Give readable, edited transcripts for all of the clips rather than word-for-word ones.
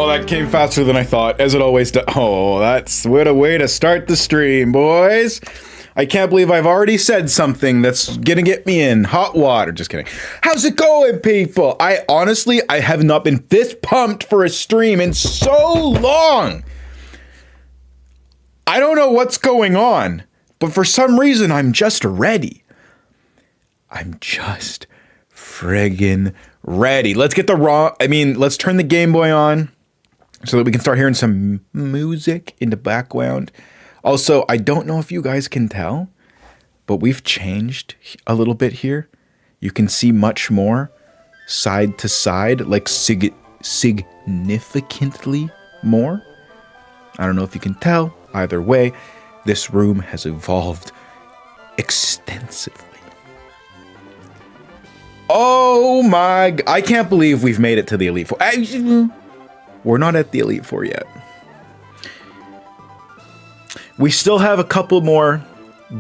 Oh, that came faster than I thought, as it always does. Oh, that's what a way to start the stream, boys. I can't believe I've already said something that's gonna get me in hot water. Just kidding. How's it going, people? I have not been this pumped for a stream in so long. I don't know what's going on, but for some reason, I'm just ready. I'm just friggin' ready. Let's get let's turn the Game Boy on so that we can start hearing some music in the background. Also, I don't know if you guys can tell, but we've changed a little bit here. You can see much more side to side, like significantly more. I don't know if you can tell. Either way, this room has evolved extensively. Oh my, I can't believe we've made it to the Elite Four. We're not at the Elite Four yet. We still have a couple more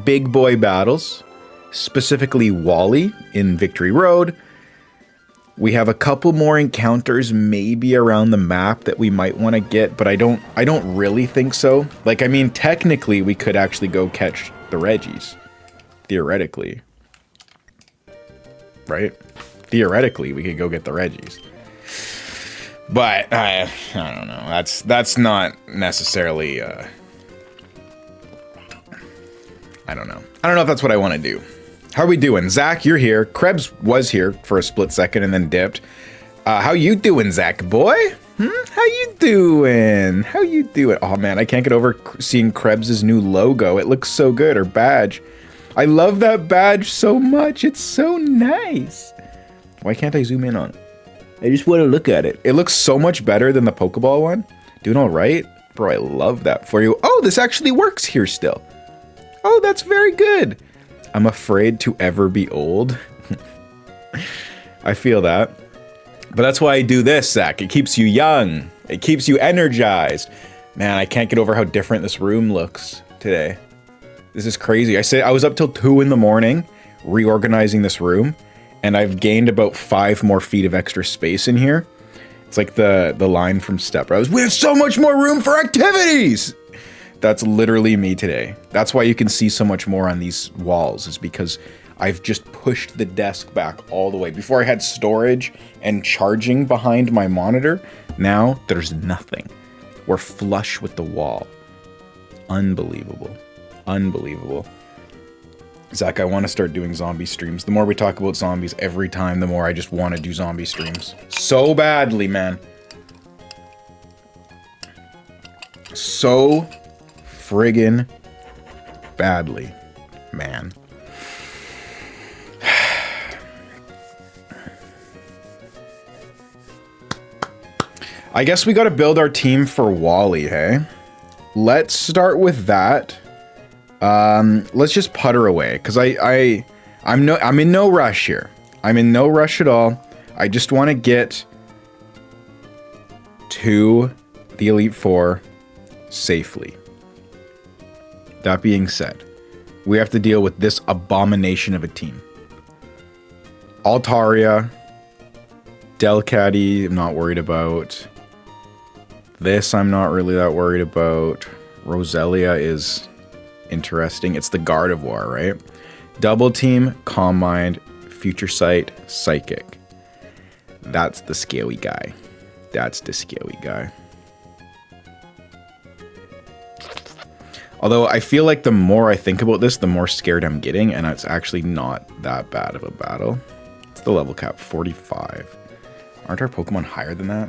big boy battles, specifically Wally in Victory Road. We have a couple more encounters maybe around the map that we might want to get, but I don't really think so. Like, I mean, technically we could actually go catch the Reggies. Theoretically. Right? Theoretically, we could go get the Reggies. But I don't know. That's not necessarily I don't know. I don't know if that's what I want to do. How are we doing? Zach, you're here. Krebs was here for a split second and then dipped. How you doing, Zach boy? How you doing? How you doing? Oh man, I can't get over seeing Krebs' new logo. It looks so good, or badge. I love that badge so much. It's so nice. Why can't I zoom in on it? I just want to look at it. It looks so much better than the Pokeball one. Doing all right? Bro, I love that for you. Oh, this actually works here still. Oh, that's very good. I'm afraid to ever be old. I feel that. But that's why I do this, Zach. It keeps you young. It keeps you energized. Man, I can't get over how different this room looks today. This is crazy. I was up till 2 in the morning reorganizing this room, and I've gained about 5 more feet of extra space in here. It's like the line from Step Brothers. We have so much more room for activities! That's literally me today. That's why you can see so much more on these walls, is because I've just pushed the desk back all the way. Before I had storage and charging behind my monitor. Now there's nothing. We're flush with the wall. Unbelievable. Unbelievable. Zach, I want to start doing zombie streams. The more we talk about zombies every time, the more I just want to do zombie streams. So badly, man. So friggin' badly, man. I guess we gotta build our team for Wally, hey? Let's start with that. Let's just putter away, because I'm in no rush here. I'm in no rush at all. I just want to get to the Elite Four safely. That being said, we have to deal with this abomination of a team. Altaria, Delcatty, I'm not worried about. This I'm not really that worried about. Roselia is interesting. It's the Gardevoir, right? Double Team, Calm Mind, Future Sight, Psychic. That's the scary guy. That's the scary guy. Although I feel like the more I think about this, the more scared I'm getting, and it's actually not that bad of a battle. It's the level cap, 45. Aren't our Pokemon higher than that?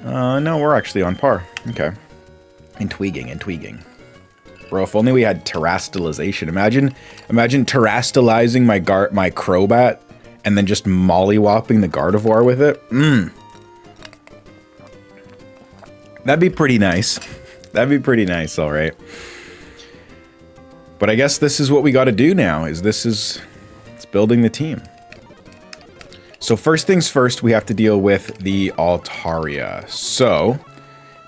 No, we're actually on par. Okay. Intriguing. Bro, if only we had terrastalization. Imagine terrastalizing my Crobat and then just mollywopping the Gardevoir with it. That'd be pretty nice. That'd be pretty nice, all right. But I guess this is what we got to do now. It's building the team. So first things first, we have to deal with the Altaria. So,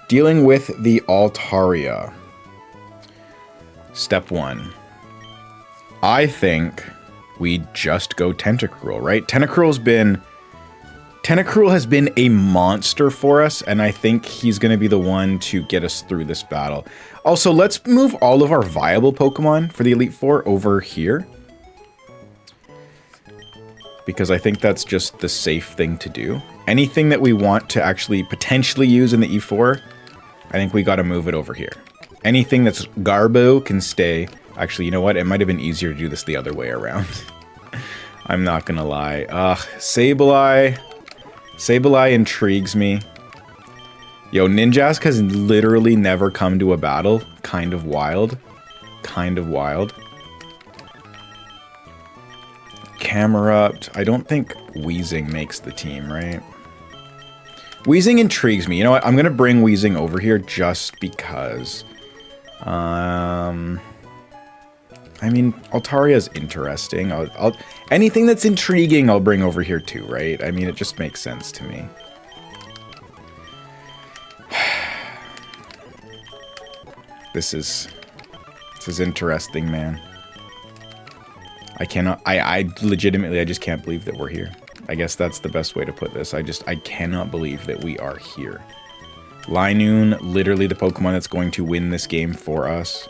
dealing with the Altaria. Step 1. I think we just go Tentacruel, right? Tentacruel's been Tentacruel has been a monster for us, and I think he's going to be the one to get us through this battle. Also, let's move all of our viable Pokemon for the Elite Four over here, because I think that's just the safe thing to do. Anything that we want to actually potentially use in the E4, I think we got to move it over here. Anything that's Garbo can stay. Actually, you know what? It might have been easier to do this the other way around. I'm not going to lie. Sableye. Sableye intrigues me. Yo, Ninjask has literally never come to a battle. Kind of wild. Kind of wild. Camerupt. I don't think Weezing makes the team, right? Weezing intrigues me. You know what? I'm going to bring Weezing over here just because. I mean, Altaria's interesting. Anything that's intriguing, I'll bring over here too, right? I mean, it just makes sense to me. This is interesting, man. I legitimately, I just can't believe that we're here. I guess that's the best way to put this. I cannot believe that we are here. Linoon, literally the Pokemon that's going to win this game for us.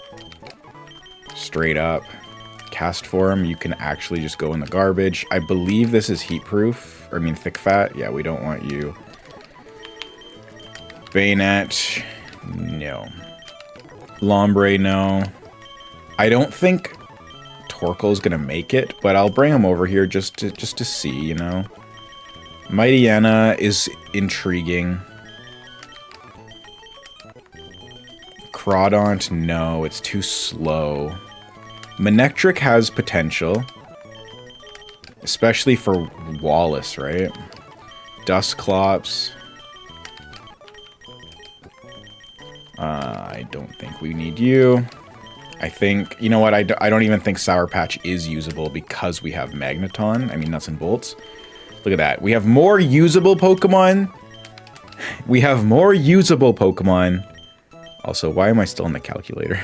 Straight up. Cast Form, you can actually just go in the garbage. I believe this is heat proof. Or I mean thick fat. Yeah, we don't want you. Bayonet, no. Lombre, no. I don't think Torkoal's gonna make it, but I'll bring him over here just to see, you know. Mightyena is intriguing. Crawdaunt, no, it's too slow. Manectric has potential. Especially for Wallace, right? Dusclops. I don't think we need you. I think, you know what, I don't even think Sour Patch is usable because we have Magneton. I mean, nuts and bolts. Look at that. We have more usable Pokemon. We have more usable Pokemon. Also, why am I still in the calculator?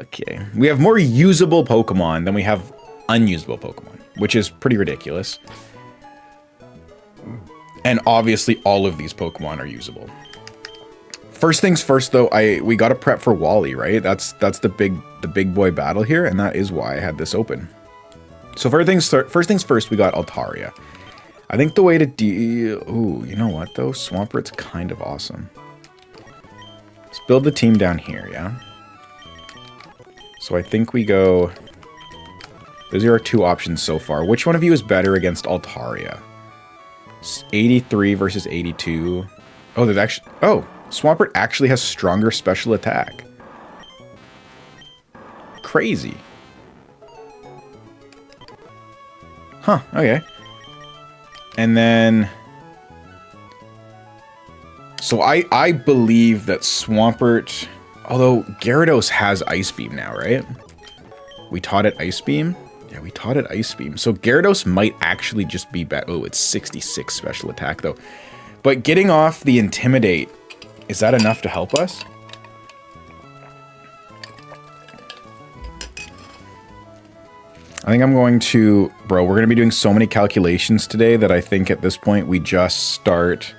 Okay. We have more usable Pokemon than we have unusable Pokemon, which is pretty ridiculous. And obviously, all of these Pokemon are usable. First things first, though, we got to prep for Wally, right? That's the big boy battle here, and that is why I had this open. So first things first, we got Altaria. I think the way to deal... Ooh, you know what, though? Swampert's kind of awesome. Let's build the team down here, yeah? So I think we go... Those are our two options so far. Which one of you is better against Altaria? 83 versus 82. Oh, there's actually... Oh! Swampert actually has stronger special attack. Crazy. Huh, okay. And then... So I believe that Swampert... Although Gyarados has Ice Beam now, right? We taught it Ice Beam? Yeah, we taught it Ice Beam. So Gyarados might actually just be better. Oh, it's 66 special attack, though. But getting off the Intimidate... Is that enough to help us? I think I'm going to... Bro, we're going to be doing so many calculations today that I think at this point we just start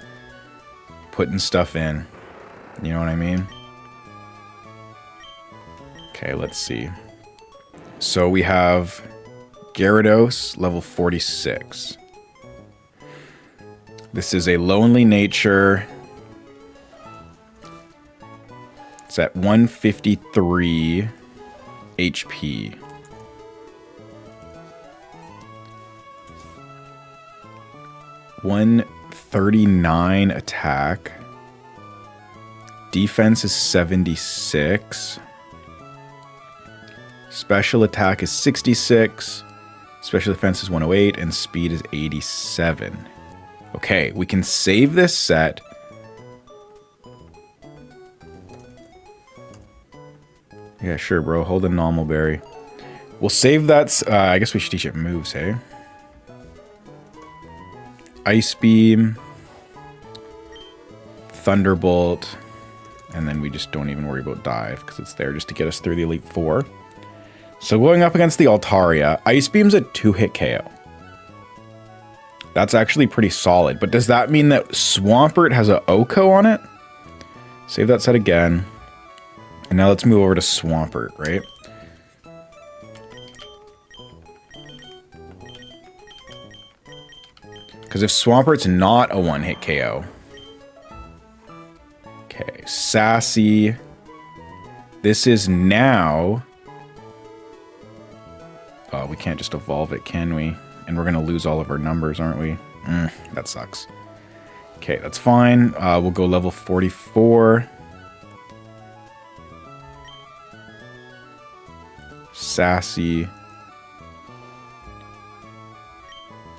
putting stuff in. You know what I mean? Okay, let's see. So we have Gyarados, level 46. This is a Lonely Nature... It's at 153 HP. $139 attack. Defense is 76. Special attack is 66. Special defense is 108. And speed is 87. Okay, we can save this set. Yeah, sure, bro. Hold a normal berry. We'll save that. I guess we should teach it moves, hey? Ice Beam. Thunderbolt. And then we just don't even worry about Dive, because it's there just to get us through the Elite Four. So going up against the Altaria, Ice Beam's a 2-hit KO. That's actually pretty solid. But does that mean that Swampert has a Oko on it? Save that set again. And now let's move over to Swampert, right? Because if Swampert's not a one-hit KO... Okay, Sassy. This is now... Oh, we can't just evolve it, can we? And we're going to lose all of our numbers, aren't we? That sucks. Okay, that's fine. We'll go level 44. Sassy.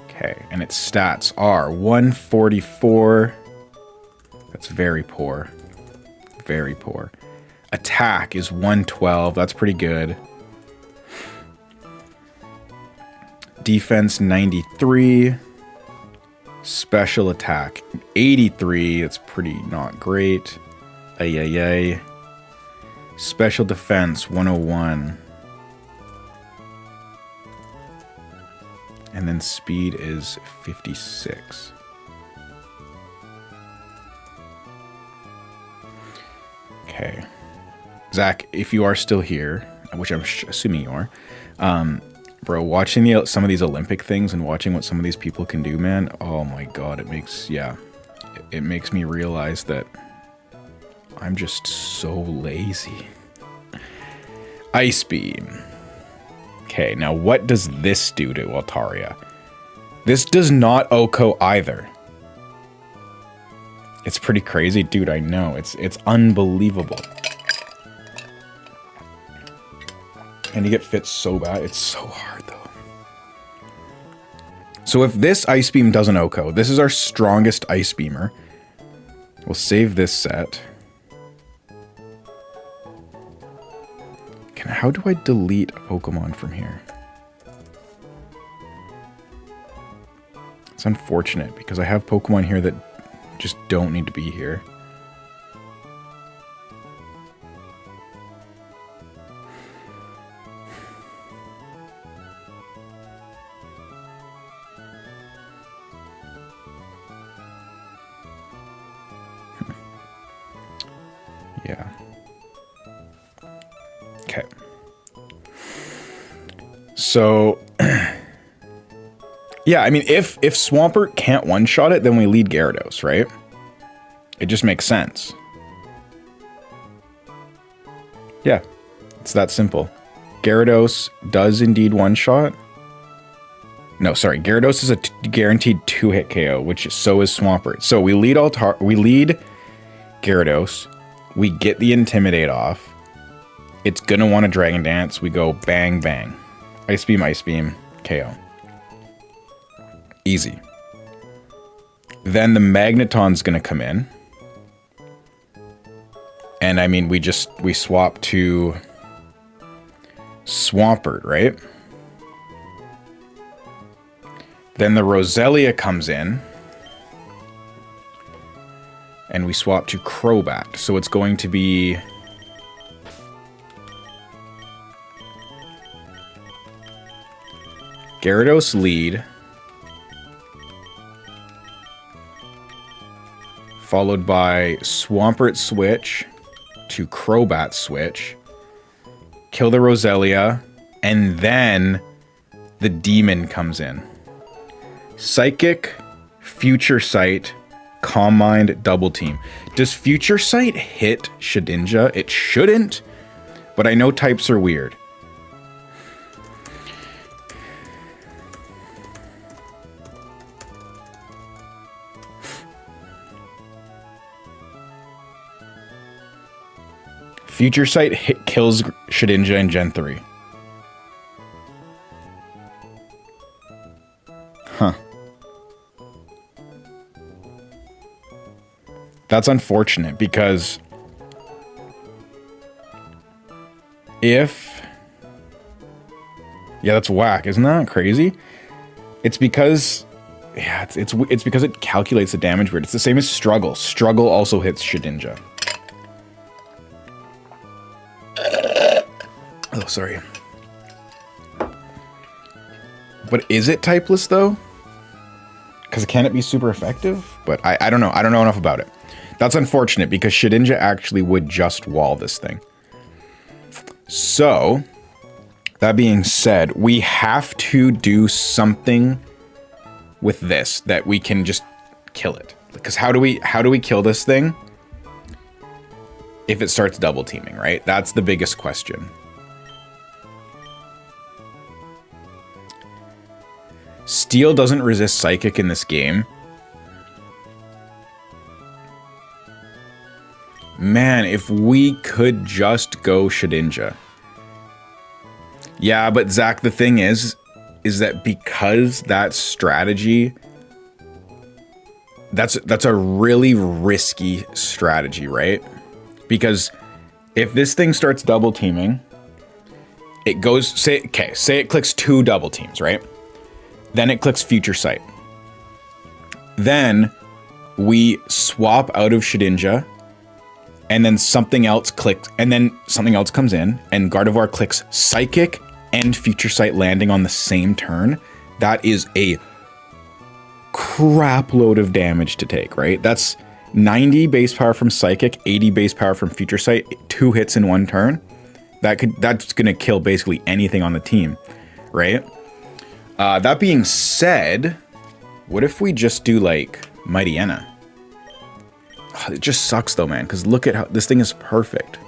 Okay, and its stats are 144. That's very poor. Very poor. Attack is 112. That's pretty good. Defense 93. Special attack 83. That's pretty not great. Ay. Special defense 101. And then speed is 56. Okay. Zach, if you are still here, which I'm assuming you are, bro, watching some of these Olympic things and watching what some of these people can do, man, oh my god, it makes me realize that I'm just so lazy. Ice Beam. Okay, now what does this do to Altaria? This does not Oko either. It's pretty crazy, dude, I know. It's unbelievable. And you get fit so bad. It's so hard, though. So if this Ice Beam doesn't Oko, this is our strongest Ice Beamer. We'll save this set. How do I delete a Pokemon from here? It's unfortunate because I have Pokemon here that just don't need to be here. Yeah. Okay. So, yeah, I mean, if Swampert can't one-shot it, then we lead Gyarados, right? It just makes sense. Yeah, it's that simple. Gyarados does indeed one-shot. No, sorry, Gyarados is a guaranteed two-hit KO, which so is Swampert. So we lead Gyarados, we get the Intimidate off. It's gonna want to Dragon Dance. We go bang, bang. Ice Beam, KO. Easy. Then the Magneton's gonna come in. And I mean, we swap to Swampert, right? Then the Roselia comes in. And we swap to Crobat. So it's going to be... Gyarados lead, followed by Swampert switch to Crobat switch, kill the Roselia, and then the Demon comes in. Psychic, Future Sight, Calm Mind, Double Team. Does Future Sight hit Shedinja? It shouldn't, but I know types are weird. Future Sight kills Shedinja in Gen 3. Huh. That's unfortunate because if... Yeah, that's whack. Isn't that crazy? It's because... Yeah, it's because it calculates the damage weird. It's the same as Struggle. Struggle also hits Shedinja. Oh, sorry. But is it typeless, though? Because can it be super effective? But I don't know. I don't know enough about it. That's unfortunate because Shedinja actually would just wall this thing. So, that being said, we have to do something with this that we can just kill it. Because how do we kill this thing if it starts double teaming, right? That's the biggest question. Steel doesn't resist Psychic in this game. Man, if we could just go Shedinja. Yeah, but Zach, the thing is that because that strategy, that's a really risky strategy, right? Because if this thing starts double teaming, it goes, say it clicks 2 double teams, right? Then it clicks Future Sight. Then we swap out of Shedinja, and then something else clicks, and then something else comes in, and Gardevoir clicks Psychic and Future Sight landing on the same turn. That is a crap load of damage to take, right? That's 90 base power from Psychic, 80 base power from Future Sight, 2 hits in 1 turn. That's gonna kill basically anything on the team, right? That being said, what if we just do like Mightyena? Oh, it just sucks though, man, because look at how this thing is perfect.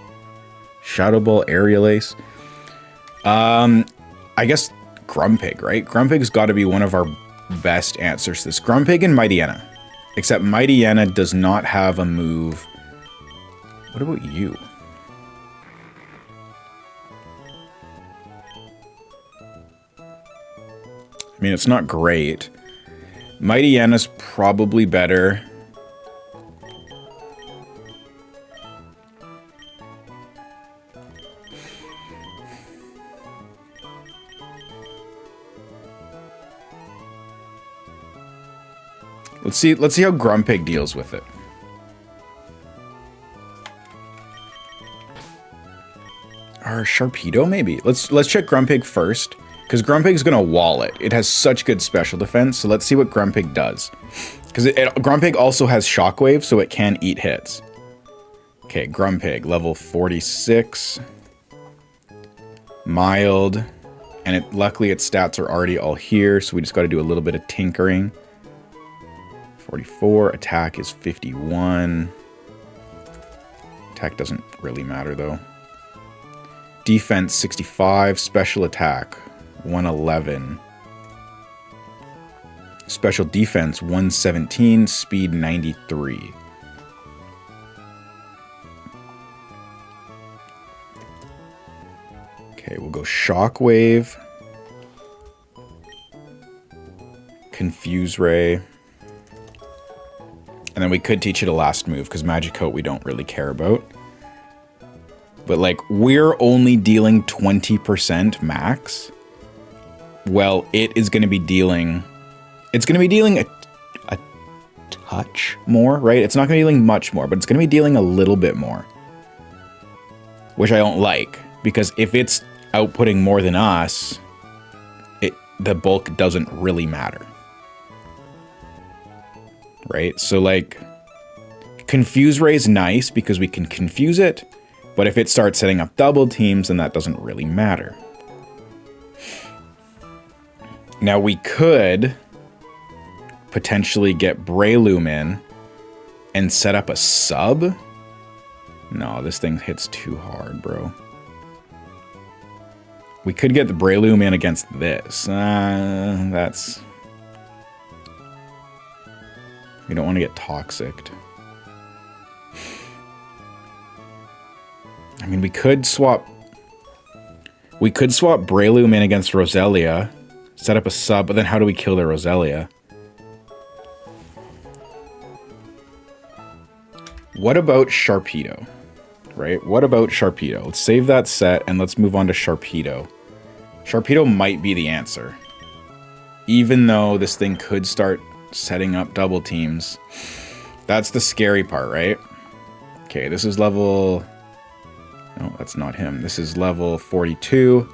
Shadow Ball, Aerial Ace. I guess Grumpig, right? Grumpig's got to be one of our best answers to this. Grumpig and Mightyena. Except Mightyena does not have a move. What about you? I mean, it's not great. Mightyena's probably better. Let's see how Grumpig deals with it. Or Sharpedo, maybe. Let's check Grumpig first, because Grumpig's gonna wall it. It has such good special defense, so let's see what Grumpig does. Because Grumpig also has Shockwave, so it can eat hits. Okay, Grumpig, level 46. Mild. And luckily its stats are already all here, so we just gotta do a little bit of tinkering. 44, attack is 51. Attack doesn't really matter though. Defense 65, special attack 111. Special defense 117, speed 93. Okay, we'll go Shockwave. Confuse Ray. And then we could teach it a last move, because Magicoat we don't really care about. But, like, we're only dealing 20% max. Well, it is going to be dealing... It's going to be dealing a touch more, right? It's not going to be dealing much more, but it's going to be dealing a little bit more. Which I don't like, because if it's outputting more than us, the bulk doesn't really matter. Right? So, like, Confuse Ray is nice because we can confuse it, but if it starts setting up double teams, then that doesn't really matter. Now, we could potentially get Breloom in and set up a sub. No, this thing hits too hard, bro. We could get the Breloom in against this. That's... We don't want to get toxicked. I mean, we could swap Breloom in against Roselia, set up a sub, but then how do we kill the Roselia? What about Sharpedo? Right? What about Sharpedo? Let's save that set and let's move on to Sharpedo. Sharpedo might be the answer. Even though this thing could start setting up double teams. That's the scary part, right? Okay, this is level... No, that's not him. This is level 42.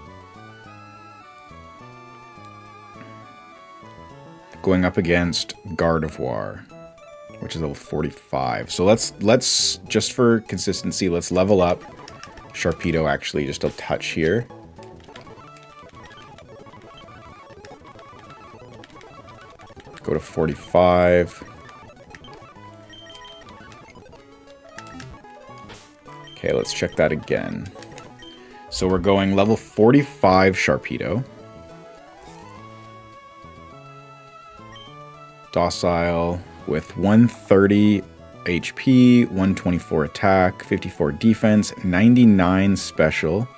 going up against Gardevoir, which is level 45. So let's just for consistency, let's level up Sharpedo actually just a touch here. Go to 45. Okay, let's check that again. So we're going level 45 Sharpedo. Docile with 130 HP, 124 attack, 54 defense, 99 special,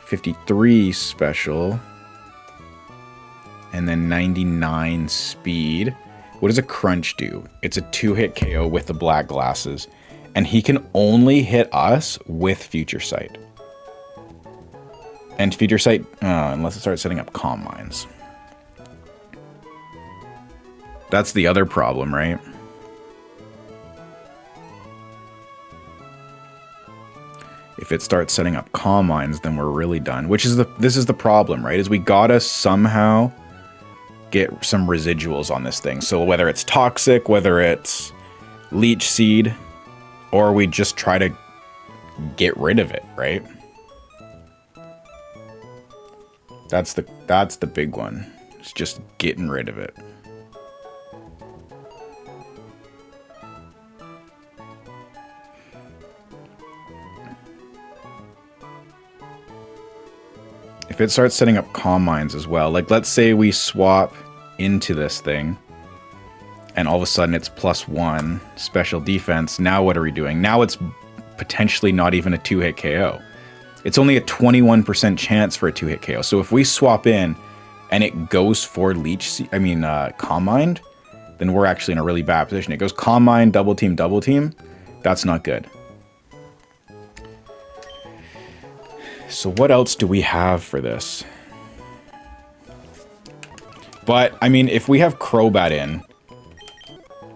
53 special, and then 99 speed. What does a crunch do? It's a 2-hit KO with the black glasses, and he can only hit us with Future Sight. And Future Sight, unless it starts setting up Calm Minds. That's the other problem, right? If it starts setting up Calm Minds, then we're really done. This is the problem, right? Is we gotta somehow get some residuals on this thing. So whether it's Toxic, whether it's Leech Seed, or we just try to get rid of it, right? That's the big one. It's just getting rid of it. If it starts setting up Calm Minds as well, like let's say we swap into this thing and all of a sudden it's +1 special defense. Now what are we doing? Now it's potentially not even a 2-hit KO. It's only a 21% chance for a 2-hit KO. So if we swap in and it goes for Calm Mind, then we're actually in a really bad position. It goes Calm Mind, double team. That's not good. So what else do we have for this? But, I mean, if we have Crobat in,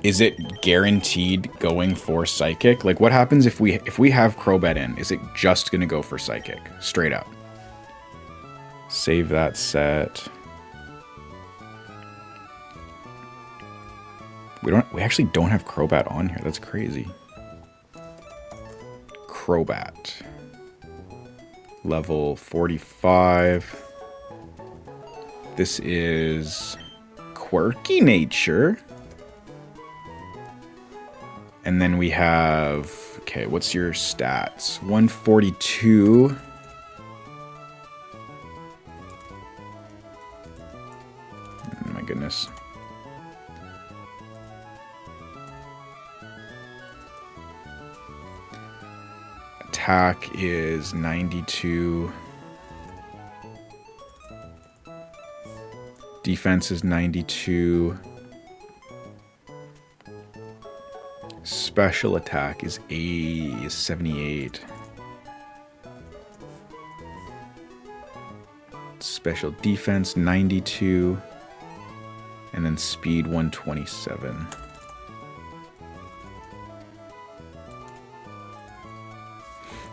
is it guaranteed going for Psychic? Like, what happens if we have Crobat in? Is it just going to go for Psychic? Straight up. Save that set. We actually don't have Crobat on here. That's crazy. Crobat. Level 45. This is Quirky Nature. And then we have, okay, what's your stats? 142. Oh my goodness. Attack is 92. Defense is 92. Special attack is 78. Special defense 92. And then speed 127.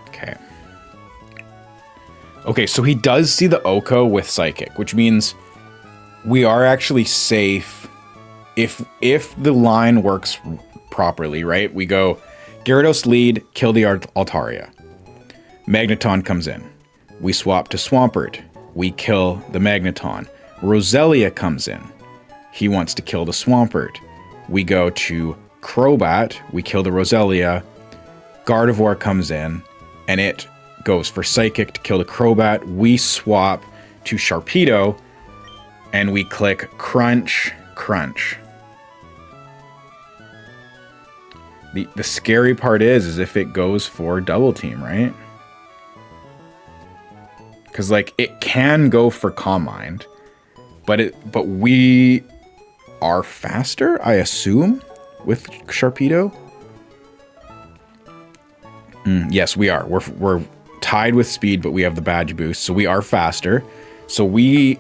Okay. Okay, so he does see the Oko with Psychic, which means we are actually safe if the line works properly, right? We go Gyarados lead, kill the Altaria. Magneton comes in. We swap to Swampert. We kill the Magneton. Roselia comes in. He wants to kill the Swampert. We go to Crobat. We kill the Roselia. Gardevoir comes in, and it goes for Psychic to kill the Crobat. We swap to Sharpedo, and we click Crunch. The scary part is if it goes for double team, right? Because like it can go for Calm Mind, but we are faster, I assume, with Sharpedo. Yes, we are. We're tied with speed, but we have the badge boost, so we are faster. So we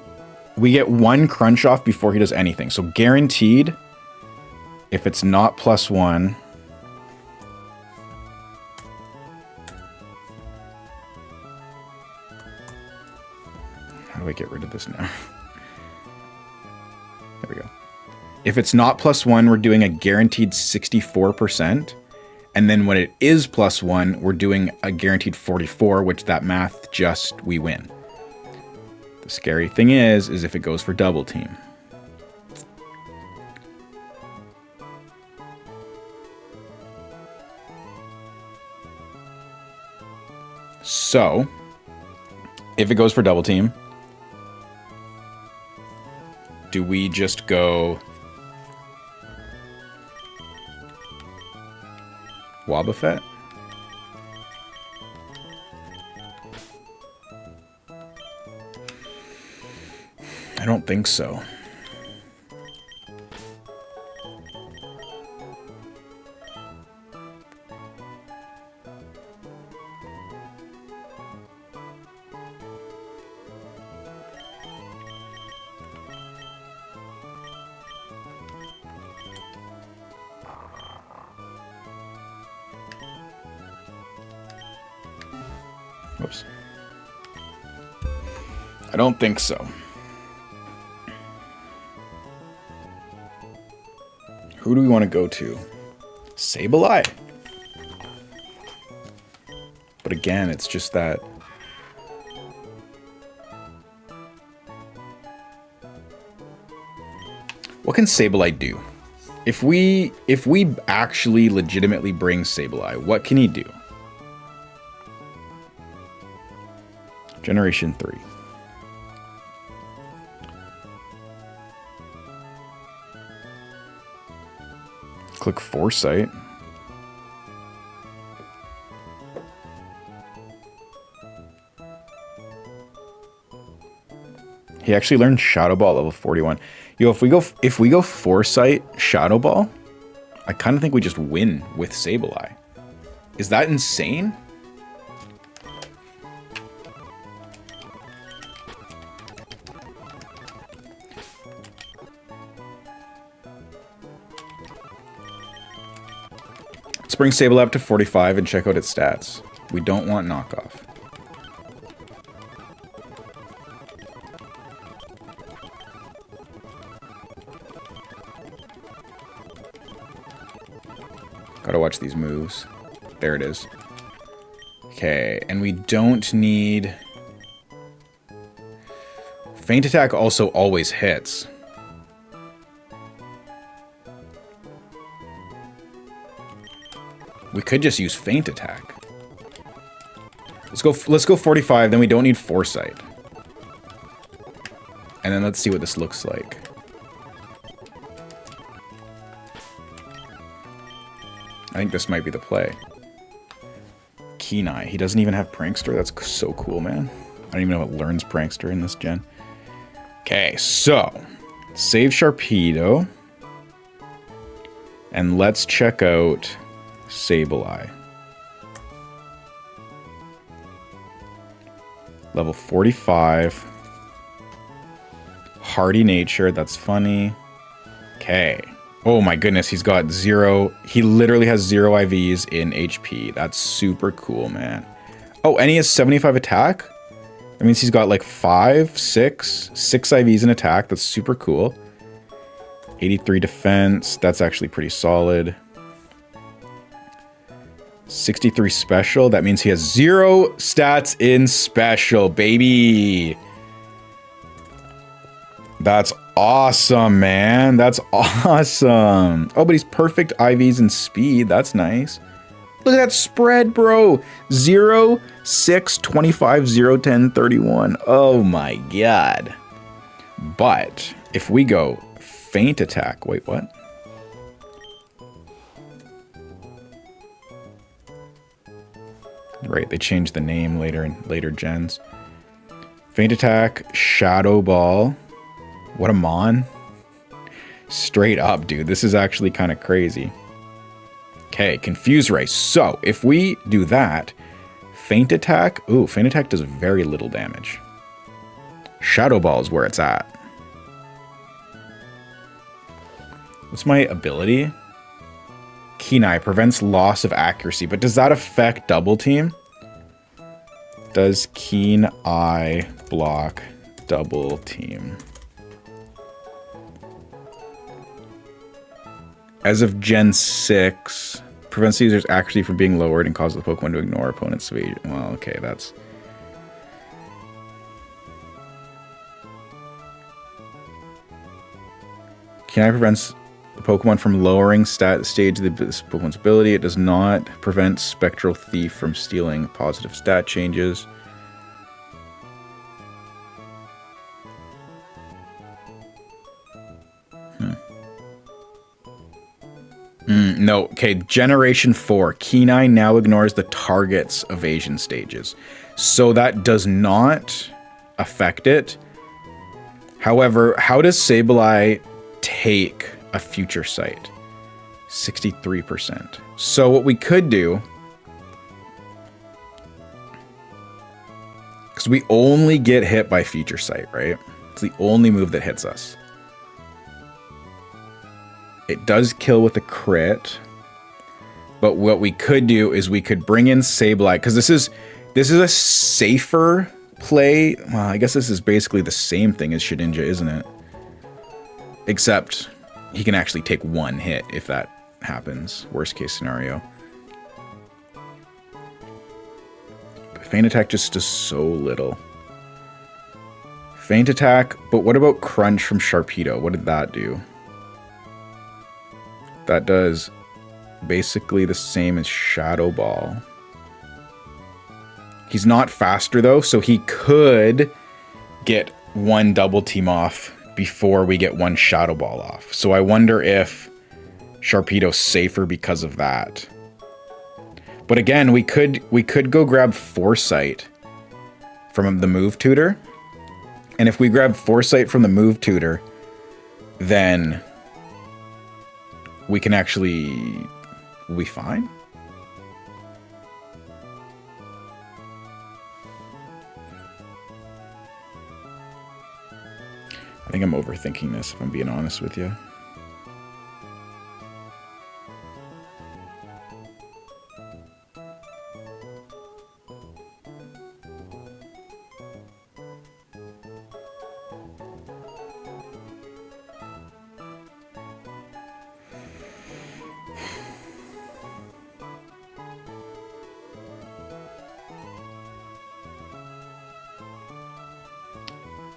get 1 crunch off before he does anything. So guaranteed, if it's not +1. How do I get rid of this now? we go. If it's not +1, we're doing a guaranteed 64%. And then when it is +1, we're doing a guaranteed 44, which that math we win. The scary thing is if it goes for double team. So, if it goes for double team, do we just go Wobbuffet? I don't think so. Whoops. I don't think so. Who do we want to go to? Sableye. But again, it's just that. What can Sableye do? If we actually legitimately bring Sableye, what can he do? Generation 3. Click Foresight. He actually learned Shadow Ball level 41. Yo, if we go Foresight Shadow Ball, I kind of think we just win with Sableye. Is that insane? Let's bring Sableye up to 45 and check out its stats. We don't want knockoff. Gotta watch these moves. There it is. Okay, and we don't need... Feint Attack also always hits. We could just use Feint Attack. Let's go 45, then we don't need Foresight. And then let's see what this looks like. I think this might be the play. Kenai. He doesn't even have Prankster. That's so cool, man. I don't even know what learns Prankster in this gen. Okay, so save Sharpedo. And let's check out Sableye. Level 45. Hardy nature, that's funny. Okay. Oh my goodness, he's got 0. He literally has 0 IVs in HP. That's super cool, man. Oh, and he has 75 attack? That means he's got like 6 IVs in attack. That's super cool. 83 defense. That's actually pretty solid. 63 special. That means he has 0 stats in special, baby. That's awesome, man. That's awesome. Oh, but he's perfect IVs and speed. That's nice. Look at that spread, bro. 0, 6, 25, 0, 10, 31. Oh my god. But if we go Feint Attack. Wait, what? Right, they changed the name later in later gens. Feint Attack, Shadow Ball. What a mon. Straight up, dude. This is actually kind of crazy. Okay, Confuse Ray. So, if we do that, Feint Attack. Ooh, Feint Attack does very little damage. Shadow Ball is where it's at. What's my ability? Kenai prevents loss of accuracy, but does that affect double team? Does Keen Eye block double team? As of Gen 6, prevents the user's accuracy from being lowered and causes the Pokemon to ignore opponent's evasion. Well, okay, that's... Can I prevent the Pokemon from lowering stage of the Pokemon's ability? It does not prevent Spectral Thief from stealing positive stat changes. No, okay, Generation 4. Kenai now ignores the target's evasion stages. So that does not affect it. However, how does Sableye take a future sight? 63%. So what we could do, because we only get hit by future sight, right? It's the only move that hits us. It does kill with a crit, but what we could do is we could bring in Sableye, because this is a safer play. Well, I guess this is basically the same thing as Shedinja, isn't it? Except he can actually take one hit if that happens. Worst case scenario. But Feint Attack just does so little. Feint Attack, but what about Crunch from Sharpedo? What did that do? That does basically the same as Shadow Ball. He's not faster though, so he could get one double team off before we get one Shadow Ball off. So I wonder if Sharpedo's safer because of that. But again, we could go grab Foresight from the move tutor. And if we grab Foresight from the move tutor, then we can actually... We'll be fine? I think I'm overthinking this, if I'm being honest with you.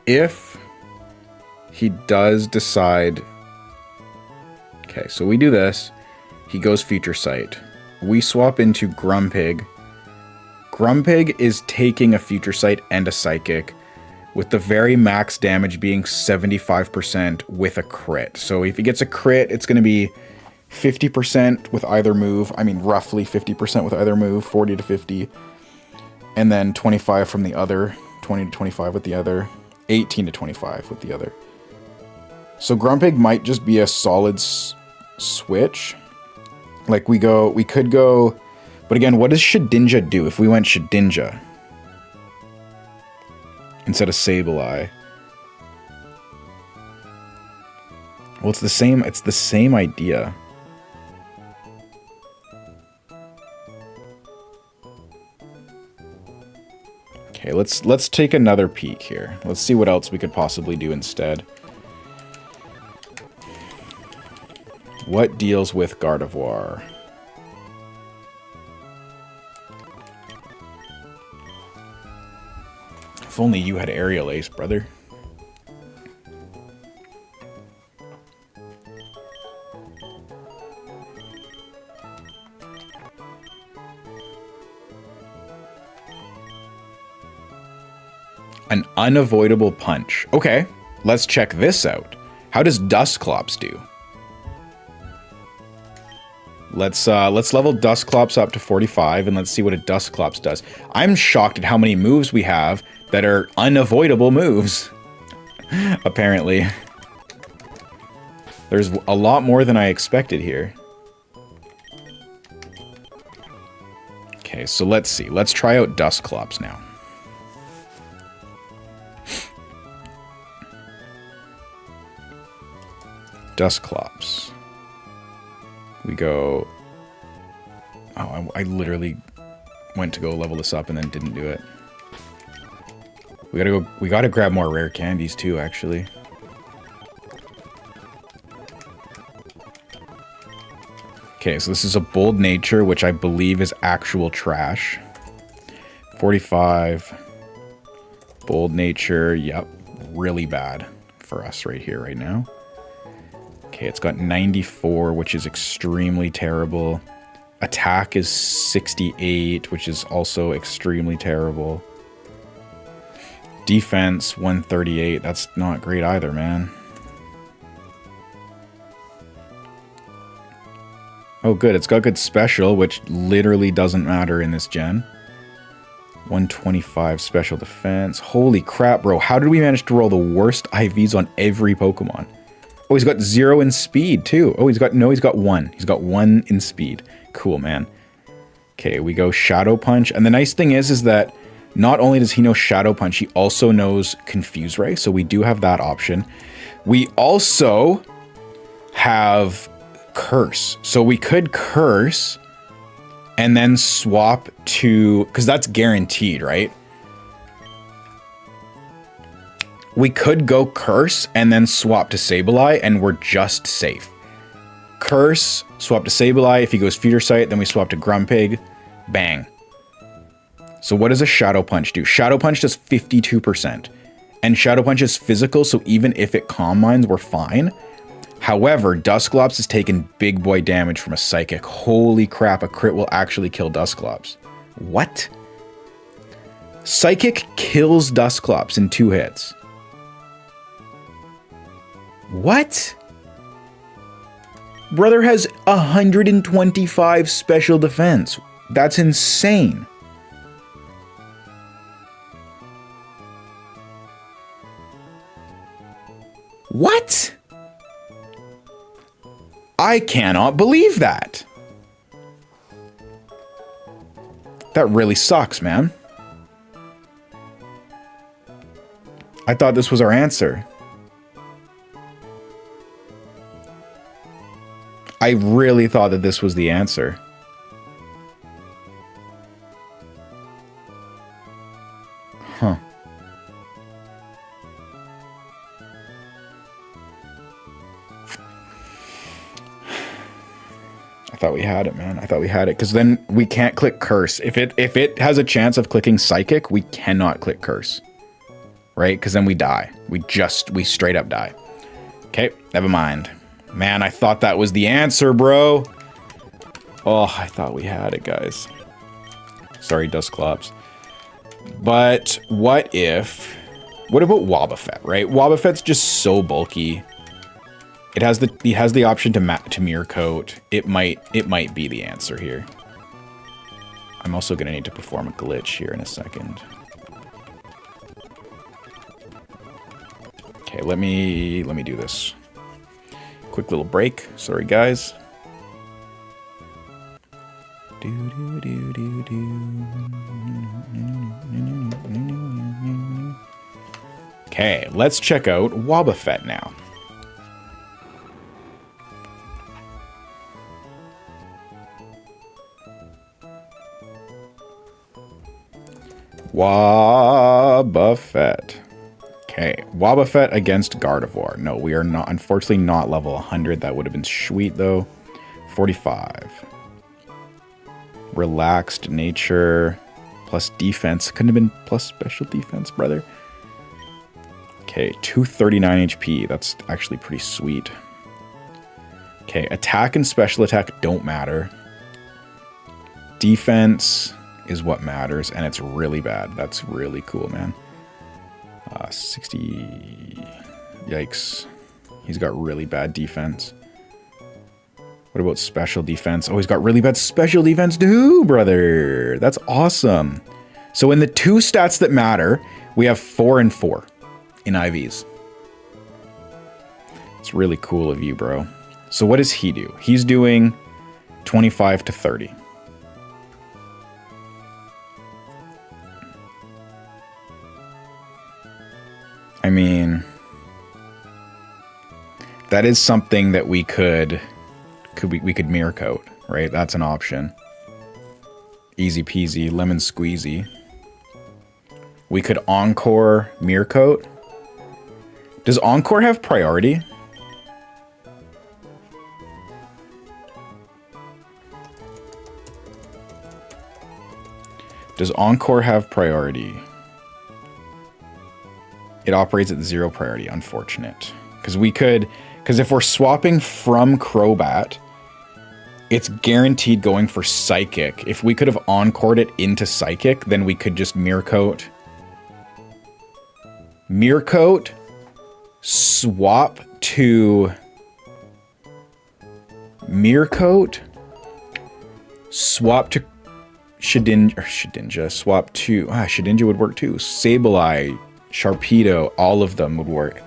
If he does decide... Okay, so we do this. He goes Future Sight. We swap into Grumpig. Grumpig is taking a Future Sight and a Psychic, with the very max damage being 75% with a crit. So if he gets a crit, it's going to be 50% with either move. I mean, roughly 50% with either move, 40 to 50. And then 25 from the other, 20 to 25 with the other. 18 to 25 with the other. So Grumpig might just be a solid switch. Like we could go, but again, what does Shedinja do if we went Shedinja instead of Sableye? Well, it's the same idea. Okay, let's take another peek here. Let's see what else we could possibly do instead. What deals with Gardevoir? If only you had Aerial Ace, brother. An unavoidable punch. Okay, let's check this out. How does Dusclops do? Let's level Dusclops up to 45 and let's see what a Dusclops does. I'm shocked at how many moves we have that are unavoidable moves. Apparently. There's a lot more than I expected here. Okay, so let's see. Let's try out Dusclops now. Dusclops. We go... Oh, I literally went to go level this up and then didn't do it. We gotta grab more rare candies too, actually. Okay, so this is a bold nature, which I believe is actual trash. 45. Bold nature, yep. Really bad for us right here, right now. Okay, it's got 94, which is extremely terrible. Attack is 68, which is also extremely terrible. Defense, 138. That's not great either, man. Oh, good. It's got good special, which literally doesn't matter in this gen. 125 special defense. Holy crap, bro. How did we manage to roll the worst IVs on every Pokemon? Oh, he's got 0 in speed, too. Oh, he's got 1. He's got 1 in speed. Cool, man. Okay, we go Shadow Punch. And the nice thing is that not only does he know Shadow Punch, he also knows Confuse Ray. So we do have that option. We also have Curse. So we could Curse and then swap to... because that's guaranteed, right? We could go Curse and then swap to Sableye, and we're just safe. Curse, swap to Sableye. If he goes Feeder Sight, then we swap to Grumpig. Bang. So what does a Shadow Punch do? Shadow Punch does 52%. And Shadow Punch is physical, so even if it Calm Minds, we're fine. However, Dusclops has taken big boy damage from a Psychic. Holy crap, a crit will actually kill Dusclops. What? Psychic kills Dusclops in 2 hits. What? Brother has 125 special defense. That's insane. What? I cannot believe that. That really sucks, man. I thought this was our answer. I really thought that this was the answer. Huh. I thought we had it, man. I thought we had it, because then we can't click Curse. If it has a chance of clicking Psychic, we cannot click Curse. Right? Because then we die. We straight up die. Okay, never mind. Man, I thought that was the answer, bro. Oh, I thought we had it, guys. Sorry, Dusclops. But what about Wobbuffet, right? Wobbuffet's just so bulky. He has the option to Mirror Coat. It might be the answer here. I'm also gonna need to perform a glitch here in a second. Okay, let me do this. Quick little break. Sorry, guys. Okay, let's check out Wobbuffet now. Wobbuffet. Okay, Wobbuffet against Gardevoir. No, we are not, unfortunately not level 100. That would have been sweet, though. 45. Relaxed nature. Plus defense. Couldn't have been plus special defense, brother. Okay, 239 HP. That's actually pretty sweet. Okay, attack and special attack don't matter. Defense is what matters, and it's really bad. That's really cool, man. 60. Yikes. He's got really bad defense. What about special defense? Oh, he's got really bad special defense too, brother. That's awesome. So in the 2 stats that matter, we have 4 and 4 in IVs. It's really cool of you, bro. So what does he do? He's doing 25 to 30. I mean, that is something that we could Mirror Coat, right? That's an option. Easy peasy, lemon squeezy. We could Encore Mirror Coat. Does Encore have priority? Does Encore have priority? It operates at 0 priority. Unfortunate. Because if we're swapping from Crobat, it's guaranteed going for Psychic. If we could have Encored it into Psychic, then we could just Mirror Coat. Mirror Coat, swap to Mirror Coat, swap to Shedinja, swap to Shedinja would work too. Sableye, Sharpedo, all of them would work.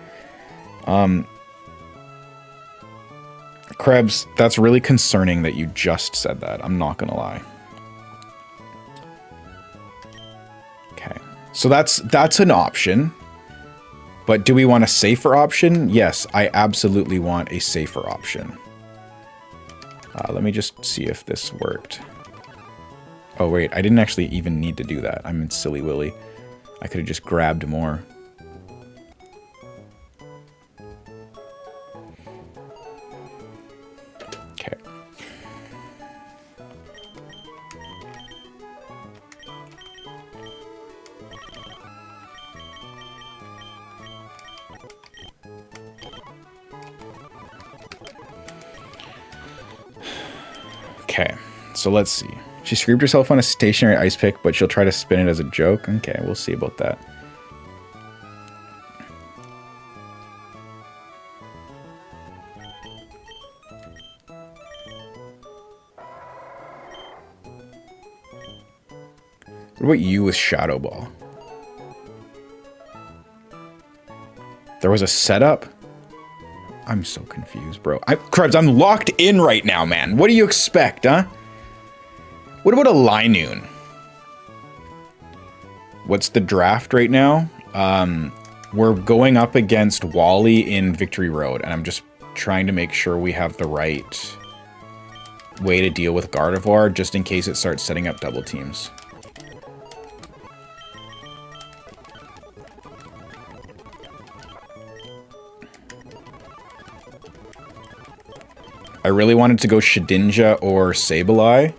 Krebs, that's really concerning that you just said that. I'm not gonna lie. Okay, so that's an option. But do we want a safer option? Yes, I absolutely want a safer option. Let me just see if this worked. Oh wait, I didn't actually even need to do that. I'm in silly willy. I could have just grabbed more. Okay. Okay, so let's see. She screwed herself on a stationary ice pick, but she'll try to spin it as a joke. Okay, we'll see about that. What about you with Shadow Ball? There was a setup? I'm so confused, bro. Krebs, I'm locked in right now, man. What do you expect, huh? What about a Linoon? What's the draft right now? We're going up against Wally in Victory Road, and I'm just trying to make sure we have the right way to deal with Gardevoir, just in case it starts setting up double teams. I really wanted to go Shedinja or Sableye,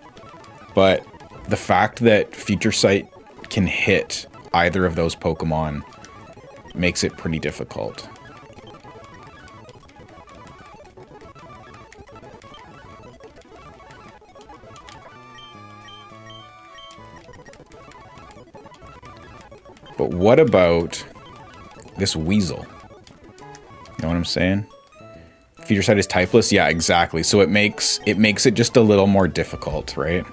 but the fact that Future Sight can hit either of those Pokemon makes it pretty difficult. But what about this Weasel? You know what I'm saying? Future Sight is typeless? Yeah, exactly. So it makes it just a little more difficult, right?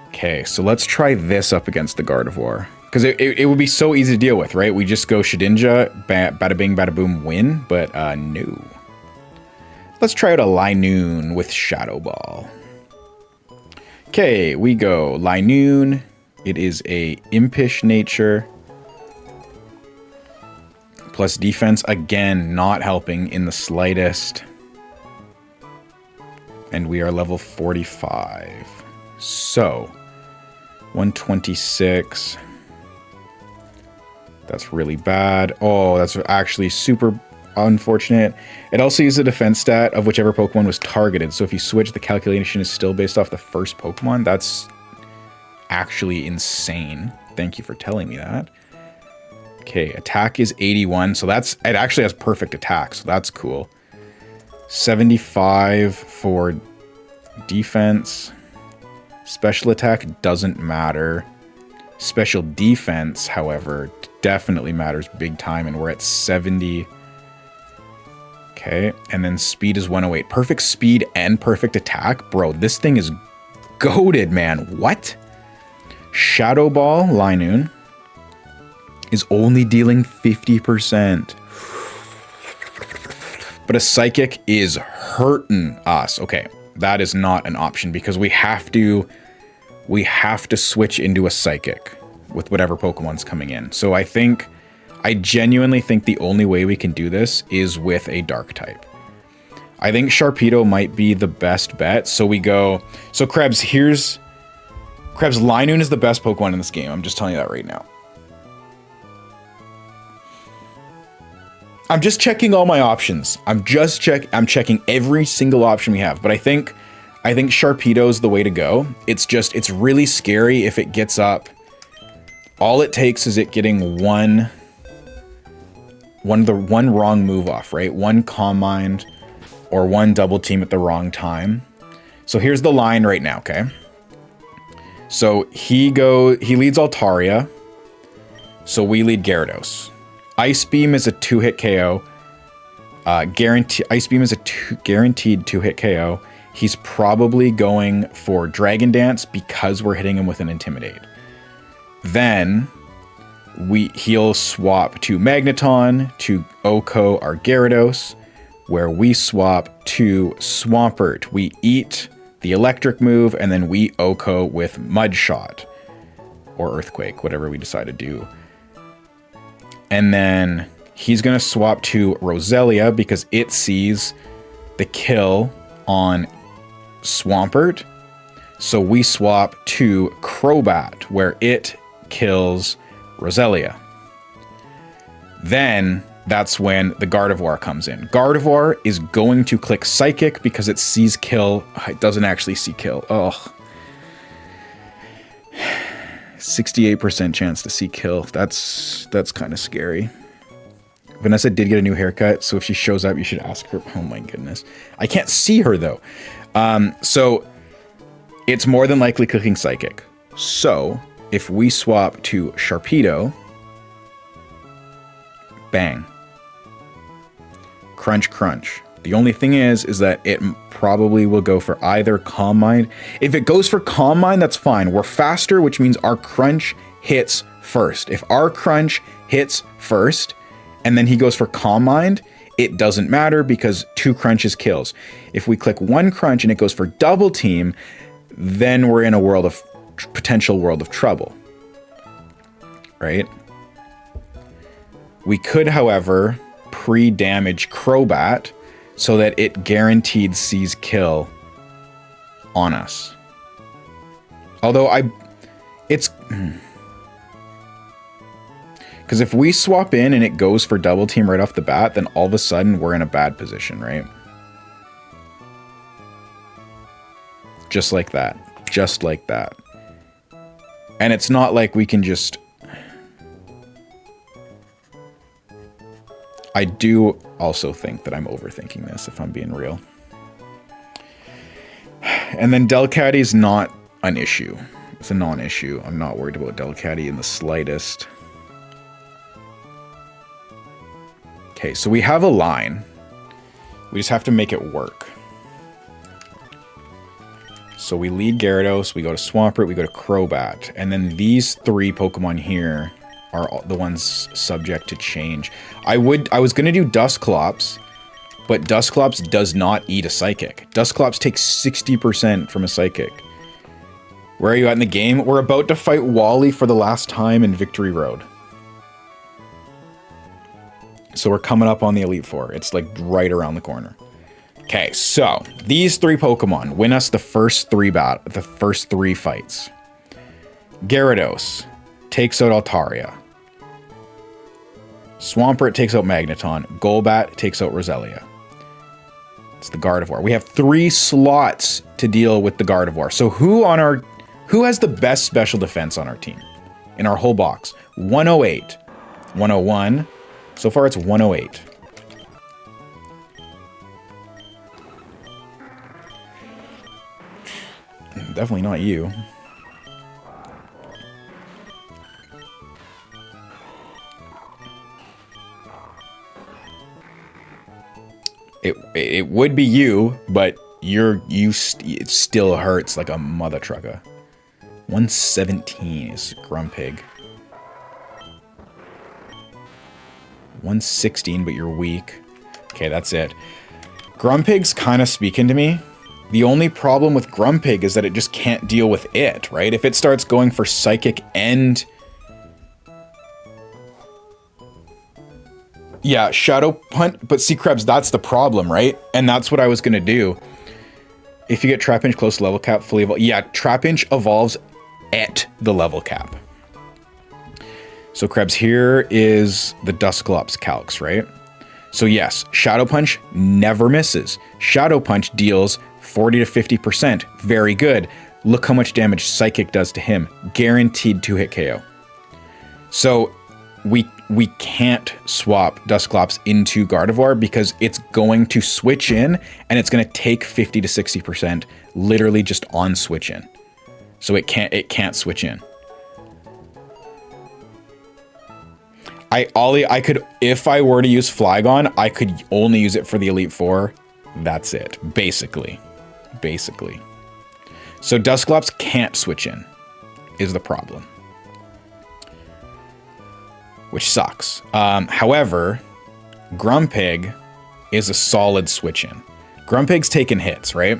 Okay, so let's try this up against the Gardevoir. Because it would be so easy to deal with, right? We just go Shedinja, bada bing, bada boom, win. But no. Let's try out a Linoon with Shadow Ball. Okay, we go Linoon. It is a impish nature. Plus defense, again, not helping in the slightest. And we are level 45. So, 126. That's really bad. Oh, that's actually super unfortunate. It also uses a defense stat of whichever Pokemon was targeted. So if you switch, the calculation is still based off the first Pokemon. That's actually insane. Thank you for telling me that. Okay, attack is 81, so it actually has perfect attack, so that's cool. 75 for defense. Special attack doesn't matter. Special defense, however, definitely matters big time, and we're at 70. Okay, and then speed is 108. Perfect speed and perfect attack? Bro, this thing is goated, man. What? Shadow Ball, Linoon, is only dealing 50%. But a Psychic is hurting us. Okay, that is not an option because we have to switch into a Psychic with whatever Pokemon's coming in. So I genuinely think the only way we can do this is with a Dark type. I think Sharpedo might be the best bet. So we go, so Krebs, Linoon is the best Pokemon in this game. I'm just telling you that right now. I'm just checking all my options. I'm checking every single option we have. But I think I think Sharpedo's the way to go. It's really scary if it gets up. All it takes is it getting one wrong move off, right? One Calm Mind or one double team at the wrong time. So here's the line right now, okay? So he leads Altaria. So we lead Gyarados. Ice Beam is a 2-hit KO. Ice Beam is a guaranteed 2-hit KO. He's probably going for Dragon Dance because we're hitting him with an Intimidate. Then he'll swap to Magneton to Oko our Gyarados, where we swap to Swampert. We eat the electric move, and then we Oko with Mud Shot or Earthquake, whatever we decide to do. And then he's going to swap to Roselia because it sees the kill on Swampert. So we swap to Crobat, where it kills Roselia. Then that's when the Gardevoir comes in. Gardevoir is going to click Psychic because it sees kill. It doesn't actually see kill. Oh. 68% chance to see kill. That's kind of scary. Vanessa did get a new haircut, so if she shows up, you should ask her. Oh my goodness. I can't see her though. So it's more than likely clicking Psychic. So if we swap to Sharpedo, bang. Crunch, crunch. The only thing is that it probably will go for either Calm Mind. If it goes for Calm Mind, that's fine. We're faster, which means our crunch hits first. If our crunch hits first, and then he goes for Calm Mind, it doesn't matter because 2 crunches kills. If we click 1 crunch and it goes for Double Team, then we're in a potential world of trouble. Right? We could, however, pre-damage Crobat so that it guaranteed sees kill on us. Although because if we swap in and it goes for Double Team right off the bat, then all of a sudden we're in a bad position, right? Just like that. Just like that. And it's not like we can just... I do also think that I'm overthinking this, if I'm being real. And then Delcatty is not an issue. It's a non-issue. I'm not worried about Delcatty in the slightest. Okay, so we have a line. We just have to make it work. So we lead Gyarados, we go to Swampert, we go to Crobat, and then these 3 Pokemon here are the ones subject to change. I was gonna do Dusclops, but Dusclops does not eat a Psychic. Dusclops takes 60% from a Psychic. Where are you at in the game? We're about to fight Wally for the last time in Victory Road. So we're coming up on the Elite Four. It's like right around the corner. Okay, so these 3 Pokemon win us the first 3 fights. Gyarados takes out Altaria. Swampert takes out Magneton. Golbat takes out Roselia. It's the Gardevoir. We have 3 slots to deal with the Gardevoir. So who has the best special defense on our team? In our whole box. 108. 101. So far it's 108. Definitely not you. It would be you, but it still hurts like a mother trucker. 117 is Grumpig. 116, but you're weak. Okay, that's it. Grumpig's kind of speaking to me. The only problem with Grumpig is that it just can't deal with it, right? If it starts going for Psychic and... Yeah, Shadow Punch, but see, Krebs, that's the problem, right? And that's what I was gonna do. If you get Trapinch close to level cap, fully evolve. Yeah, Trapinch evolves at the level cap. So Krebs, here is the Dusclops calcs, right? So yes, Shadow Punch never misses. Shadow Punch deals 40 to 50%. Very good. Look how much damage Psychic does to him. Guaranteed 2-hit KO. So we can't swap Dusclops into Gardevoir because it's going to switch in and it's going to take 50 to 60% literally just on switch in. So it can't switch in. I could, if I were to use Flygon, I could only use it for the Elite Four. That's it, basically. So Dusclops can't switch in, is the problem. Which sucks. However, Grumpig is a solid switch in. Grumpig's taking hits, right?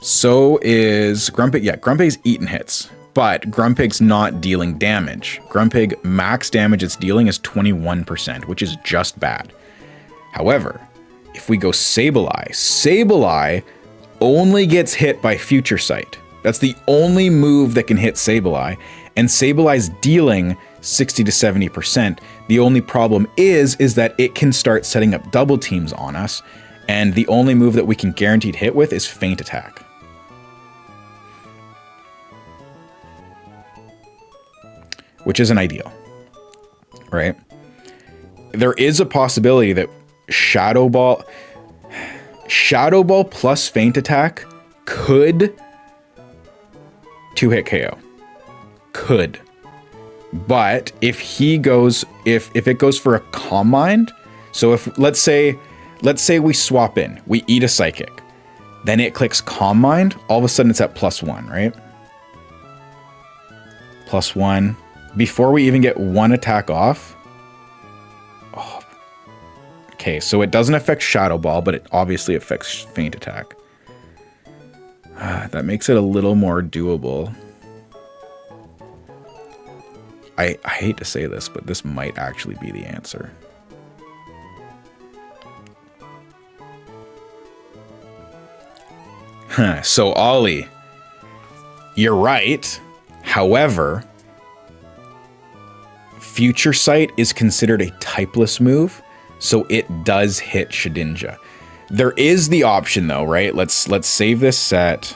So is Grumpig. Yeah, Grumpig's eating hits, but Grumpig's not dealing damage. Grumpig max damage it's dealing is 21%, which is just bad. However, if we go Sableye, Sableye only gets hit by Future Sight. That's the only move that can hit Sableye, and Sableye's dealing 60 to 70%. The only problem is that it can start setting up double teams on us, and the only move that we can guaranteed hit with is Feint Attack. Which isn't ideal, right? There is a possibility that Shadow Ball plus Feint Attack could 2-hit KO. Could. But if it goes for a Calm Mind, so if let's say we swap in, we eat a Psychic, then it clicks Calm Mind, all of a sudden it's at +1, right? +1. Before we even get one attack off. Oh. Okay, so it doesn't affect Shadow Ball, but it obviously affects Feint Attack. That makes it a little more doable. I hate to say this, but this might actually be the answer. So Ollie, you're right. However, Future Sight is considered a typeless move, so it does hit Shedinja. There is the option though, right? Let's save this set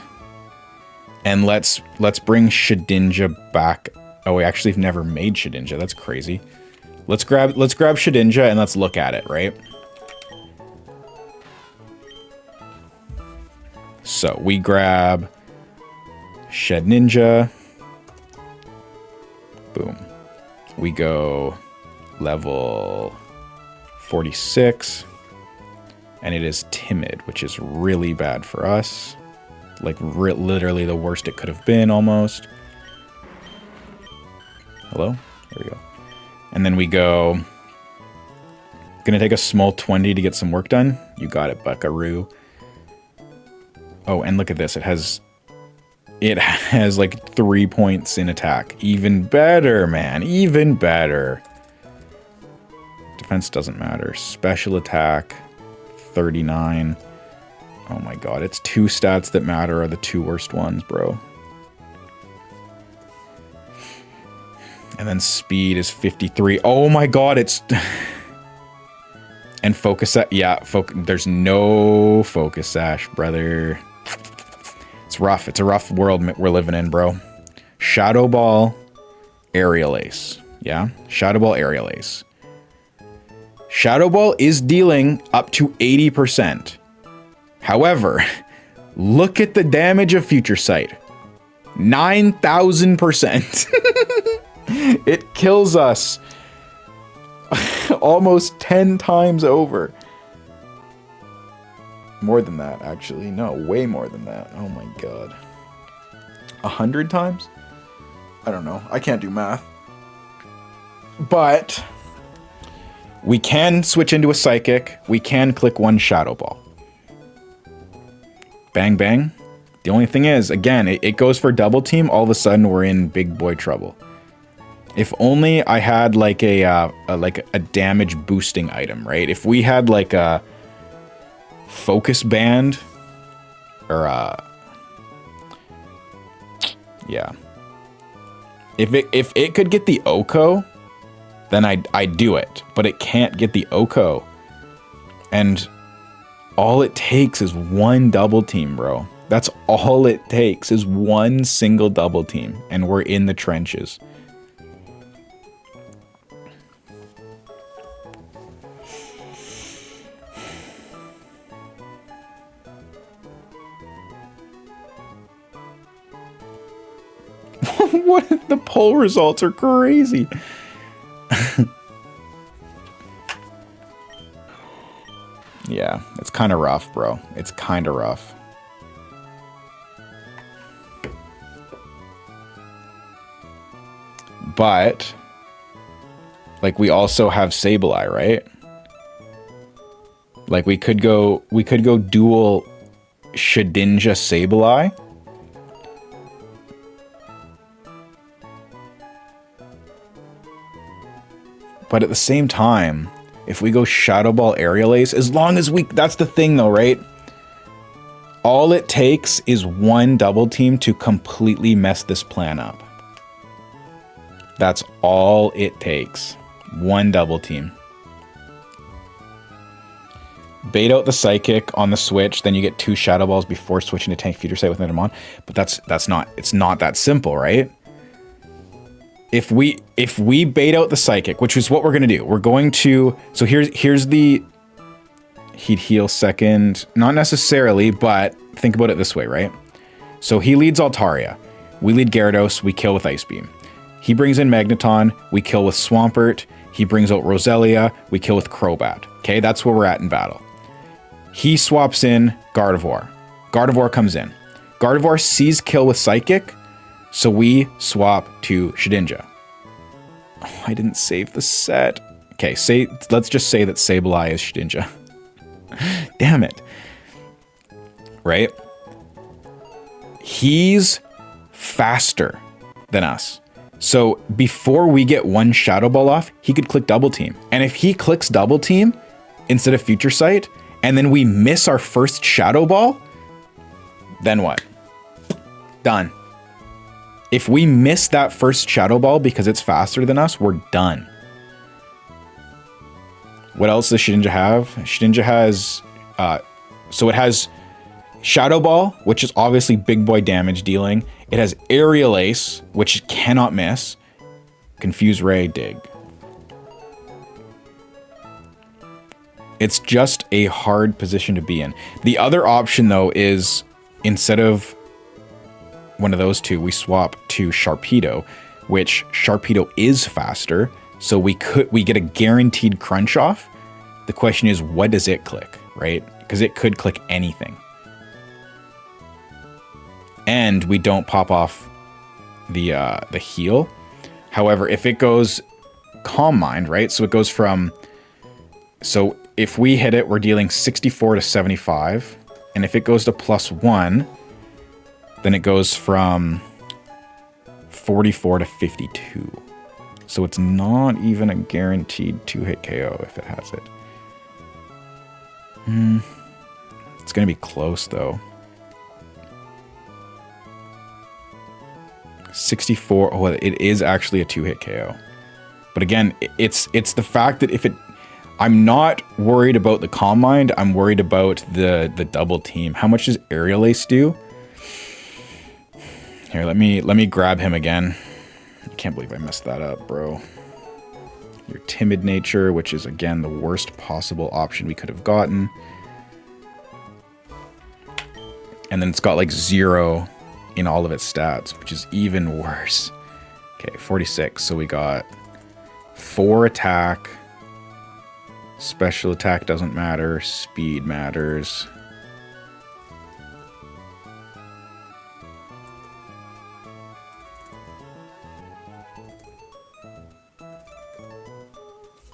and let's bring Shedinja back. Oh, we actually have never made Shedinja. That's crazy. Let's grab Shedinja and let's look at it, right? So we grab Shedinja. Boom. We go level 46, and it is timid, which is really bad for us. Like literally the worst it could have been almost. Hello? There we go. And then we go, gonna take a small 20 to get some work done. You got it, Buckaroo. Oh, and look at this. It has like 3 points in attack. Even better, man. Even better. Defense doesn't matter. Special attack, 39. Oh my god. Its 2 stats that matter are the 2 worst ones, bro. And then speed is 53. Oh my god, it's... And focus... Yeah, there's no focus sash, brother. It's rough. It's a rough world we're living in, bro. Shadow Ball, Aerial Ace. Yeah? Shadow Ball, Aerial Ace. Shadow Ball is dealing up to 80%. However, look at the damage of Future Sight. 9,000%. It kills us almost 10 times over. More than that, actually. No, way more than that. Oh my god. 100 times? I don't know. I can't do math. But we can switch into a Psychic. We can click one Shadow Ball. Bang, bang. The only thing is, again, it goes for double team. All of a sudden, we're in big boy trouble. If only I had like a damage boosting item, right? If we had like a focus band or yeah. If it could get the Oko, then I do it. But it can't get the Oko. And all it takes is one double team, bro. That's all it takes is one single double team. And we're in the trenches. What? The poll results are crazy. Yeah, it's kind of rough, bro. It's kind of rough. But, like, we also have Sableye, right? Like, we could go dual Shedinja Sableye. But at the same time, if we go Shadow Ball Aerial Ace, as long as we... That's the thing, though, right? All it takes is one double team to completely mess this plan up. That's all it takes. One double team. Bait out the Psychic on the switch, then you get 2 Shadow Balls before switching to Tank Future Sight with Nidomon. But that's not... It's not that simple, right? If we bait out the Psychic, which is what we're gonna do, we're going to, so here's the he'd heal second, not necessarily, but think about it this way, right? So he leads Altaria, we lead Gyarados, we kill with Ice Beam. He brings in Magneton, we kill with Swampert. He brings out Roselia, we kill with Crobat. Okay, that's where we're at in battle. He swaps in Gardevoir. Gardevoir comes in. Gardevoir sees kill with Psychic. So we swap to Shedinja. Oh, I didn't save the set. Okay, let's just say that Sableye is Shedinja. Damn it. Right? He's faster than us. So before we get one Shadow Ball off, he could click Double Team. And if he clicks Double Team instead of Future Sight, and then we miss our first Shadow Ball, then what? Done. If we miss that first Shadow Ball because it's faster than us, we're done. What else does Shedinja have? Shedinja has... so it has Shadow Ball, which is obviously big boy damage dealing. It has Aerial Ace, which cannot miss. Confuse Ray, Dig. It's just a hard position to be in. The other option, though, is instead of one of those two, we swap to Sharpedo, which Sharpedo is faster, so we get a guaranteed crunch off. The question is, what does it click, right? Because it could click anything. And we don't pop off the heal. However, if it goes Calm Mind, right? So it goes from... So if we hit it, we're dealing 64 to 75. And if it goes to +1... then it goes from 44 to 52. So it's not even a guaranteed 2-hit KO if it has it. It's going to be close, though. 64. Oh, it is actually a 2-hit KO. But again, it's the fact that if it... I'm not worried about the Calm Mind. I'm worried about the double team. How much does Aerial Ace do? Here, let me grab him again. I can't believe I messed that up, bro. Your Timid Nature, which is, again, the worst possible option we could have gotten. And then it's got, like, 0 in all of its stats, which is even worse. Okay, 46. So we got 4 attack. Special attack doesn't matter. Speed matters.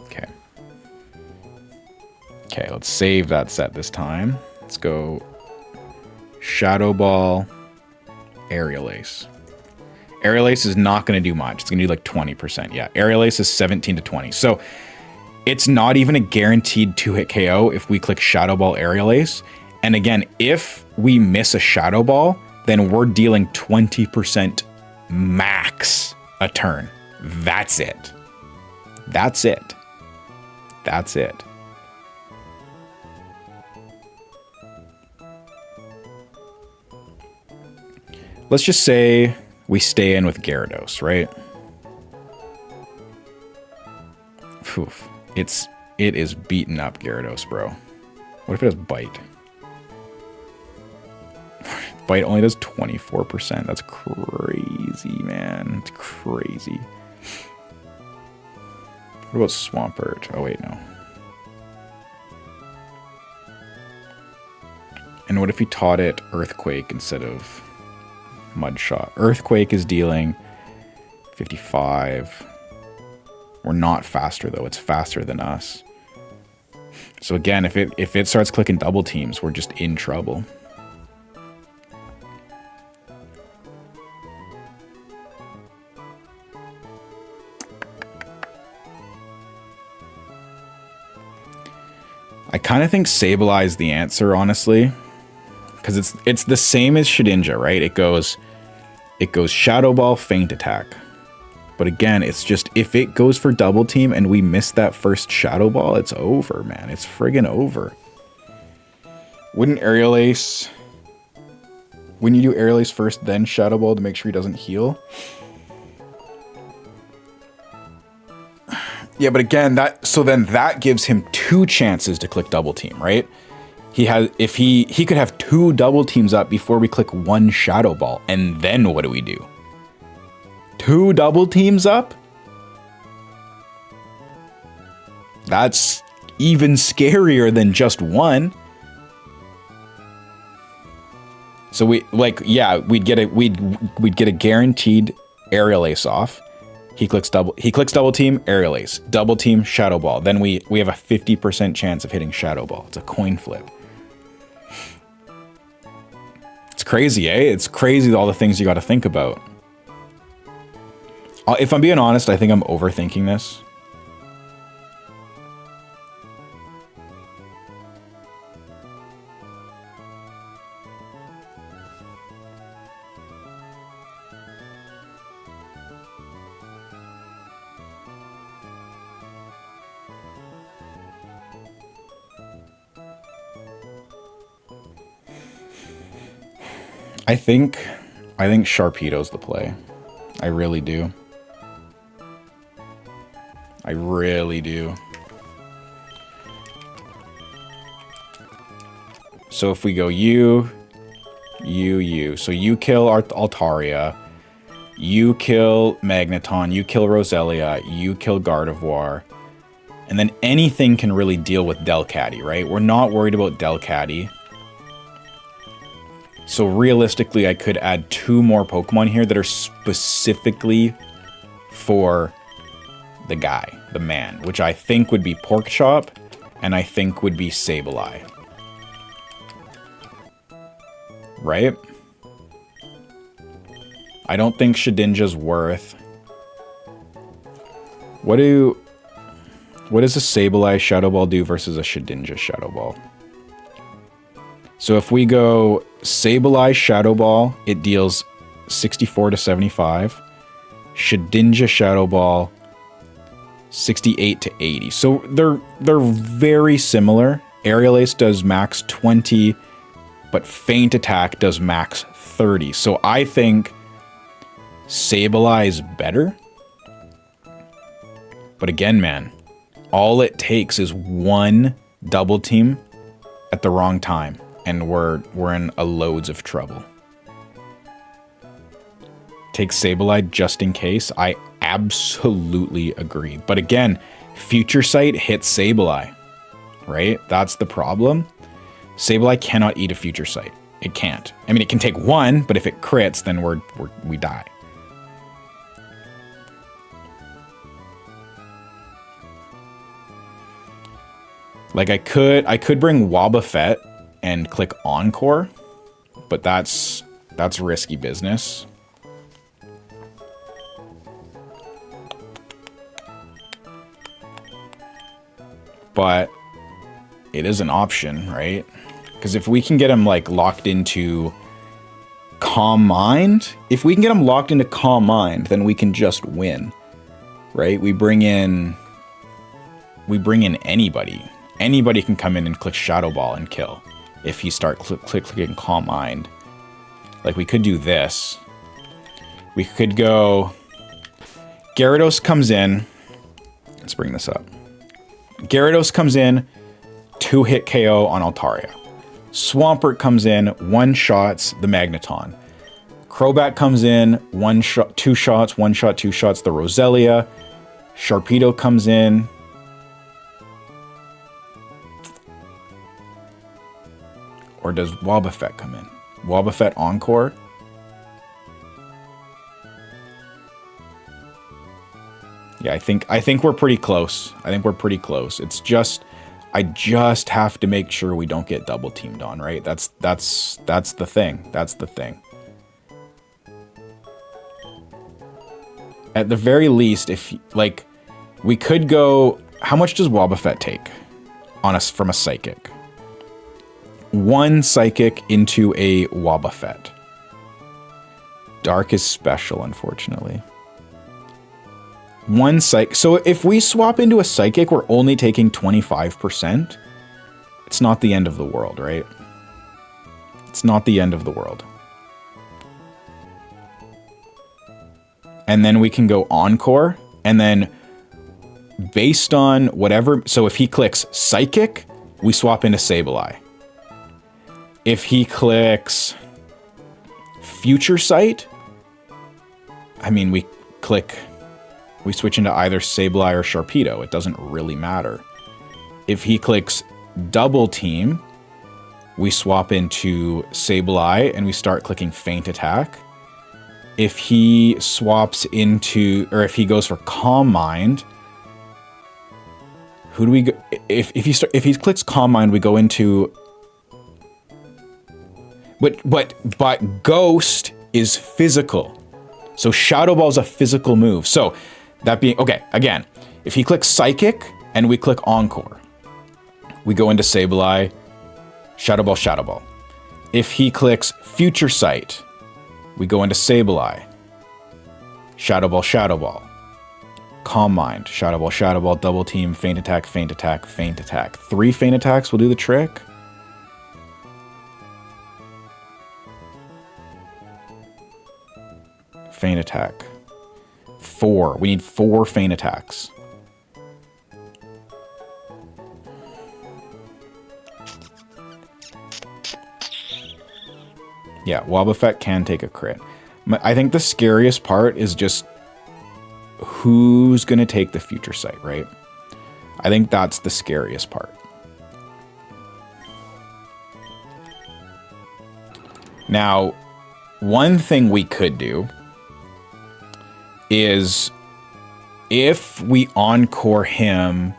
Okay. Okay, let's save that set this time. Let's go Shadow Ball, Aerial Ace. Aerial Ace is not going to do much. It's going to do like 20%. Yeah, Aerial Ace is 17 to 20. So it's not even a guaranteed 2-hit KO if we click Shadow Ball, Aerial Ace. And again, if we miss a Shadow Ball, then we're dealing 20% max a turn. That's it. That's it. That's it. Let's just say we stay in with Gyarados, right? Oof. It is beaten up Gyarados, bro. What if it has Bite? Bite only does 24%. That's crazy, man. It's crazy. What about Swampert? Oh, wait, no. And what if he taught it Earthquake instead of Mud Shot? Earthquake is dealing 55. We're not faster, though. It's faster than us. So again, if it starts clicking double teams, we're just in trouble. I kind of think Sableye is the answer, honestly, because it's the same as Shedinja, right? It goes Shadow Ball, Feint Attack. But again, it's just if it goes for double team and we miss that first Shadow Ball, it's over, man. It's friggin' over. Wouldn't Aerial Ace... Wouldn't you do Aerial Ace first, then Shadow Ball to make sure he doesn't heal? Yeah, but again, then that gives him 2 chances to click double team, right? He could have 2 double teams up before we click 1 Shadow Ball, and then what do? 2 double teams up? That's even scarier than just 1. So we'd get a guaranteed Aerial Ace off. He clicks double team, Aerial Ace, double team, Shadow Ball. Then we have a 50% chance of hitting Shadow Ball. It's a coin flip. It's crazy, eh? It's crazy all the things you got to think about. If I'm being honest, I think I'm overthinking this. I think Sharpedo's the play. I really do. I really do. So if we go you. So you kill Altaria. You kill Magneton. You kill Roselia. You kill Gardevoir. And then anything can really deal with Delcatty, right? We're not worried about Delcatty. So realistically, I could add 2 more Pokemon here that are specifically for the guy, the man, which I think would be Porkchop, and I think would be Sableye. Right? I don't think Shedinja's worth. What does a Sableye Shadow Ball do versus a Shedinja Shadow Ball? So if we go Sableye Shadow Ball, it deals 64 to 75. Shedinja Shadow Ball, 68 to 80. So they're very similar. Aerial Ace does max 20, but Feint Attack does max 30. So I think Sableye is better. But again, man, all it takes is 1 double team at the wrong time, and we're in loads of trouble. Take Sableye just in case. I absolutely agree. But again, Future Sight hits Sableye, right? That's the problem. Sableye cannot eat a Future Sight. It can't. I mean, it can take 1, but if it crits, then we die. Like I could bring Wobbuffet and click Encore, but that's risky business. But it is an option, right? Because if we can get him like locked into Calm Mind, then we can just win, right? We bring in we bring in anybody. Anybody can come in and click Shadow Ball and kill. If you start clicking Calm Mind. Like, we could do this. We could go... Gyarados comes in. Let's bring this up. Gyarados comes in, 2-hit KO on Altaria. Swampert comes in, 1-shots the Magneton. Crobat comes in, 1-shot, 2 shots, 1-shot, 2 shots the Roselia. Sharpedo comes in. Or does Wobbuffet come in? Wobbuffet Encore? Yeah, I think we're pretty close. I think we're pretty close. It's just I just have to make sure we don't get double teamed on, right? That's the thing. That's the thing. At the very least, if like we could go, how much does Wobbuffet take on us from a psychic? 1 psychic into a Wobbuffet. Dark is special, unfortunately. 1 psychic. So if we swap into a psychic, we're only taking 25%. It's not the end of the world, right? It's not the end of the world. And then we can go Encore, and then based on whatever, so if he clicks Psychic, we swap into Sableye. If he clicks Future Sight, I mean, we switch into either Sableye or Sharpedo. It doesn't really matter. If he clicks Double Team, we swap into Sableye and we start clicking Feint Attack. If he swaps into, or if he goes for Calm Mind, who do we go? If he clicks Calm Mind, we go into. But Ghost is physical, so Shadow Ball is a physical move. So that being okay, again, if he clicks Psychic and we click Encore, we go into Sableye, Shadow Ball, Shadow Ball. If he clicks Future Sight, we go into Sableye, Shadow Ball, Shadow Ball. Calm Mind, Shadow Ball, Double Team, Feint Attack, Feint Attack, Feint Attack. 3 Feint Attacks will do the trick. Feint Attack. 4. We need 4 Feint Attacks. Yeah, Wobbuffet can take a crit. I think the scariest part is just who's going to take the Future Sight, right? I think that's the scariest part. Now, one thing we could do is if we Encore him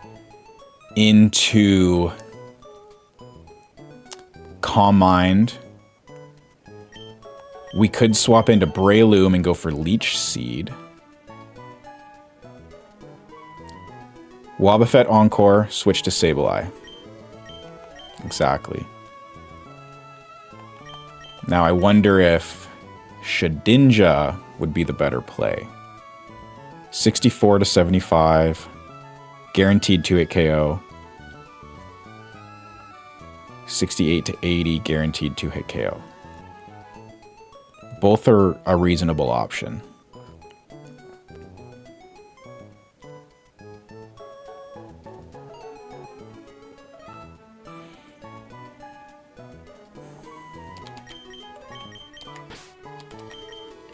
into Calm Mind, we could swap into Breloom and go for Leech Seed. Wobbuffet Encore, switch to Sableye. Exactly. Now I wonder if Shedinja would be the better play. 64 to 75. Guaranteed 2-hit KO. 68 to 80. Guaranteed 2-hit KO. Both are a reasonable option.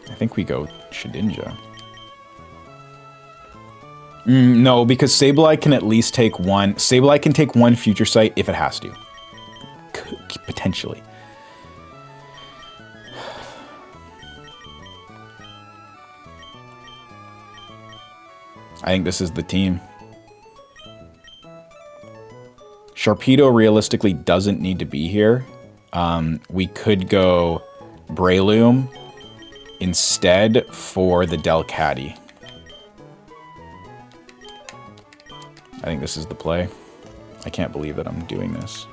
I think we go Shedinja. No, because Sableye can at least take 1. Sableye can take 1 Future Sight if it has to. Potentially. I think this is the team. Sharpedo realistically doesn't need to be here. We could go Breloom instead for the Delcatty. I think this is the play. I can't believe that I'm doing this.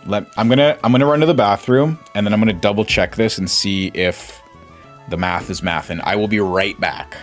I'm gonna run to the bathroom and then I'm gonna double check this and see if the math is mathin'. I will be right back.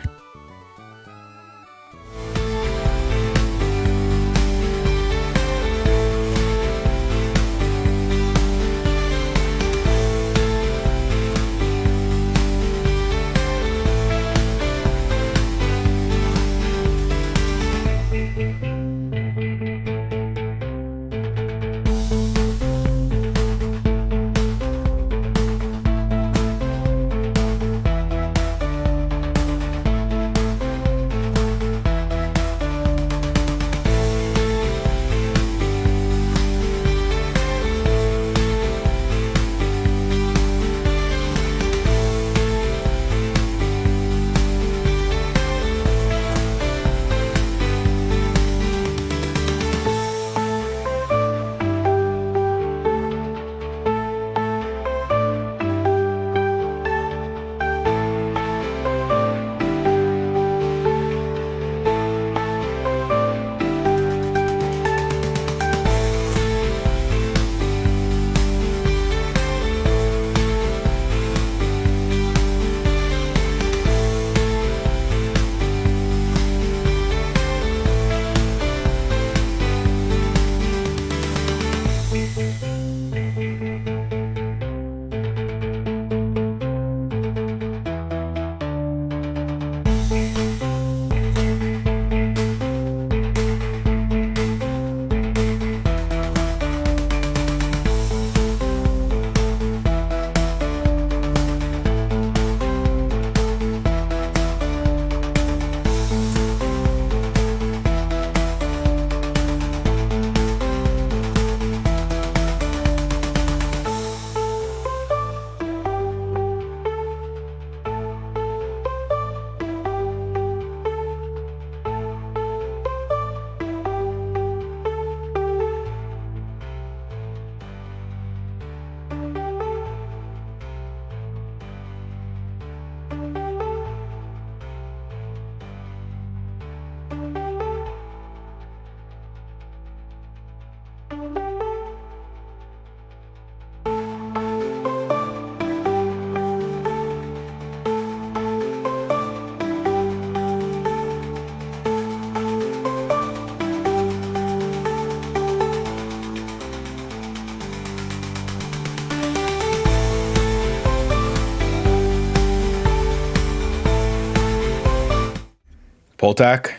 Poltak,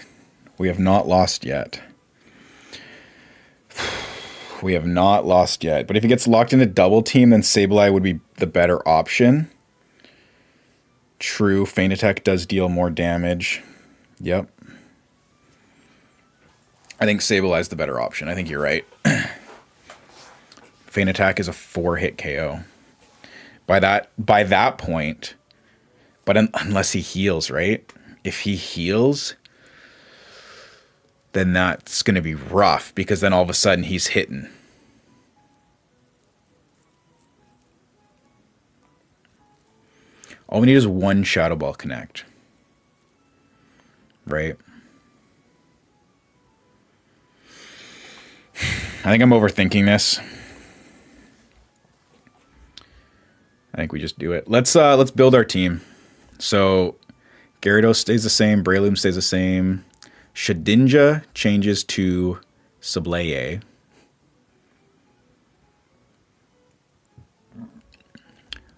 we have not lost yet. We have not lost yet. But if he gets locked into double team, then Sableye would be the better option. True, Feint Attack does deal more damage. Yep. I think Sableye is the better option. I think you're right. Feint Attack is a 4-hit KO. By that point, but unless he heals, right? If he heals, then that's going to be rough because then all of a sudden he's hitting. All we need is one Shadow Ball connect. Right? I think I'm overthinking this. I think we just do it. Let's build our team. So Gyarados stays the same, Breloom stays the same. Shedinja changes to Sableye.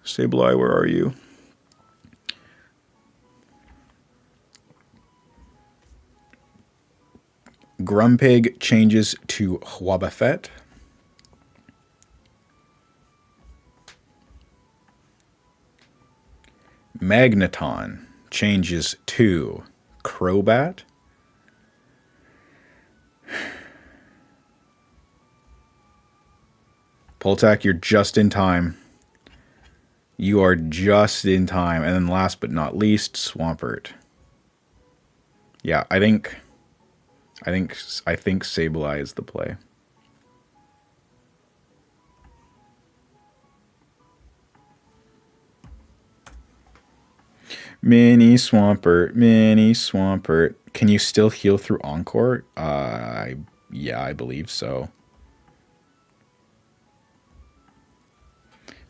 Sableye, where are you? Grumpig changes to Wobbuffet. Magneton changes to Crobat. Poltak, you're just in time. You are just in time. And then last but not least, Swampert. Yeah, I think Sableye is the play. Mini Swampert, Mini Swampert. Can you still heal through Encore? Yeah, I believe so.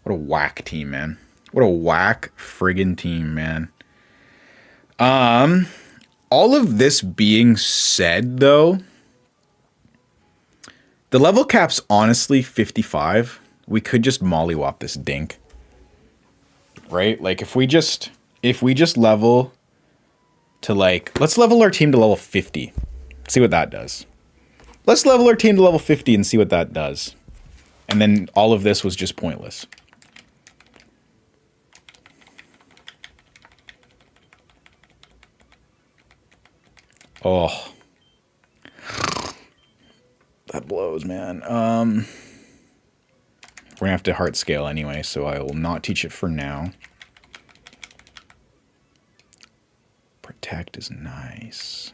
What a whack team, man. What a whack friggin' team, man. All of this being said, though, the level cap's honestly 55. We could just mollywop this dink. Right? Like, if we just level to, like, let's level our team to level 50. See what that does. Let's level our team to level 50 and see what that does. And then all of this was just pointless. Oh. That blows, man. We're gonna have to heart scale anyway, so I will not teach it for now. Protect is nice.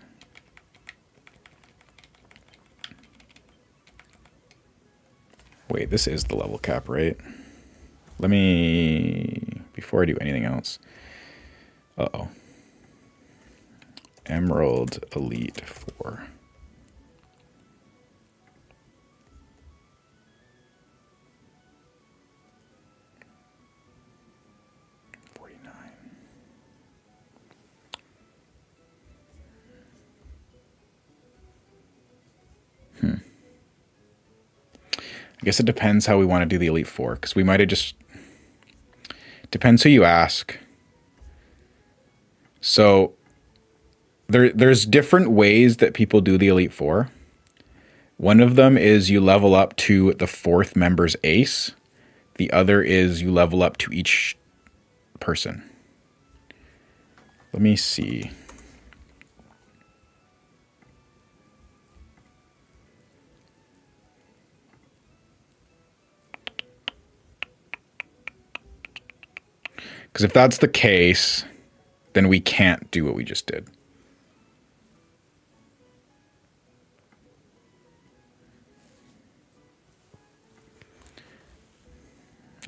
Wait, this is the level cap, right? Let me... Before I do anything else... Uh-oh. Emerald Elite 4. I guess it depends how we want to do the Elite Four, because we might have just... Depends who you ask. So, there's different ways that people do the Elite Four. One of them is you level up to the fourth member's ace. The other is you level up to each person. Let me see. Because if that's the case, then we can't do what we just did.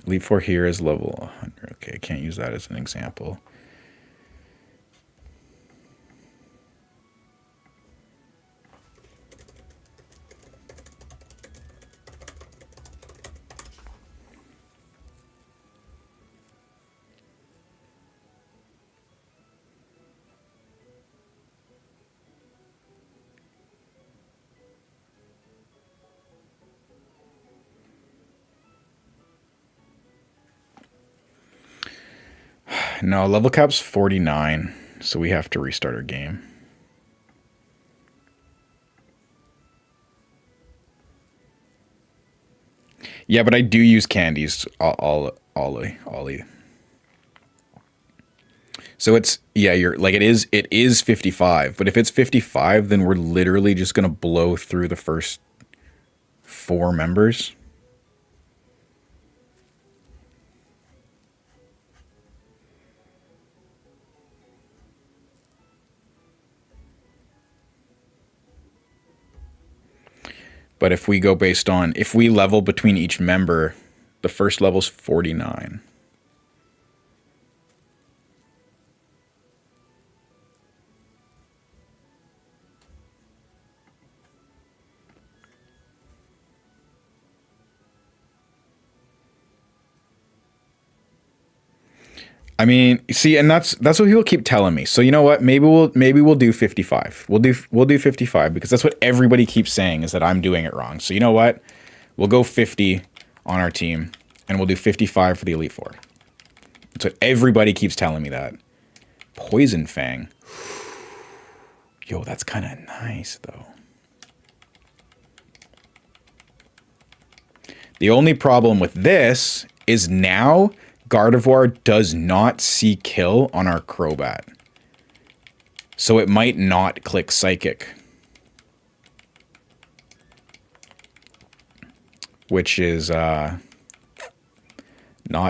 Elite Four here is level 100. Okay, I can't use that as an example. No, level cap's 49, so we have to restart our game. Yeah, but I do use candies, Ollie. So it's, yeah, you're like, it is 55, but if it's 55, then we're literally just going to blow through the first 4 members. But if we go based on, if we level between each member, the first level's 49. I mean, see, and that's what people keep telling me. So you know what? Maybe we'll do 55. We'll do 55 because that's what everybody keeps saying is that I'm doing it wrong. So you know what? We'll go 50 on our team, and we'll do 55 for the Elite Four. That's what everybody keeps telling me that. Poison Fang. Yo, that's kind of nice though. The only problem with this is now Gardevoir does not see kill on our Crobat. So it might not click Psychic. Which is not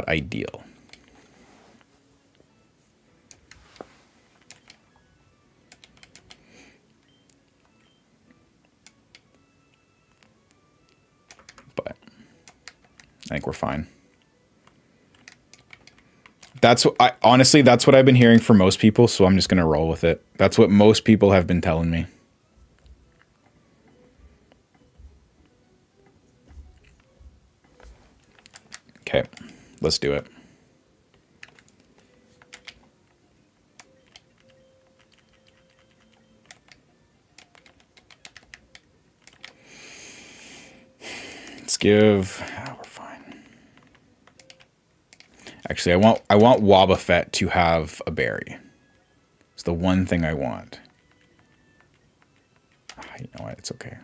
ideal. But I think we're fine. That's what honestly, that's what I've been hearing from most people, so I'm just going to roll with it. That's what most people have been telling me. Okay, let's do it. Let's give... Oh, we're fine. Actually, I want Wobbuffet to have a berry. It's the one thing I want. You know what? It's okay.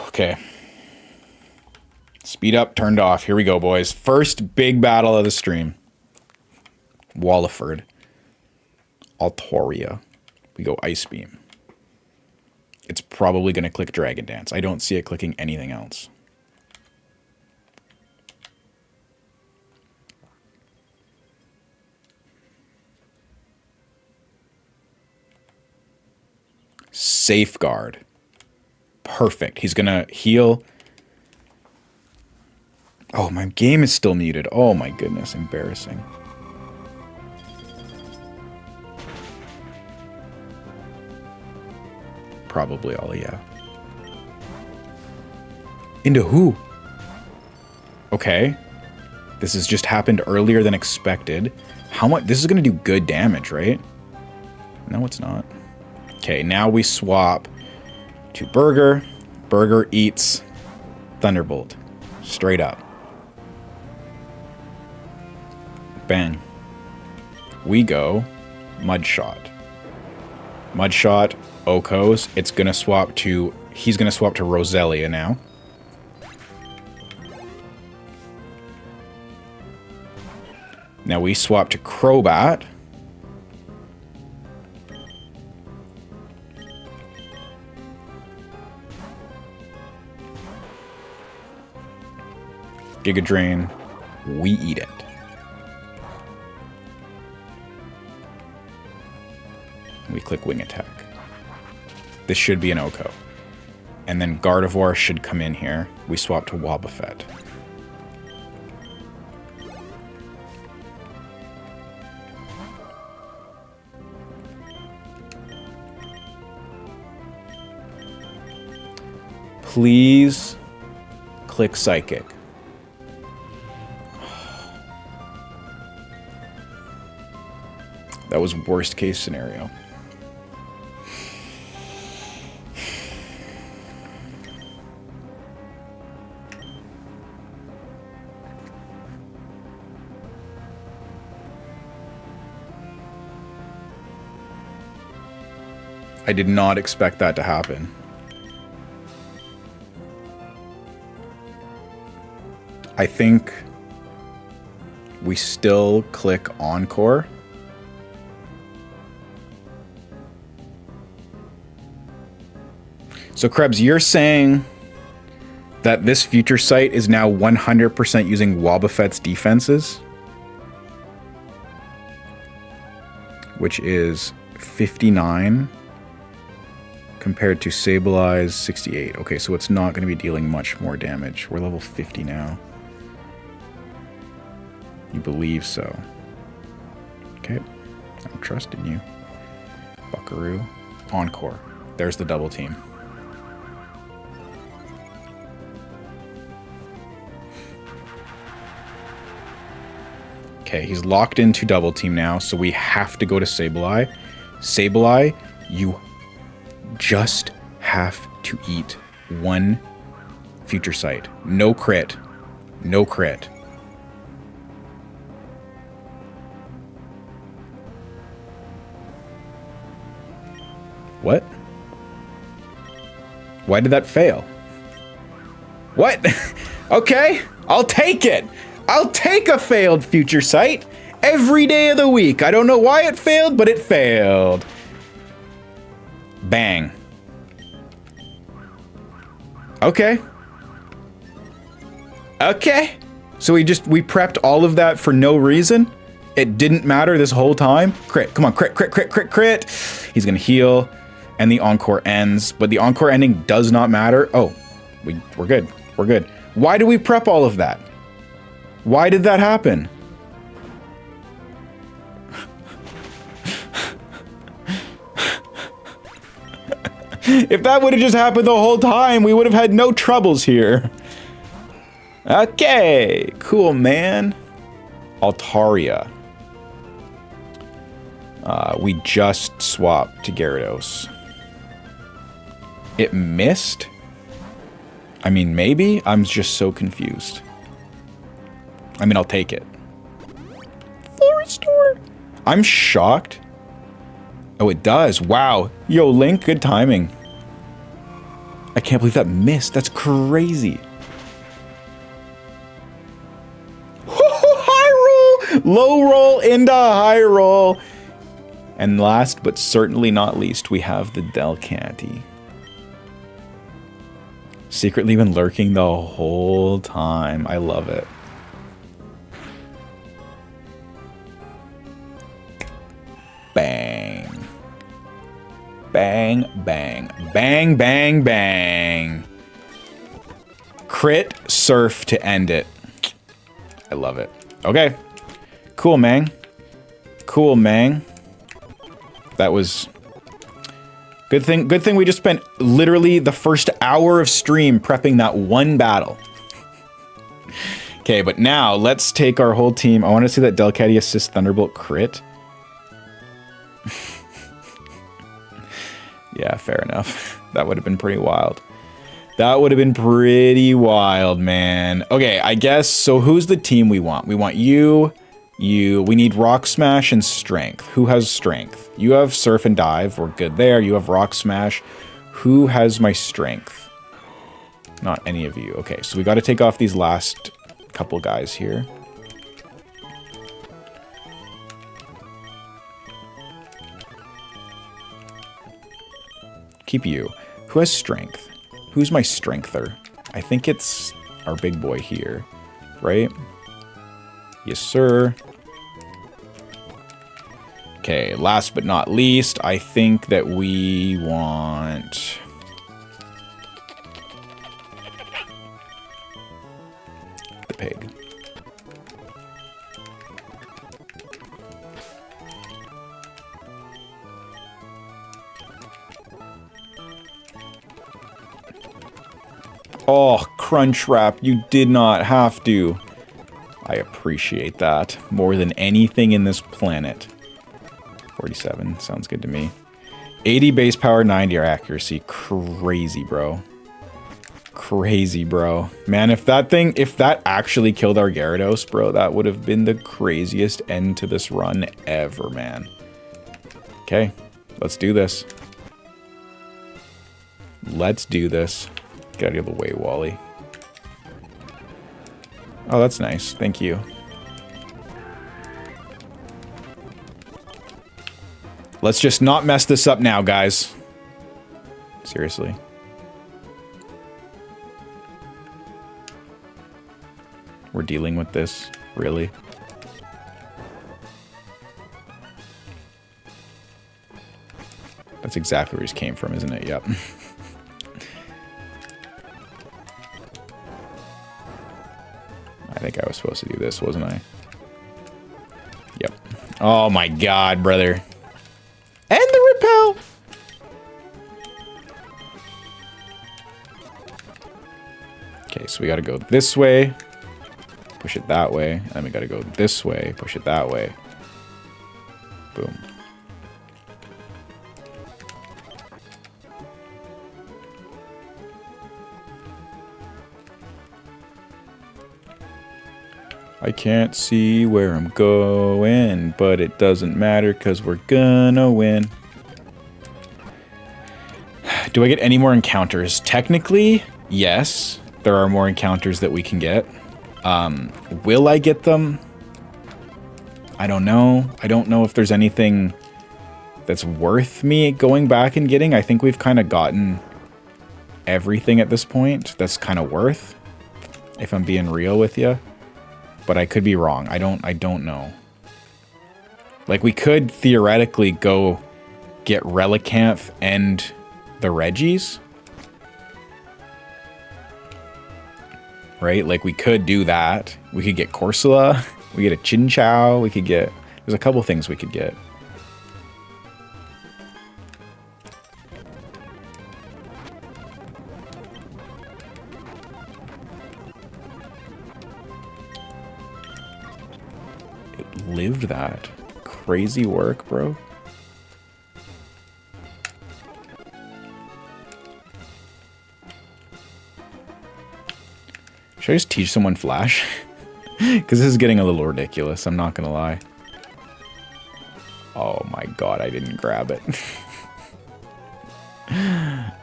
Okay. Speed up, turned off. Here we go, boys. First big battle of the stream. Walliford. Altoria. We go Ice Beam. It's probably going to click Dragon Dance. I don't see it clicking anything else. Safeguard. Perfect. He's going to heal. Oh, my game is still muted. Oh my goodness, embarrassing. Probably all, yeah. Into who? Okay. This has just happened earlier than expected. How much? This is going to do good damage, right? No, it's not. Okay, now we swap to Burger. Burger eats Thunderbolt. Straight up. Bang. We go Mudshot. Mudshot, Okos. It's gonna swap to... He's gonna swap to Roselia now. Now we swap to Crobat. Giga Drain. We eat it. We click Wing Attack. This should be an Oko. And then Gardevoir should come in here. We swap to Wobbuffet. Please click Psychic. That was worst case scenario. I did not expect that to happen. I think we still click Encore. So Krebs, you're saying that this future sight is now 100% using Wobbuffet's defenses? Which is 59 compared to Sableye 68. Okay, so it's not going to be dealing much more damage. We're level 50 now. You believe so. Okay, I'm trusting you. Buckaroo. Encore. There's the double team. Okay, he's locked into double team now, so we have to go to Sableye. Sableye, you just have to eat one future sight. No crit. No crit. What? Why did that fail? What? Okay, I'll take it. I'll take a failed future sight every day of the week. I don't know why it failed, but it failed. Bang. Okay. Okay. So we prepped all of that for no reason? It didn't matter this whole time? Crit. Come on, crit, crit, crit, crit, crit. He's gonna heal, and the Encore ends, but the Encore ending does not matter. Oh, we're good. We're good. Why do we prep all of that? Why did that happen? If that would have just happened the whole time, we would have had no troubles here. Okay, cool, man. Altaria. We just swapped to Gyarados. It missed? I mean, maybe? I'm just so confused. I mean, I'll take it. Forrestor. I'm shocked. Oh, it does. Wow. Yo, Link, good timing. I can't believe that missed. That's crazy. High roll! Low roll into high roll. And last but certainly not least, we have the Delcanty. Secretly been lurking the whole time. I love it. Bang. Bang, bang. Bang, bang, bang. Crit surf to end it. I love it. Okay. Cool, man. Cool, man. That was... Good thing we just spent literally the first hour of stream prepping that one battle. Okay, but now let's take our whole team. I want to see that Delcatty assist Thunderbolt crit. Yeah, fair enough. That would have been pretty wild. That would have been pretty wild, man. Okay, I guess, so who's the team we want? We want you, we need Rock Smash and Strength. Who has Strength? You have Surf and Dive, we're good there. You have Rock Smash. Who has my Strength? Not any of you. Okay, so we got to take off these last couple guys here. Keep you. Who has Strength? Who's my Strengther? I think it's our big boy here, right? Yes, sir. Okay, last but not least, I think that we want... the pig. Oh, Crunchwrap, you did not have to. I appreciate that more than anything in this planet. 47, sounds good to me. 80 base power, 90 accuracy. Crazy, bro. Crazy, bro. Man, if that actually killed our Gyarados, bro, that would have been the craziest end to this run ever, man. Okay, let's do this. Let's do this. Get out of the way, Wally. Oh, that's nice. Thank you. Let's just not mess this up now, guys. Seriously. We're dealing with this, really? That's exactly where he came from, isn't it? Yep. I think I was supposed to do this, wasn't I? Yep. Oh my god, brother. And the repel! Okay, so we gotta go this way. Push it that way. And we gotta go this way. Push it that way. Boom. I can't see where I'm going, but it doesn't matter because we're gonna win. Do I get any more encounters? Technically, yes. There are more encounters that we can get. Will I get them? I don't know. I don't know if there's anything that's worth me going back and getting. I think we've kind of gotten everything at this point that's kind of worth, if I'm being real with you. But I could be wrong. I don't know. Like, we could theoretically go get Relicanth and the Reggies. Right? Like, we could do that. We could get Corsola. We get a Chinchou. We could get... There's a couple things we could get. It lived that. Crazy work, bro. Should I just teach someone Flash? Because this is getting a little ridiculous, I'm not gonna lie. Oh my god, I didn't grab it.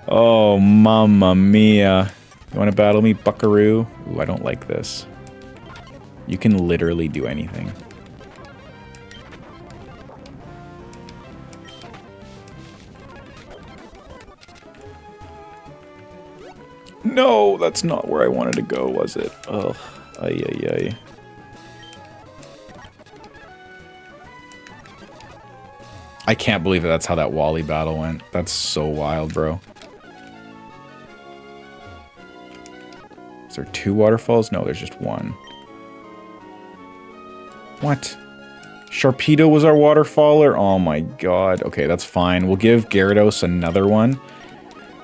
Oh, mamma mia. You want to battle me, buckaroo? Ooh, I don't like this. You can literally do anything. No, that's not where I wanted to go, was it? Ugh. Ay, ay, ay. I can't believe that that's how that Wally battle went. That's so wild, bro. Is there 2 waterfalls? No, there's just 1. What? Sharpedo was our waterfaller? Oh my god. Okay, that's fine. We'll give Gyarados another one.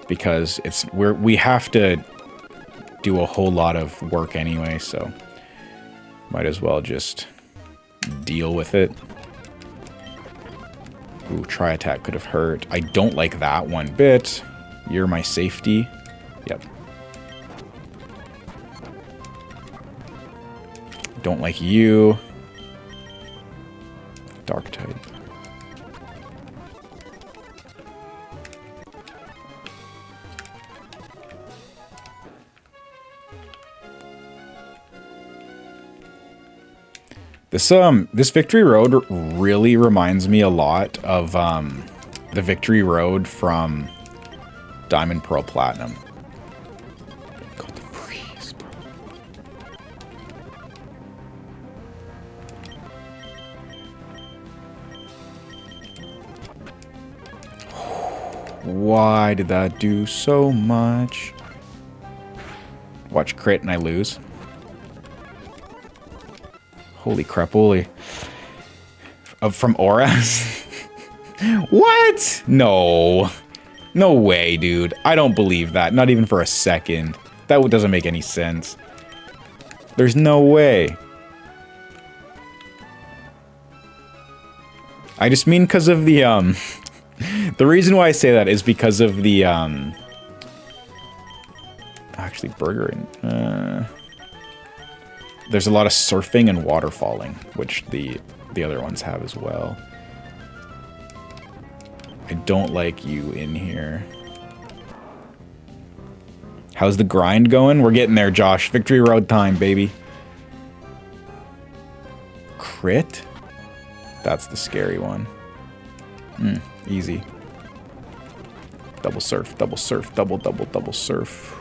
Because we have to do a whole lot of work anyway, so might as well just deal with it. Ooh, Tri-Attack could have hurt. I don't like that one bit. You're my safety. Yep. Don't like you. Dark type. This Victory Road really reminds me a lot of the Victory Road from Diamond, Pearl, Platinum. God, the breeze, bro. Why did that do so much? Watch crit and I lose. Holy crap-oly. From Auras? What? No. No way, dude. I don't believe that. Not even for a second. That doesn't make any sense. There's no way. I just mean because of the, the reason why I say that is because of the, actually, Burger and, there's a lot of surfing and waterfalling, which the other ones have as well. I don't like you in here. How's the grind going? We're getting there, Josh. Victory road time, baby. Crit? That's the scary one. Easy. Double surf, double surf, double surf.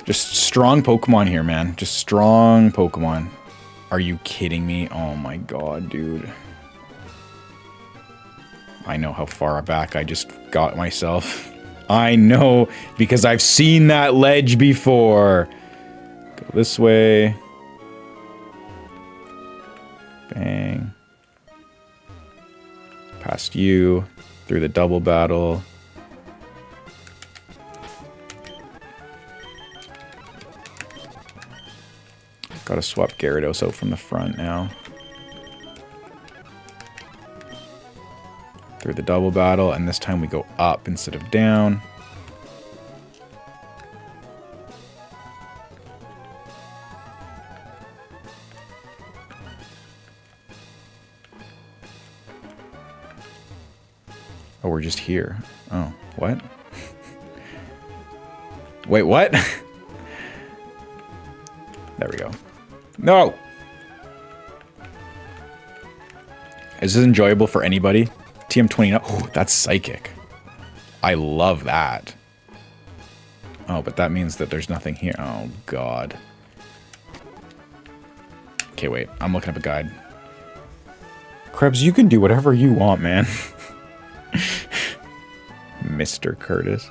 Just strong Pokemon here, man. Just strong Pokemon. Are you kidding me? Oh my god, dude. I know how far back I just got myself. I know, because I've seen that ledge before. Go this way. Bang. Past you. Through the double battle. Gotta swap Gyarados out from the front now. Through the double battle, and this time we go up instead of down. Oh, we're just here. Oh, what? Wait, what? There we go. No! Is this enjoyable for anybody? TM29. Oh, that's psychic. I love that. Oh, but that means that there's nothing here. Oh, God. Okay, wait. I'm looking up a guide. Krebs, you can do whatever you want, man. Mr. Curtis.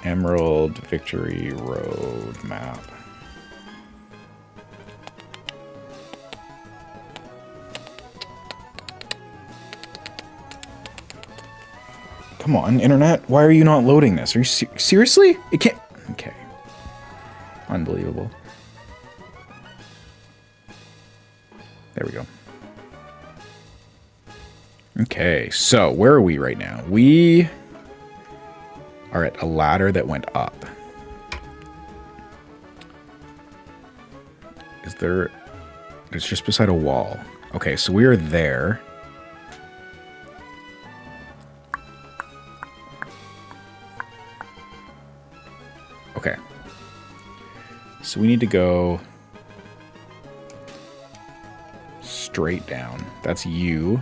Emerald Victory Road map. Come on, internet. Why are you not loading this? Are you seriously? It can't. Okay. Unbelievable. There we go. Okay, so where are we right now? We are at a ladder that went up. Is there... It's just beside a wall. Okay, so we are there. Okay. So we need to go straight down. That's you.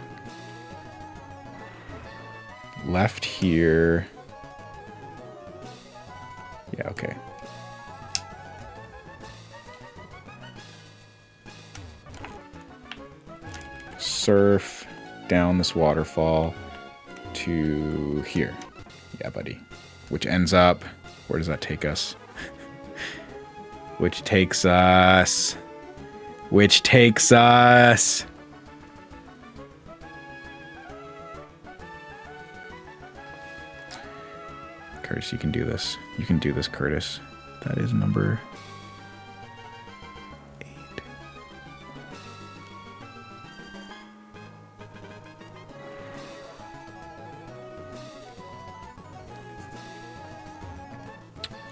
Left here. Yeah, okay. Surf down this waterfall to here. Yeah, buddy. Which ends up... Where does that take us? Which takes us... Which takes us... Curtis, you can do this. You can do this, Curtis. That is number 8.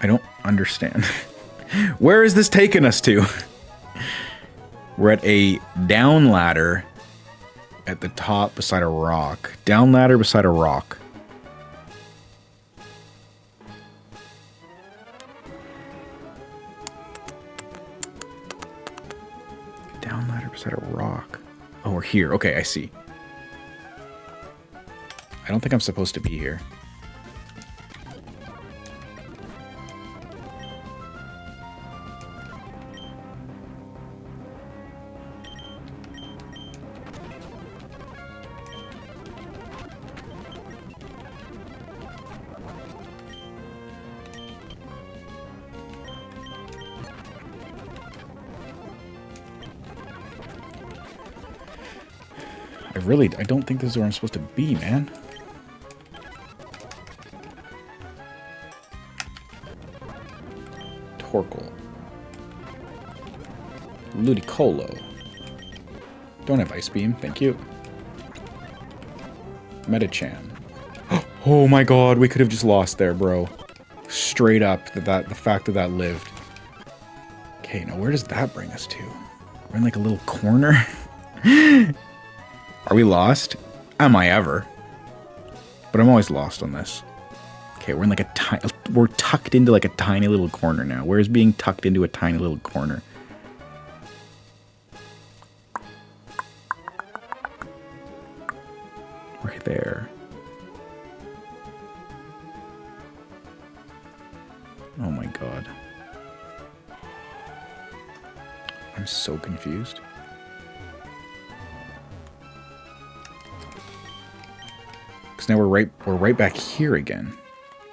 I don't understand. Where is this taking us to? We're at a down ladder at the top beside a rock. Down ladder beside a rock. Down ladder beside a rock. Oh, we're here. Okay, I see. I don't think I'm supposed to be here. I don't think this is where I'm supposed to be, man. Torkoal. Ludicolo. Don't have Ice Beam, thank you. Metachan. Oh my god, we could have just lost there, bro. Straight up, the fact that that lived. Okay, now where does that bring us to? We're in like a little corner. Are we lost? Am I ever? But I'm always lost on this. Okay, we're in like we're tucked into like a tiny little corner now. Where's being tucked into a tiny little corner? Right there. Oh my god. I'm so confused. Because now we're right back here again,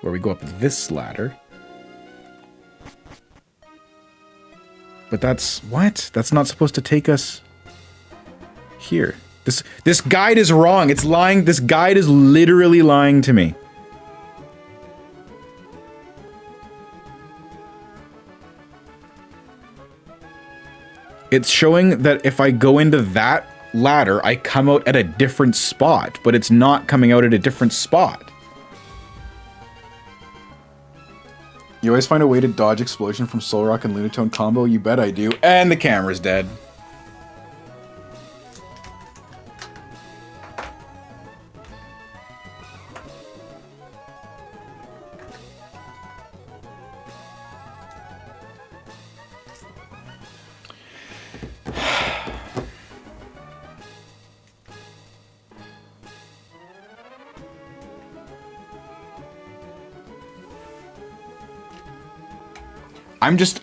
where we go up this ladder. But that's what? That's not supposed to take us here. This guide is wrong. It's lying. This guide is literally lying to me. It's showing that if I go into that ladder, I come out at a different spot, but it's not coming out at a different spot. You always find a way to dodge explosion from Solrock and Lunatone combo? You bet I do. And the camera's dead.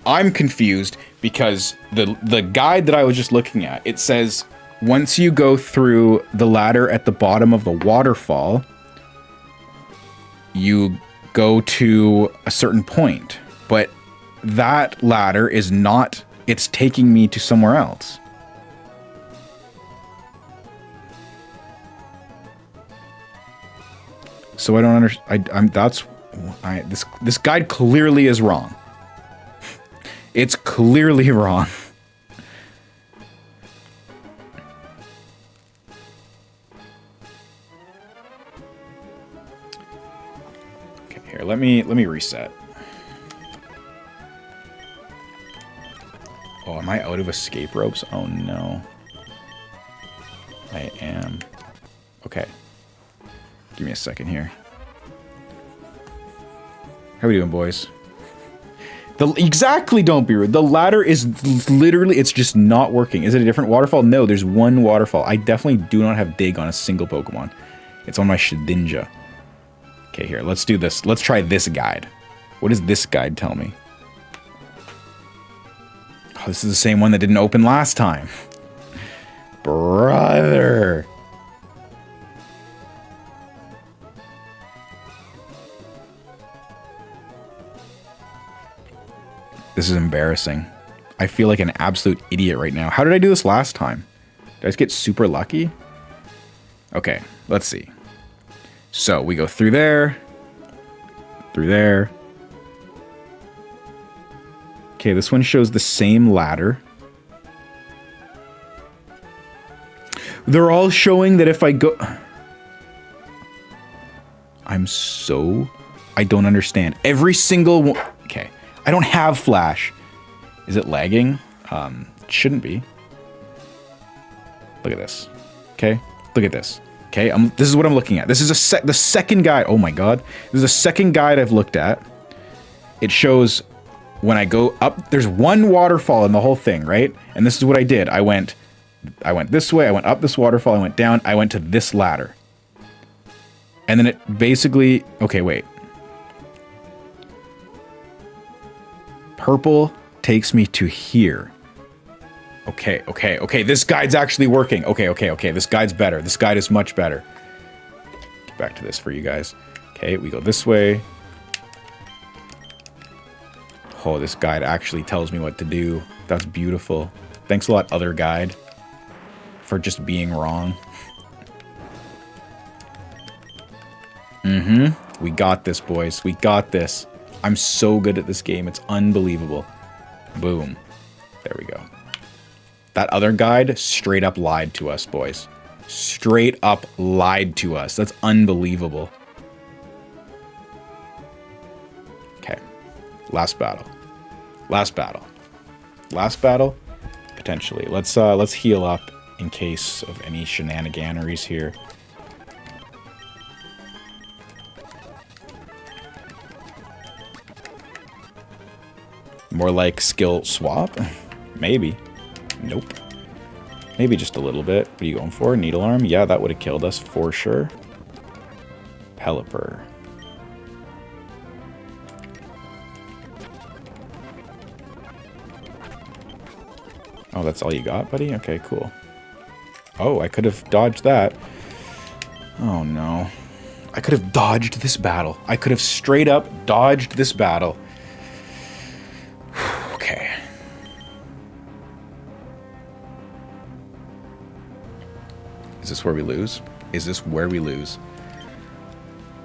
I'm confused because the guide that I was just looking at, it says once you go through the ladder at the bottom of the waterfall, you go to a certain point, but that ladder is not, it's taking me to somewhere else. So I don't understand. This guide clearly is wrong. It's clearly wrong. Okay, here, let me reset. Oh, am I out of escape ropes? Oh no. I am. Okay. Give me a second here. How we doing, boys? Exactly, don't be rude. The ladder is literally, it's just not working. Is it a different waterfall? No, there's one waterfall. I definitely do not have Dig on a single Pokemon. It's on my Shedinja. Okay, here, let's do this. Let's try this guide. What does this guide tell me? Oh, this is the same one that didn't open last time. Brother. This is embarrassing. I feel like an absolute idiot right now. How did I do this last time? Did I just get super lucky? Okay, let's see. So we go through there. Through there. Okay, this one shows the same ladder. They're all showing that if I go... I don't understand. Every single one... Okay. I don't have flash. Is it lagging? It shouldn't be. Look at this. Okay? Look at this. Okay? This is what I'm looking at. This is the second guide. Oh my god. This is the second guide I've looked at. It shows when I go up, there's one waterfall in the whole thing, right? And this is what I did. I went this way, I went up this waterfall, I went down, I went to this ladder. And then it basically, okay, wait. Purple takes me to here. Okay. This guide's actually working. Okay. This guide's better. This guide is much better. Get back to this for you guys. Okay, we go this way. Oh, this guide actually tells me what to do. That's beautiful. Thanks a lot, other guide, for just being wrong. We got this, boys. We got this. I'm so good at this game. It's unbelievable. Boom. There we go. That other guide straight up lied to us, boys. Straight up lied to us. That's unbelievable. Okay. Last battle. Last battle. Last battle? Potentially. Let's heal up in case of any shenaniganeries here. More like skill swap? Maybe. Nope. Maybe just a little bit. What are you going for? Needle arm? Yeah, that would have killed us for sure. Pelipper. Oh, that's all you got, buddy? Okay, cool. Oh, I could have dodged that. Oh, no. I could have dodged this battle. I could have straight up dodged this battle. Okay. Is this where we lose? Is this where we lose?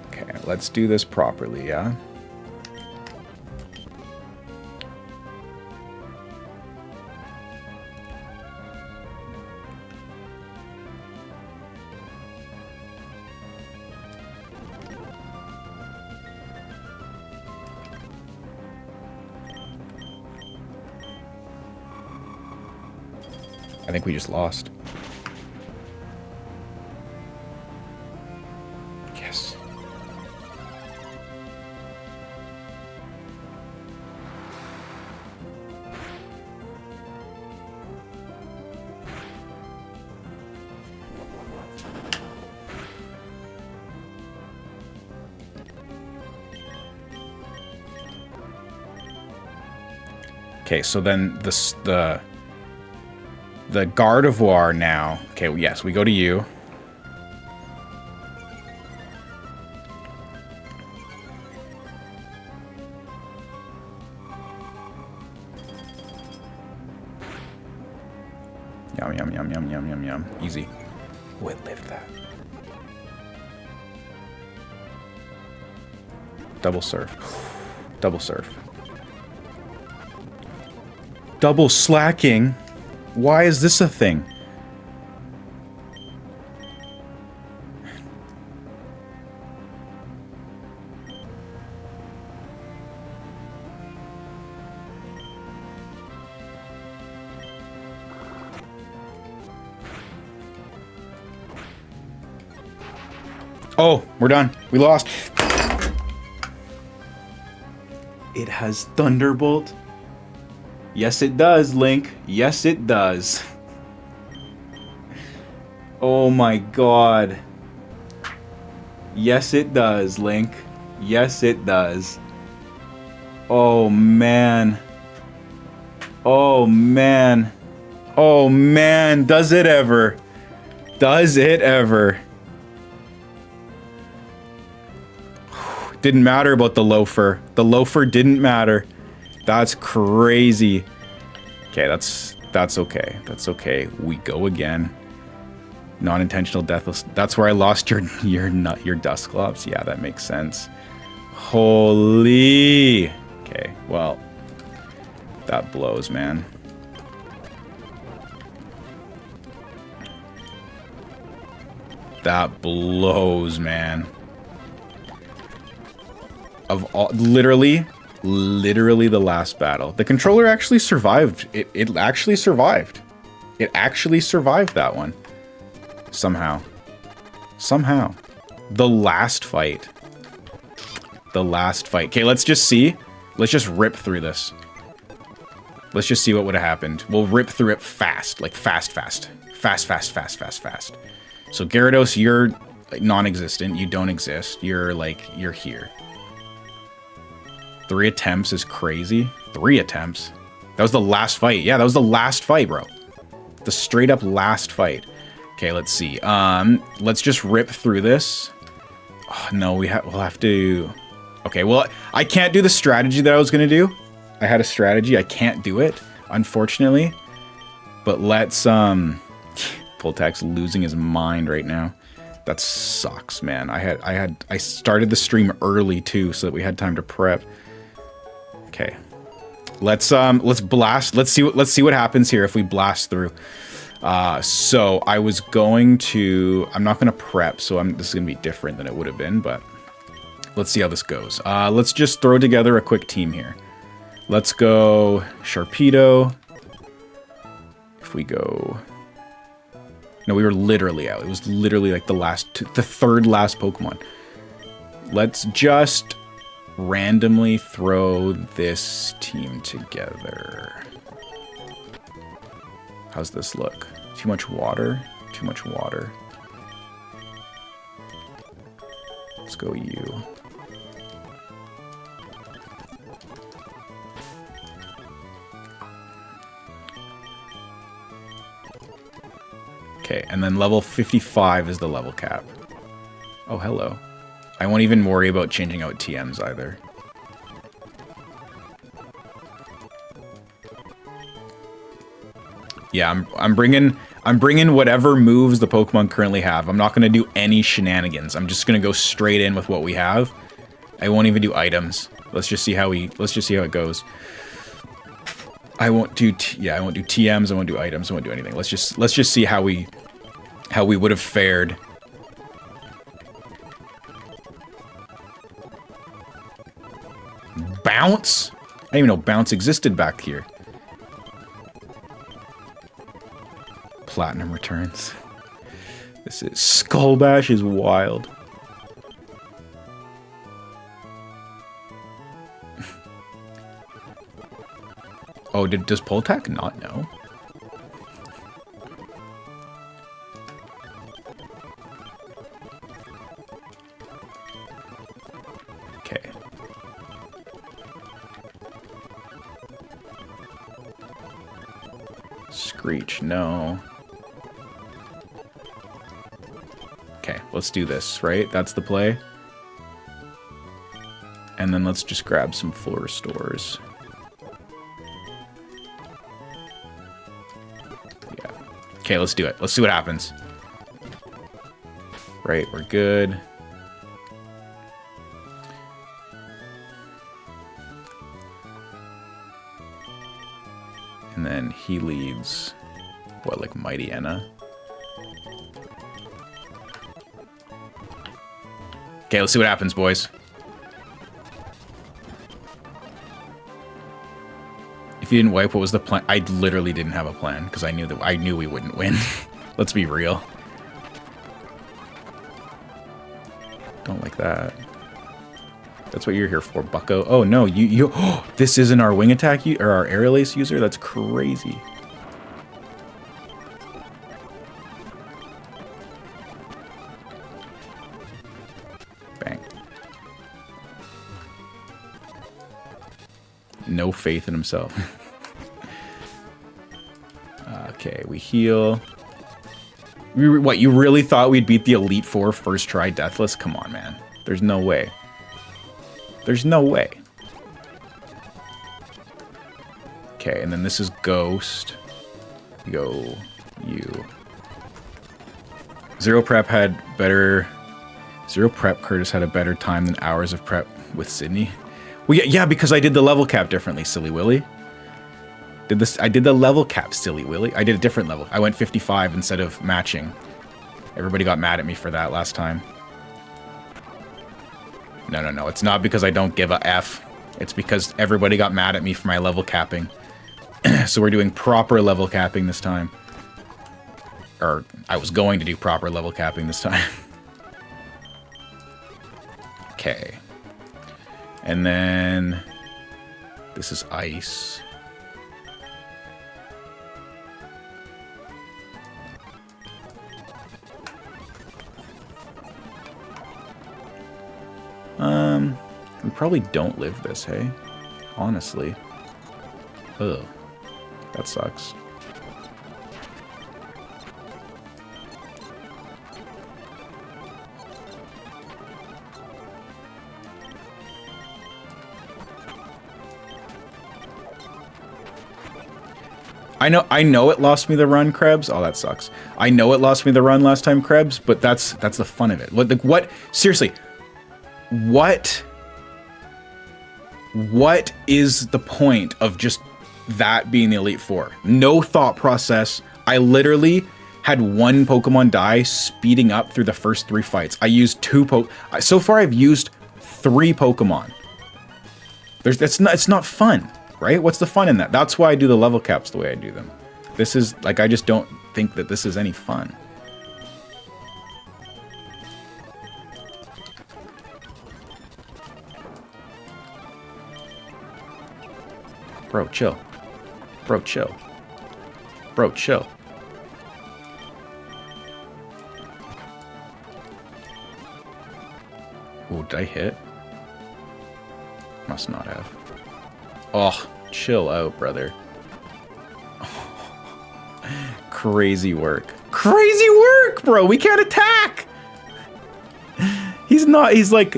Okay, let's do this properly, yeah? I think we just lost. Yes. Okay, so then the Gardevoir now. Okay, yes, we go to you. Yum, yum, yum, yum, yum, yum, yum. Easy. Oh, it lived that. Double surf. Double surf. Double slacking. Why is this a thing? Oh, we're done. We lost. It has Thunderbolt. Yes, it does, Link. Yes, it does. Oh my god. Yes, it does, Link. Yes, it does. Oh, man. Oh, man. Oh, man. Does it ever? Does it ever? Didn't matter about the loafer. The loafer didn't matter. That's crazy. Okay, that's okay. That's okay. We go again. Non-intentional deathless. That's where I lost your Dusclops. Yeah, that makes sense. Holy. Okay, well, that blows, man. That blows, man. Of all, literally the last battle. The controller actually survived. It actually survived. It actually survived that one. Somehow. Somehow. The last fight. The last fight. Okay, let's just see. Let's just rip through this. Let's just see what would have happened. We'll rip through it fast. Like, fast. Fast. So, Gyarados, you're non-existent. You don't exist. You're here. 3 attempts is crazy. 3 attempts. That was the last fight. Yeah, that was the last fight, bro. The straight up last fight. Okay, let's see. Let's just rip through this. Oh, no, we'll have to... Okay, well, I can't do the strategy that I was going to do. I had a strategy. I can't do it, unfortunately. But let's... Pultax losing his mind right now. That sucks, man. I started the stream early, too, so that we had time to prep. Okay. Let's blast. Let's see what happens here if we blast through. So I was going to, I'm not going to prep, so this is going to be different than it would have been, but let's see how this goes. Let's just throw together a quick team here. Let's go Sharpedo. If we go... No, we were literally out. It was literally like the third last Pokemon. Let's just randomly throw this team together. How's this look? Too much water? Too much water. Let's go you. Okay, and then level 55 is the level cap. Oh, hello. I won't even worry about changing out TMs either. Yeah, I'm bringing whatever moves the Pokemon currently have. I'm not going to do any shenanigans. I'm just going to go straight in with what we have. I won't even do items. Let's just see how it goes. I won't do TMs, I won't do items, I won't do anything. Let's just see how we would have fared. Bounce? I didn't even know bounce existed back here. Platinum returns. This is Skull Bash is wild. Oh, does Poltak not know? Okay. Screech, no. Okay, let's do this, right? That's the play. And then let's just grab some full restores. Okay, let's do it. Let's see what happens. Right, we're good. And then he leaves, what, like Mighty Enna? Okay, let's see what happens, boys. If you didn't wipe, what was the plan? I literally didn't have a plan because I knew we wouldn't win. Let's be real. Don't like that. That's what you're here for, bucko. Oh no, you oh, this isn't our wing attack or our aerial ace user? That's crazy. Bang. No faith in himself. Okay, we heal. What, you really thought we'd beat the Elite Four first try Deathless? Come on, man. There's no way. There's no way. Okay, and then this is Ghost. Go, you. Zero Prep Curtis had a better time than hours of prep with Sydney. Well, yeah, because I did the level cap differently, silly Willy. I did the level cap, silly Willy. I did a different level. I went 55 instead of matching. Everybody got mad at me for that last time. No. It's not because I don't give a F. It's because everybody got mad at me for my level capping. So we're doing proper level capping this time. Or I was going to do proper level capping this time. Okay. And then this is ice. We probably don't live this, hey? Honestly. Ugh. That sucks. I know it lost me the run, Krebs. Oh, that sucks. I know it lost me the run last time, Krebs, but that's the fun of it. What seriously, what is the point of just that being the Elite Four? No thought process. I literally had one Pokemon die speeding up through the first 3 fights. I used 2 so far I've used 3 Pokemon. It's not fun, right? What's the fun in that? That's why I do the level caps the way I do them. This is, like, I just don't think that this is any fun. Bro, chill. Bro, chill. Bro, chill. Ooh, did I hit? Must not have. Oh, chill out, brother. Crazy work. Crazy work, bro. We can't attack. He's like,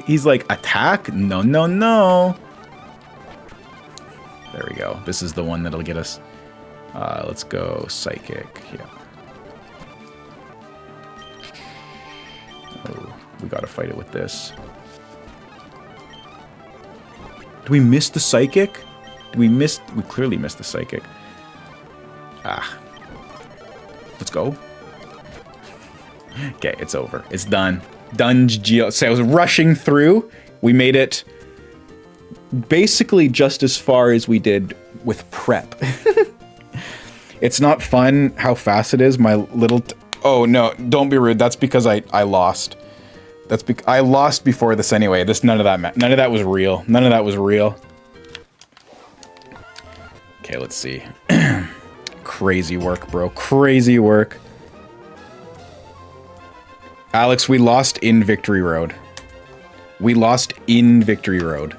attack? No, no, no. There we go. This is the one that'll get us. Let's go psychic. Yeah. Oh, we gotta fight it with this. Did we miss the psychic? We clearly missed the psychic. Ah. Let's go. Okay, it's over. It's done. Done. So I was rushing through. We made it basically just as far as we did with prep. It's not fun how fast it is. My little... oh, no. Don't be rude. That's because I lost. I lost before this anyway. None of that was real. None of that was real. Okay, let's see. Crazy work, bro. Crazy work. Alex, we lost in Victory Road. We lost in Victory Road.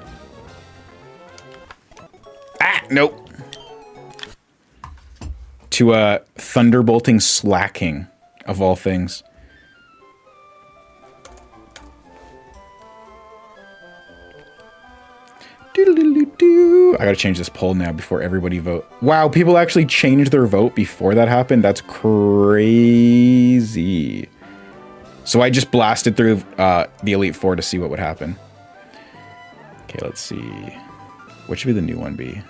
Ah, nope. To a thunderbolting slacking, of all things. I gotta change this poll now before everybody vote. Wow, people actually changed their vote before that happened? That's crazy. So I just blasted through the Elite Four to see what would happen. Okay, let's see. What should be the new one be?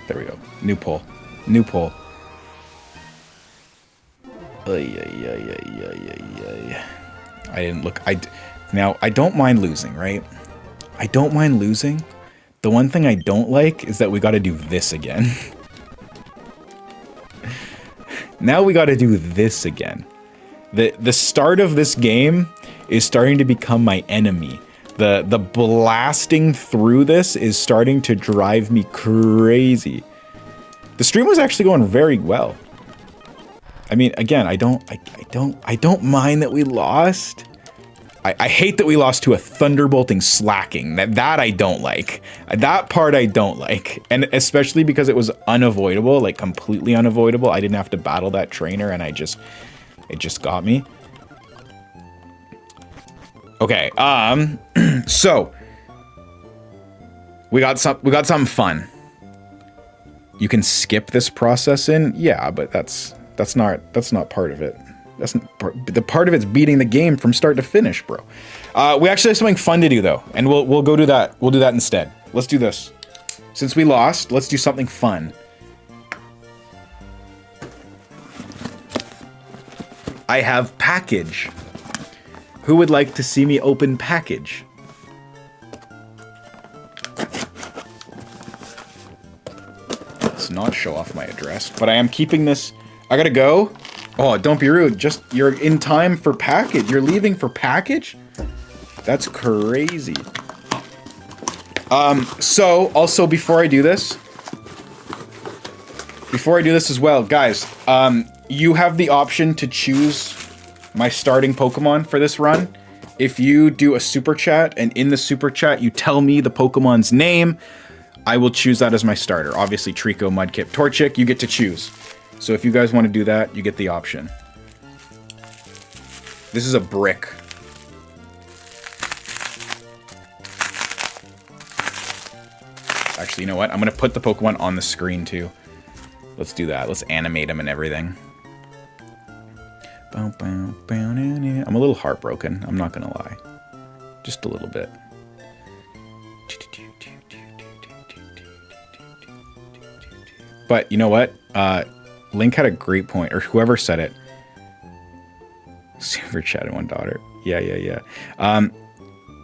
There we go. New poll. New poll. I didn't look. Now, I don't mind losing, right? I don't mind losing. The one thing I don't like is that we got to do this again. Now we got to do this again. The start of this game is starting to become my enemy. The blasting through this is starting to drive me crazy. The stream was actually going very well. I mean, again, I don't mind that we lost. I hate that we lost to a thunderbolting slacking. That I don't like. That part I don't like. And especially because it was unavoidable, like completely unavoidable. I didn't have to battle that trainer and it just got me. Okay, so we got something fun. You can skip this process in, yeah, but that's not part of it. The part of it's beating the game from start to finish, bro. We actually have something fun to do though, and we'll go do that. We'll do that instead. Let's do this. Since we lost, let's do something fun. I have package. Who would like to see me open package? Let's not show off my address, but I am keeping this. I gotta go. Oh, don't be rude. You're in time for package. You're leaving for package? That's crazy. So also before I do this as well, guys, you have the option to choose my starting Pokemon for this run. If you do a super chat and in the super chat you tell me the Pokemon's name, I will choose that as my starter. Obviously Trico, Mudkip, Torchic, you get to choose. So if you guys want to do that, you get the option. This is a brick. Actually, you know what? I'm going to put the Pokemon on the screen, too. Let's do that. Let's animate them and everything. I'm a little heartbroken. I'm not going to lie. Just a little bit. But you know what? Link had a great point, or whoever said it. Super chat and one daughter. Yeah.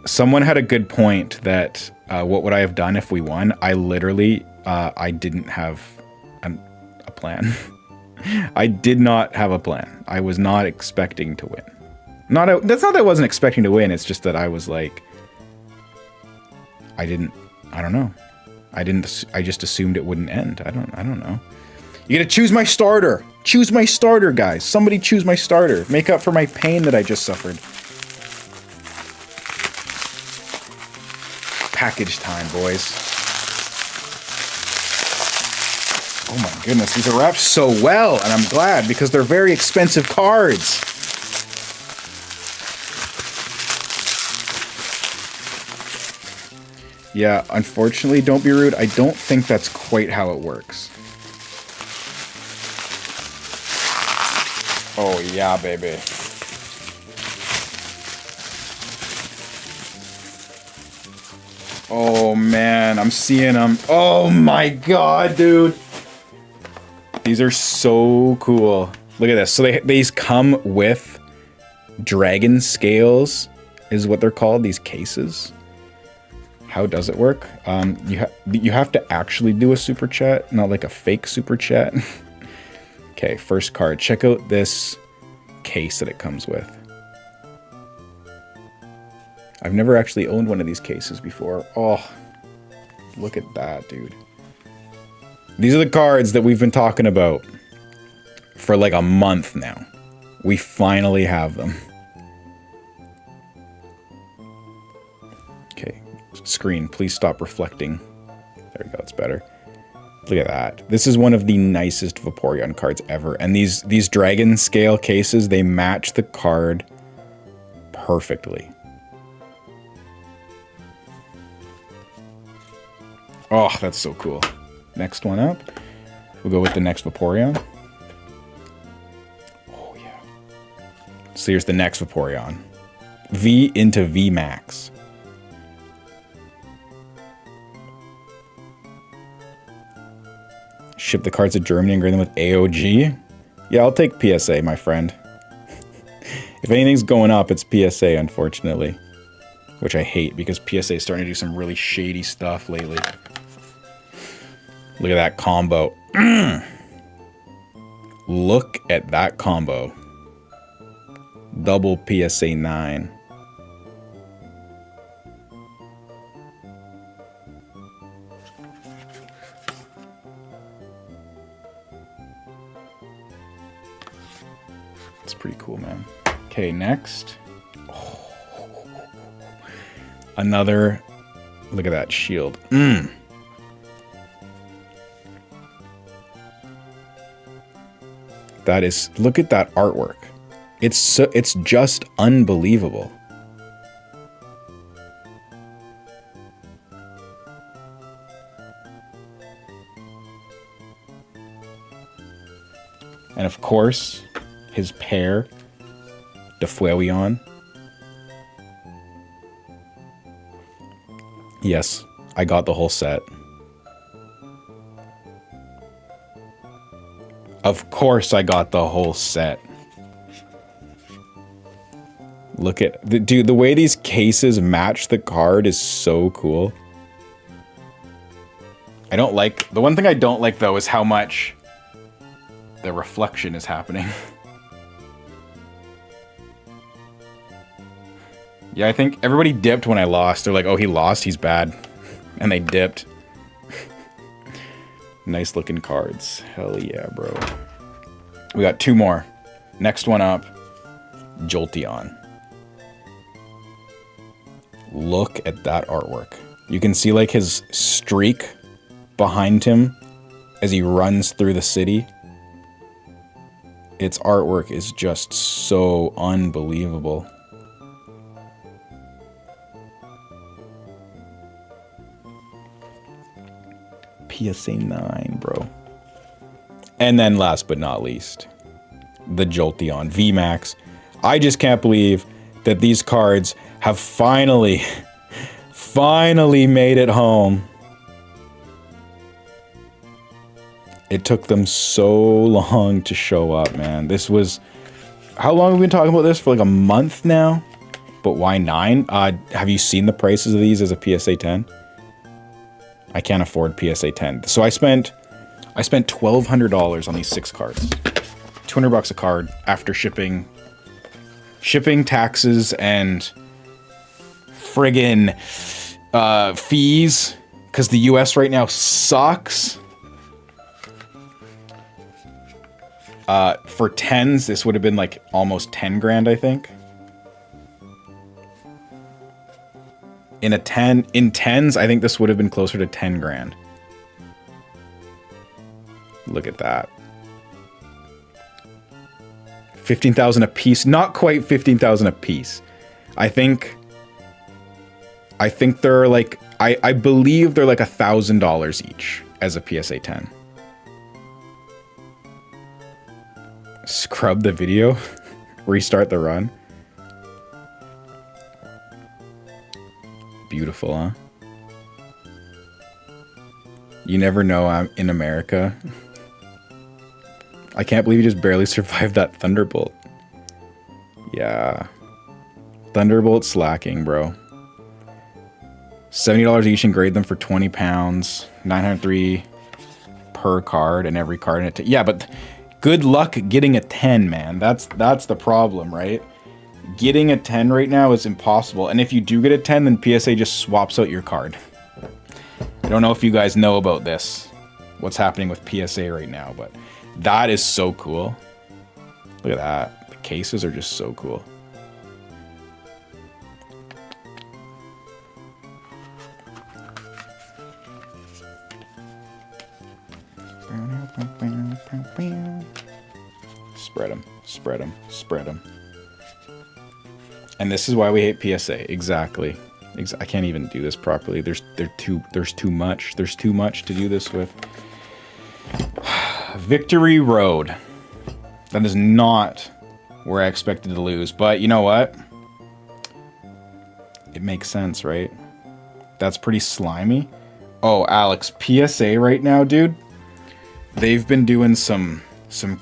Someone had a good point that what would I have done if we won? I literally, I didn't have a plan. I did not have a plan. I was not expecting to win. That's not that I wasn't expecting to win. It's just that I was like, I don't know. I just assumed it wouldn't end. I don't know. You gotta choose my starter. Choose my starter, guys. Somebody choose my starter. Make up for my pain that I just suffered. Package time, boys. Oh my goodness, these are wrapped so well, and I'm glad because they're very expensive cards. Yeah, unfortunately, don't be rude. I don't think that's quite how it works. Oh yeah, baby. Oh man, I'm seeing them. Oh my god, dude. These are so cool. Look at this. So these come with dragon scales, is what they're called, these cases. How does it work? You have to actually do a super chat, not like a fake super chat. Okay, first card. Check out this case that it comes with. I've never actually owned one of these cases before. Oh, look at that, dude. These are the cards that we've been talking about for like a month now. We finally have them. Okay, screen, please stop reflecting. There we go, it's better. Look at that. This is one of the nicest Vaporeon cards ever. And these dragon scale cases, they match the card perfectly. Oh, that's so cool. Next one up. We'll go with the next Vaporeon. Oh, yeah. So here's the next Vaporeon. V into V Max. Ship the cards to Germany and grade them with AOG? Yeah, I'll take PSA, my friend. If anything's going up, it's PSA, unfortunately. Which I hate, because PSA is starting to do some really shady stuff lately. Look at that combo. Look at that combo. Double PSA 9. It's pretty cool, man. Okay, next. Oh. Another. Look at that shield. That is, look at that artwork. It's just unbelievable. And of course, his pair, Defuewion. Yes, I got the whole set. Of course I got the whole set. Look at dude, the way these cases match the card is so cool. The one thing I don't like though is how much the reflection is happening. Yeah, I think everybody dipped when I lost. They're like, oh, he lost, he's bad. And they dipped. Nice looking cards. Hell yeah, bro. We got two more. Next one up, Jolteon. Look at that artwork. You can see like his streak behind him as he runs through the city. Its artwork is just so unbelievable. PSA 9, bro. And then last but not least, the Jolteon VMAX. I just can't believe that these cards have finally made it home. It took them so long to show up, man. This was... How long have we been talking about this? For like a month now? But why 9? Have you seen the prices of these as a PSA 10? I can't afford PSA 10. So I spent $1,200 on these 6 cards. $200 a card after shipping, taxes, and friggin' fees. Because the US right now sucks. For 10s, this would have been like almost 10 grand, I think. In 10s, I think this would have been closer to 10 grand. Look at that. 15,000 a piece. Not quite 15,000 a piece. I think they're like, I believe they're like $1,000 each as a PSA 10. Scrub the video. Restart the run. Beautiful, huh? You never know I'm in America. I can't believe you just barely survived that Thunderbolt. Yeah. Thunderbolt's slacking, bro. $70 each and grade them for 20 pounds. 903 per card and every card in it. Yeah, but good luck getting a 10, man. That's the problem, right? Getting a 10 right now is impossible. And if you do get a 10, then PSA just swaps out your card. I don't know if you guys know about this, what's happening with PSA right now, but that is so cool. Look at that. The cases are just so cool. Spread them, spread them, spread them. And this is why we hate PSA. Exactly. I can't even do this properly. There's too much. There's too much to do this with. Victory Road. That is not where I expected to lose. But you know what? It makes sense, right? That's pretty slimy. Oh, Alex, PSA right now, dude. They've been doing some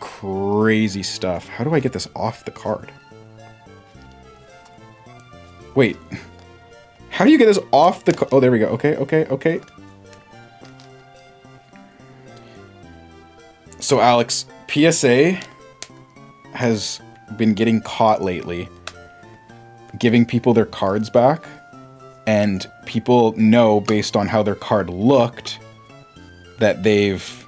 crazy stuff. How do I get this off the card? Wait. How do you get this off the card? Oh, there we go. Okay. So, Alex, PSA has been getting caught lately giving people their cards back, and people know based on how their card looked that they've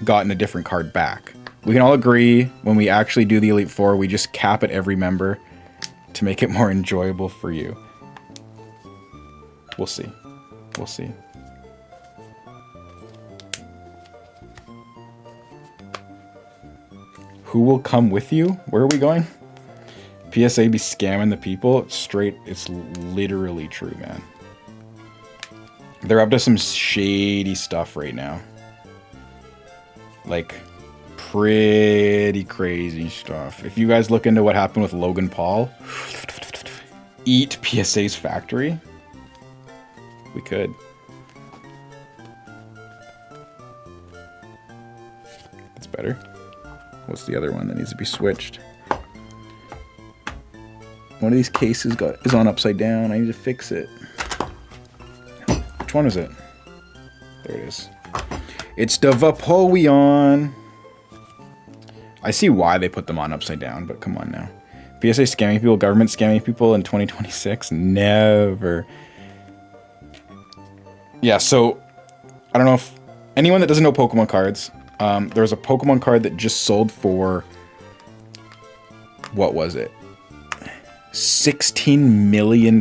gotten a different card back. We can all agree when we actually do the Elite Four, we just cap at every member to make it more enjoyable for you. We'll see. We'll see. Who will come with you? Where are we going? PSA be scamming the people. Straight, it's literally true, man. They're up to some shady stuff right now. Like, pretty crazy stuff. If you guys look into what happened with Logan Paul, eat PSA's factory. We could. That's better. What's the other one that needs to be switched? One of these cases is on upside down. I need to fix it. Which one is it? There it is. It's the Vaporeon. I see why they put them on upside down, but come on now. PSA scamming people, government scamming people in 2026? Never. Yeah, so I don't know if anyone that doesn't know Pokemon cards, there's a Pokemon card that just sold for, what was it? $16 million?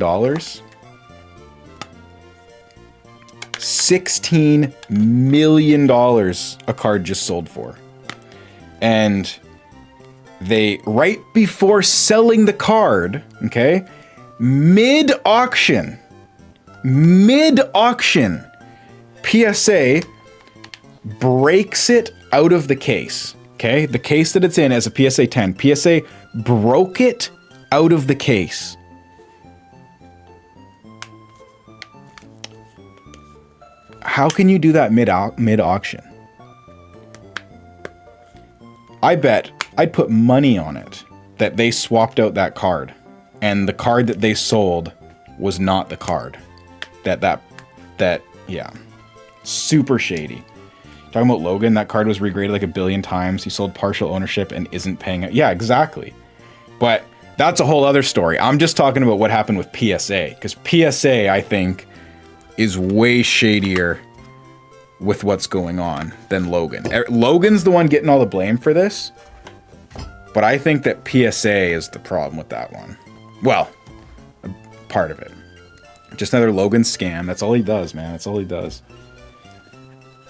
$16 million a card just sold for. And they, right before selling the card, okay, mid-auction, PSA breaks it out of the case. Okay, the case that it's in as a PSA 10. PSA broke it out of the case. How can you do that mid-auction? I bet I'd put money on it that they swapped out that card, and the card that they sold was not the card. Yeah. Super shady. Talking about Logan, that card was regraded like 1 billion times. He sold partial ownership and isn't paying it. Yeah, exactly. But that's a whole other story. I'm just talking about what happened with PSA, because PSA, I think, is way shadier with what's going on than Logan. Logan's the one getting all the blame for this, but I think that PSA is the problem with that one. Well, a part of it. Just another Logan scam. That's all he does, man. That's all he does.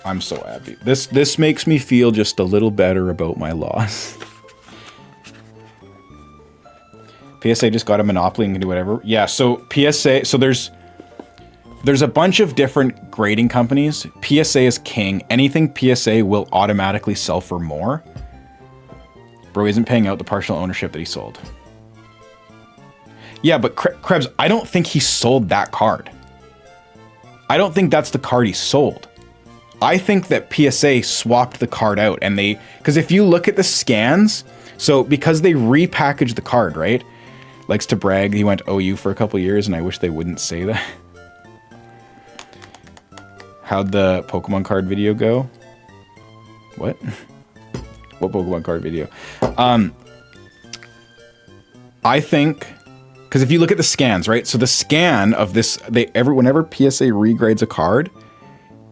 I'm so happy. This makes me feel just a little better about my loss. PSA just got a monopoly and can do whatever. Yeah, so PSA, so there's a bunch of different grading companies. PSA is king. Anything PSA will automatically sell for more. Bro isn't paying out the partial ownership that he sold. Yeah, but Krebs, I don't think he sold that card. I don't think that's the card he sold. I think that PSA swapped the card out, and because if you look at the scans, so because they repackaged the card, right? Likes to brag he went OU for a couple years, and I wish they wouldn't say that. How'd the Pokemon card video go? What? What Pokemon card video? I think, because if you look at the scans, right? So the scan of this, whenever PSA regrades a card,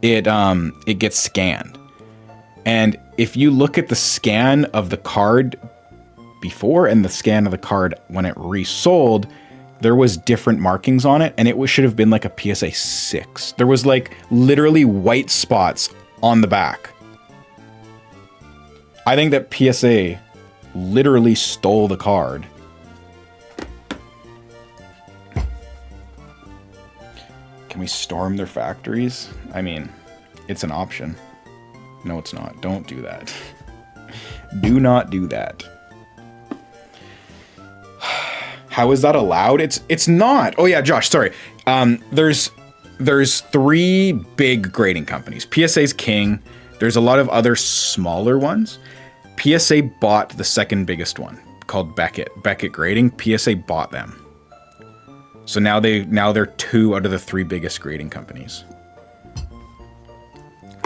it gets scanned. And if you look at the scan of the card before and the scan of the card when it resold, there was different markings on it, and it should have been like a PSA 6. There was like literally white spots on the back. I think that PSA literally stole the card. Can we storm their factories? I mean, it's an option. No, it's not. Don't do that. Do not do that. How is that allowed? It's not. Oh yeah, Josh, sorry. There's 3 big grading companies. PSA's king. There's a lot of other smaller ones. PSA bought the second biggest one called Beckett Grading. PSA bought them. So now they're 2 out of the 3 biggest grading companies.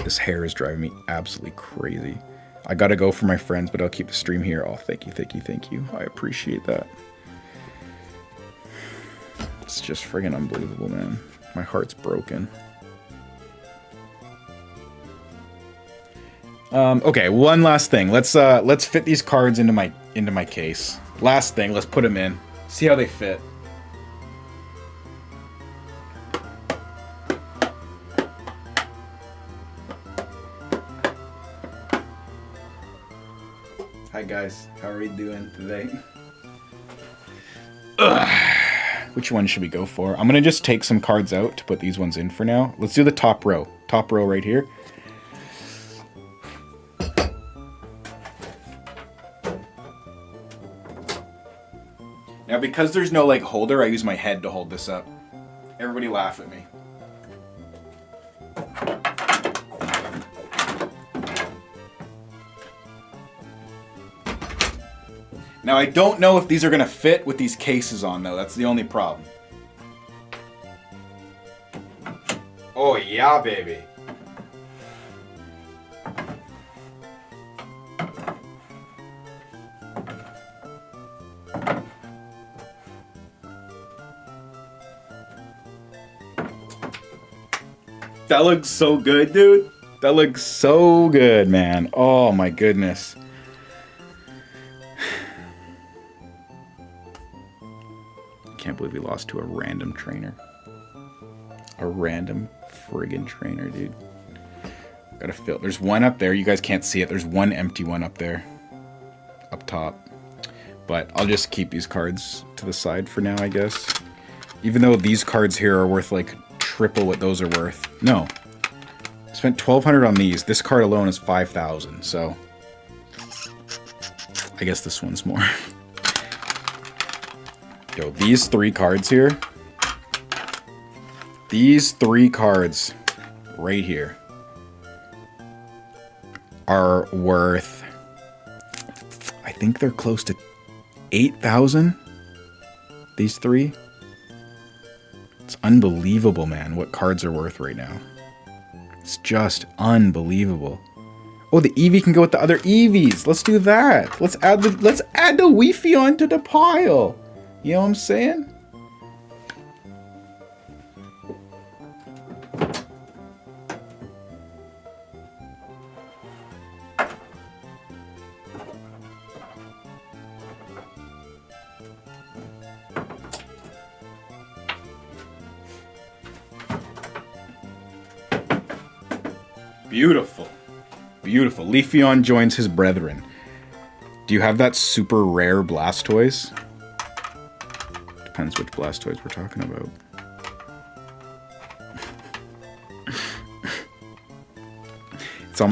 This hair is driving me absolutely crazy. I gotta go for my friends, but I'll keep the stream here. Oh, thank you. I appreciate that. It's just friggin' unbelievable, man. My heart's broken. Okay, one last thing. Let's fit these cards into my case. Last thing, let's put them in. See how they fit. Hi guys, how are you doing today? Ugh. Which one should we go for? I'm gonna just take some cards out to put these ones in for now. Let's do the top row. Top row right here. Now, because there's no like holder, I use my head to hold this up. Everybody laugh at me. Now, I don't know if these are gonna fit with these cases on though. That's the only problem. Oh yeah, baby. That looks so good, dude. That looks so good, man. Oh my goodness. Can't believe we lost to a random trainer. A random friggin' trainer, dude. Gotta fill. There's one up there. You guys can't see it. There's one empty one up there. Up top. But I'll just keep these cards to the side for now, I guess. Even though these cards here are worth like triple what those are worth. No. Spent 1,200 on these. This card alone is 5,000, so I guess this one's more. Yo, these 3 cards here. These 3 cards right here are worth, I think they're close to 8,000. These 3. It's unbelievable, man, what cards are worth right now. It's just unbelievable. Oh, the Eevee can go with the other Eevees. Let's do that. Let's add the Weefy onto the pile. You know what I'm saying? Beautiful. Beautiful. Leafeon joins his brethren. Do you have that super rare Blastoise? Depends which Blastoise we're talking about.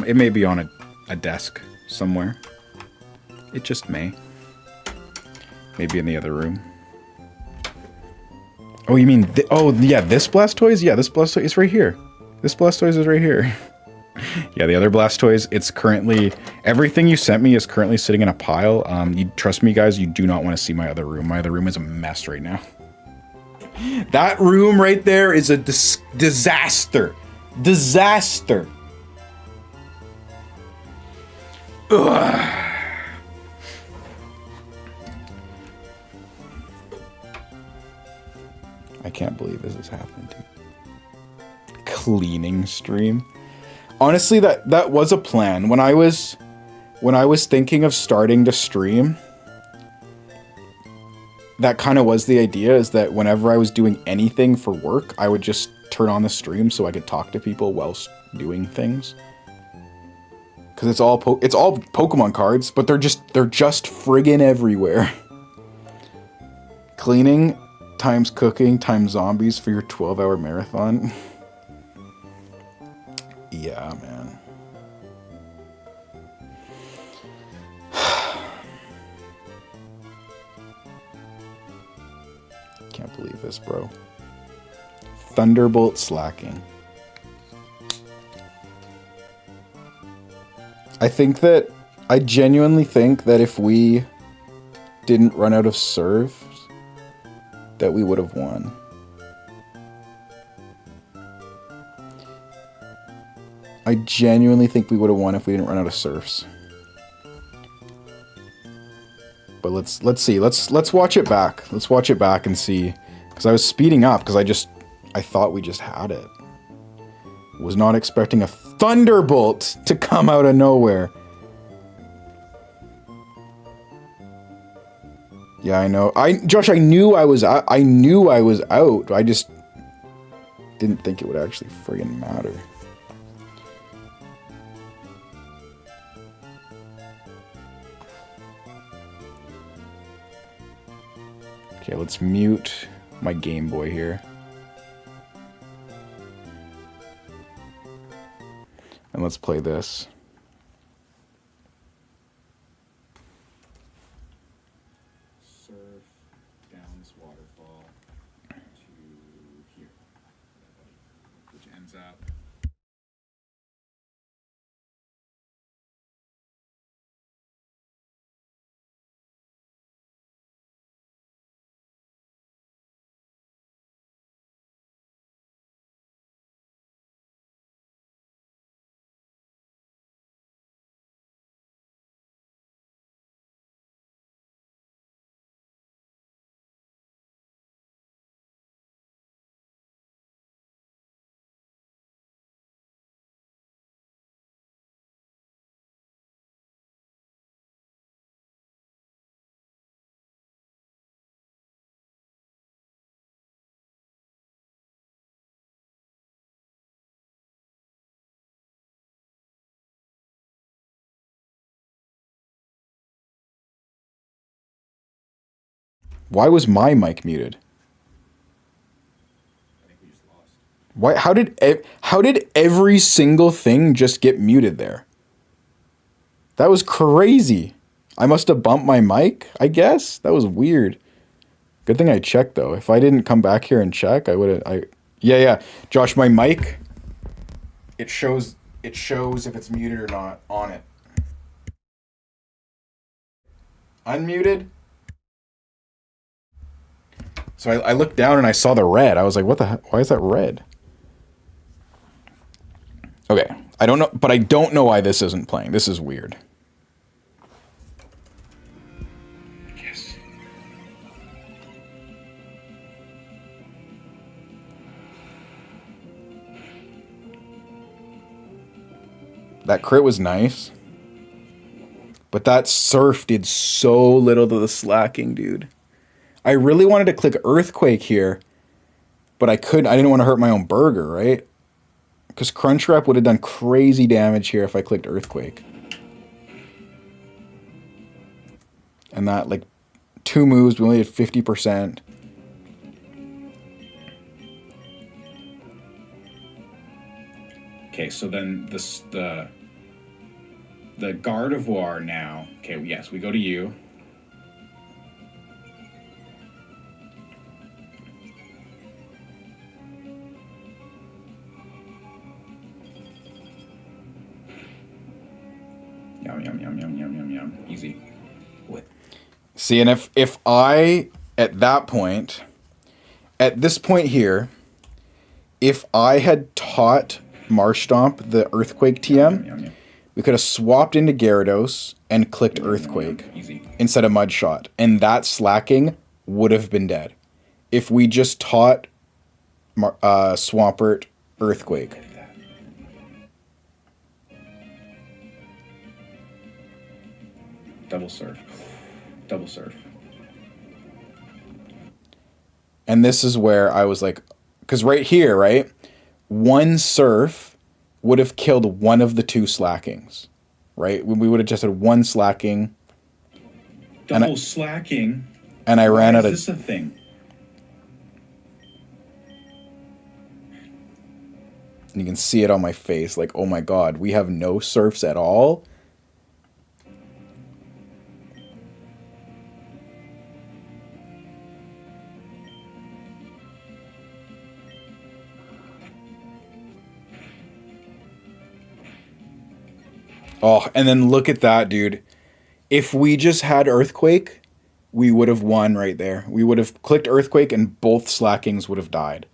It may be on a desk somewhere. It just may. Maybe in the other room. Oh, you mean... oh, yeah, this Blastoise? Yeah, this Blastoise is right here. This Blastoise is right here. Yeah, the other Blastoise, it's currently... everything you sent me is currently sitting in a pile. You trust me, guys, you do not want to see my other room. My other room is a mess right now. That room right there is a disaster. Disaster. Ugh. I can't believe this has happened. Cleaning stream. Honestly, that was a plan. When I was thinking of starting to stream, that kind of was the idea, is that whenever I was doing anything for work, I would just turn on the stream so I could talk to people whilst doing things. Because it's all Pokemon cards, but they're just friggin' everywhere. Cleaning times cooking times zombies for your 12-hour marathon. Yeah, man. Can't believe this, bro. Thunderbolt slacking. I genuinely think that if we didn't run out of serves, that we would have won. I genuinely think we would have won if we didn't run out of serfs. But let's see. Let's watch it back. Let's watch it back and see. Because I was speeding up because I thought we just had it. Was not expecting a thunderbolt to come out of nowhere. Yeah, I know. Josh, I knew I was out. I just didn't think it would actually friggin' matter. Okay, let's mute my Game Boy here. And let's play this. Surf down this waterfall to here, which ends up... Why was my mic muted? I think we just lost. Why? How did every single thing just get muted there? That was crazy. I must have bumped my mic, I guess. That was weird. Good thing I checked though. If I didn't come back here and check, I would have. Yeah. Josh, my mic. It shows if it's muted or not on it. Unmuted. So I looked down and I saw the red. I was like, what the heck? Why is that red? Okay. I don't know, but I don't know why this isn't playing. This is weird. Yes. That crit was nice. But that surf did so little to the slacking, dude. I really wanted to click Earthquake here, but I couldn't. I didn't want to hurt my own burger, right? Because Crunchwrap would have done crazy damage here if I clicked Earthquake. And that, like, 2 moves, we only had 50%. Okay, so then the Gardevoir now. Okay, yes, we go to you. Yum. Easy. What? See, and if I, at this point here, if I had taught Marshtomp the Earthquake TM, we could have swapped into Gyarados and clicked Earthquake instead of Mud Shot, and that slacking would have been dead. If we just taught Swampert Earthquake. Double surf. And this is where I was like, because right here, right, one surf would have killed one of the 2 slackings, right? We would have just had 1 slacking. Double slacking. And I ran out of. Is this a thing? And you can see it on my face, like, oh my god, we have no surfs at all. Oh, and then look at that, dude. If we just had Earthquake, we would have won right there. We would have clicked Earthquake and both slackings would have died.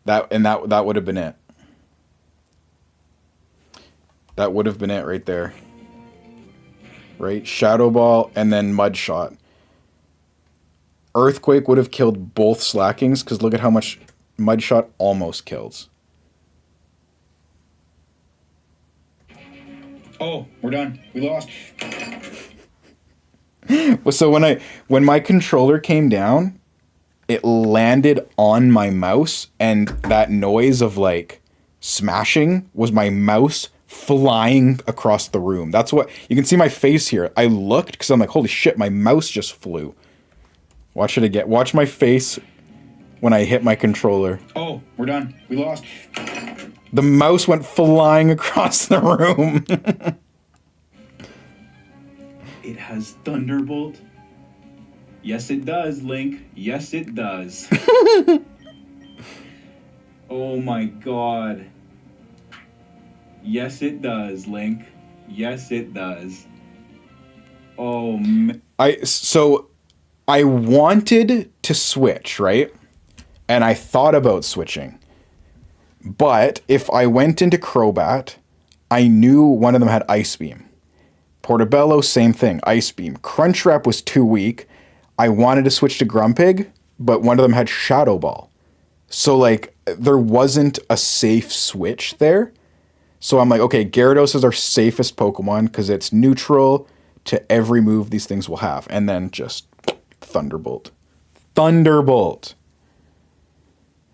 That would have been it. That would have been it right there. Right? Shadow Ball and then Mud Shot. Earthquake would have killed both slackings because look at how much Mud Shot almost kills. Oh, we're done. We lost. So when my controller came down, it landed on my mouse, and that noise of like smashing was my mouse flying across the room. That's what you can see my face here. I looked because I'm like, holy shit, my mouse just flew. Watch it again. Watch my face when I hit my controller. Oh, we're done. We lost. The mouse went flying across the room. It has Thunderbolt. Yes, it does, Link. Yes, it does. Oh my god. Yes, it does, Link. Yes, it does. Oh, man. So I wanted to switch, right? And I thought about switching. But if I went into Crobat, I knew one of them had Ice Beam. Portobello, same thing, Ice Beam. Crunchwrap was too weak. I wanted to switch to Grumpig, but one of them had Shadow Ball. So, like, there wasn't a safe switch there. So I'm like, okay, Gyarados is our safest Pokemon because it's neutral to every move these things will have. And then just Thunderbolt. Thunderbolt!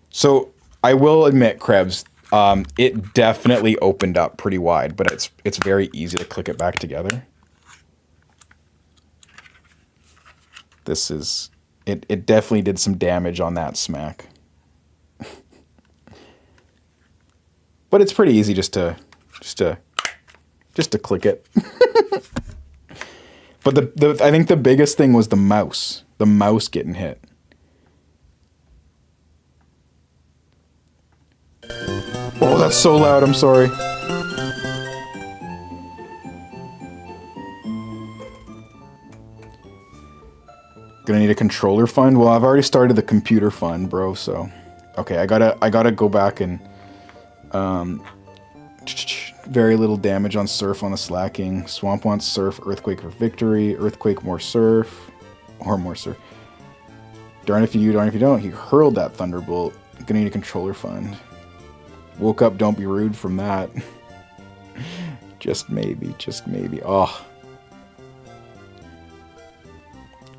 So I will admit, Krebs, it definitely opened up pretty wide, but it's very easy to click it back together. This is... It definitely did some damage on that smack. But it's pretty easy just to click it. But I think the biggest thing was the mouse. The mouse getting hit. Oh, that's so loud, I'm sorry. Gonna need a controller fund? Well, I've already started the computer fund, bro, so... Okay, I gotta go back and... very little damage on Surf on the slacking. Swamp wants Surf, Earthquake for victory. Earthquake, more Surf. Or more Surf. Darn if you do, darn if you don't. He hurled that Thunderbolt. Gonna need a controller fund. Woke up, don't be rude from that. Just maybe, just maybe. Oh.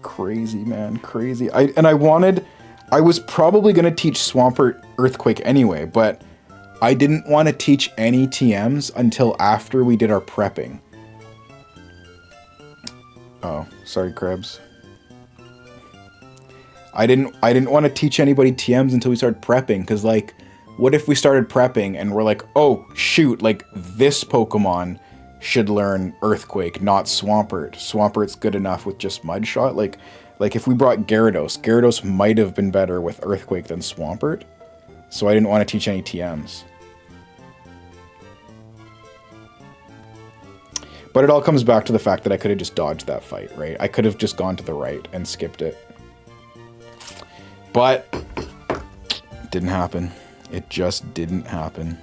Crazy, man, crazy. I was probably gonna teach Swampert Earthquake anyway, but I didn't want to teach any TMs until after we did our prepping. Oh, sorry, Krebs. I didn't want to teach anybody TMs until we started prepping, because, like, what if we started prepping and we're like, oh, shoot, like, this Pokemon should learn Earthquake, not Swampert. Swampert's good enough with just Mudshot. Like if we brought Gyarados might have been better with Earthquake than Swampert. So I didn't want to teach any TMs. But it all comes back to the fact that I could have just dodged that fight, right? I could have just gone to the right and skipped it. But it didn't happen. It just didn't happen.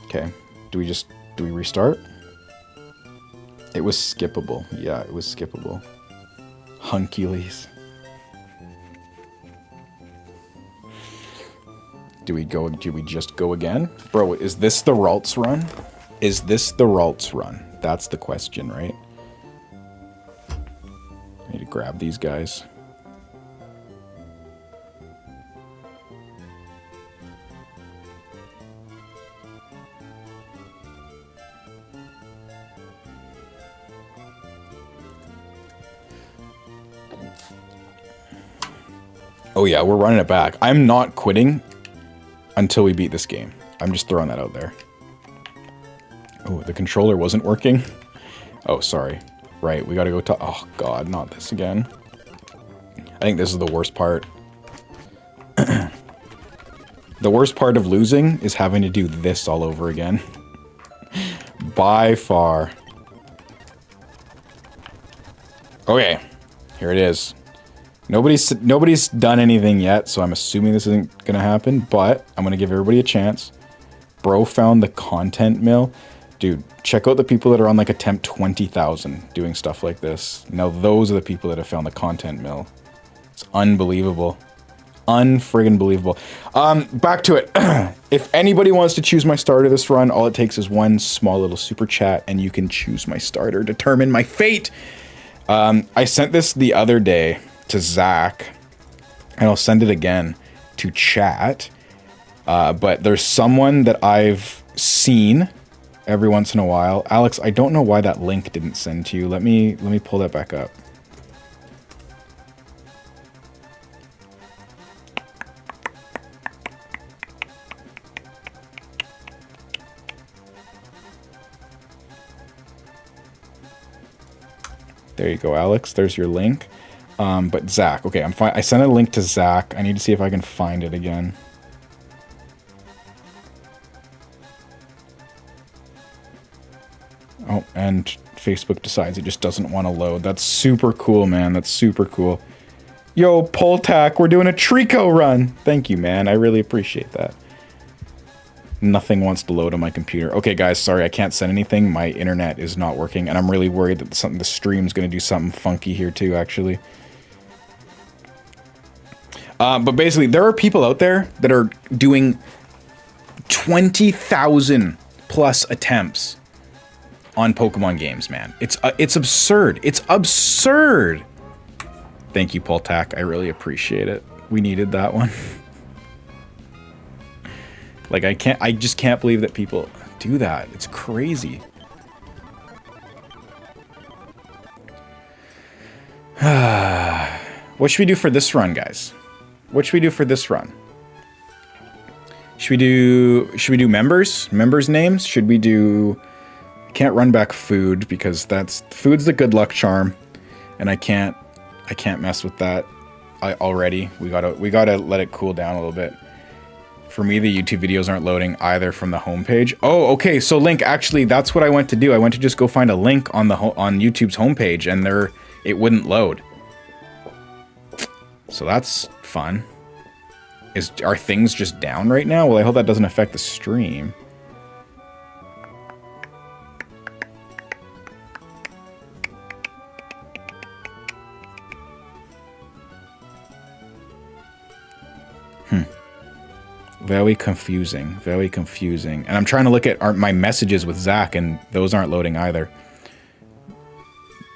Okay, do we restart? It was skippable. Yeah, it was skippable. Hunkules. Do we just go again? Bro, is this the Ralts run? Is this the Ralts run? That's the question, right? I need to grab these guys. Oh yeah, we're running it back. I'm not quitting until we beat this game. I'm just throwing that out there. Oh, the controller wasn't working. Oh, sorry. Right, we gotta go to... Oh god, not this again. I think this is the worst part. The worst part of losing is having to do this all over again. By far. Okay, here it is. Nobody's done anything yet, so I'm assuming this isn't gonna happen, but I'm gonna give everybody a chance. Bro found the content mill. Dude, check out the people that are on like attempt 20,000 doing stuff like this. Now those are the people that have found the content mill. It's unbelievable. Unfriggin' believable. Back to it. If anybody wants to choose my starter this run, all it takes is one small little super chat and you can choose my starter. Determine my fate. I sent this the other day to Zach, and I'll send it again to chat. But there's someone that I've seen every once in a while. Alex, I don't know why that link didn't send to you. Let me pull that back up. There you go, Alex. There's your link. But Zach, okay, I sent a link to Zach. I need to see if I can find it again. Oh, and Facebook decides it just doesn't want to load. That's super cool, man. That's super cool. Yo, Poltac, we're doing a Trico run. Thank you, man. I really appreciate that. Nothing wants to load on my computer. Okay, guys, sorry, I can't send anything. My internet is not working, and I'm really worried that the stream's going to do something funky here, too, actually. But basically, there are people out there that are doing 20,000 plus attempts on Pokemon games, man. It's absurd. It's absurd. Thank you, Poltac. I really appreciate it. We needed that one. Like, I just can't believe that people do that. It's crazy. What should we do for this run, guys? What should we do for this run? Should we do members? Members names? Should we do... Can't run back food because food's the good luck charm, and I can't mess with that already. We gotta let it cool down a little bit. For me, the YouTube videos aren't loading either from the homepage. Oh, okay. So Link, actually, that's what I went to do. I went to just go find a link on on YouTube's homepage, and it wouldn't load. So that's fun. Are things just down right now? Well, I hope that doesn't affect the stream. Very confusing. Very confusing. And I'm trying to look at my messages with Zach, and those aren't loading either.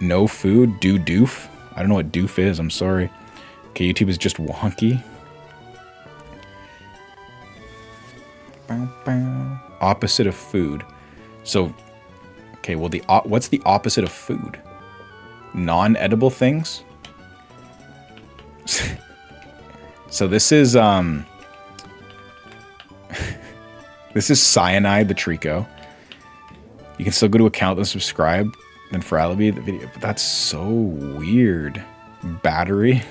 No food? Doof? I don't know what doof is. I'm sorry. Okay, YouTube is just wonky. Opposite of food. So, okay, well, what's the opposite of food? Non-edible things? So this is, this is Cyanide, the Trico. You can still go to account and subscribe. And for Alibi, the video. But that's so weird. Battery.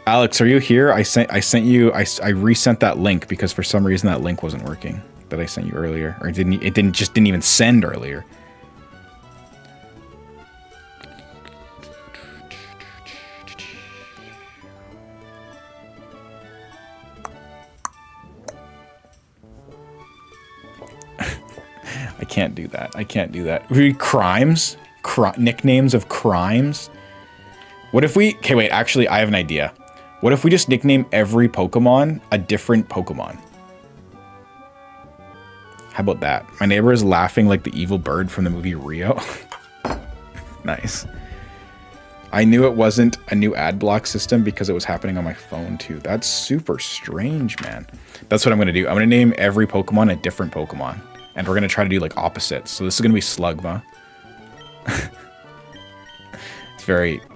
Alex, are you here? I sent you. I resent that link because for some reason that link wasn't working that I sent you earlier, or it didn't even send earlier. I can't do that. I can't do that. Crimes? Nicknames of crimes? What if we... Okay, wait. Actually, I have an idea. What if we just nickname every Pokemon a different Pokemon? How about that? My neighbor is laughing like the evil bird from the movie Rio. Nice. I knew it wasn't a new ad block system because it was happening on my phone too. That's super strange, man. That's what I'm going to do. I'm going to name every Pokemon a different Pokemon. And we're going to try to do like opposites. So this is going to be Slugma.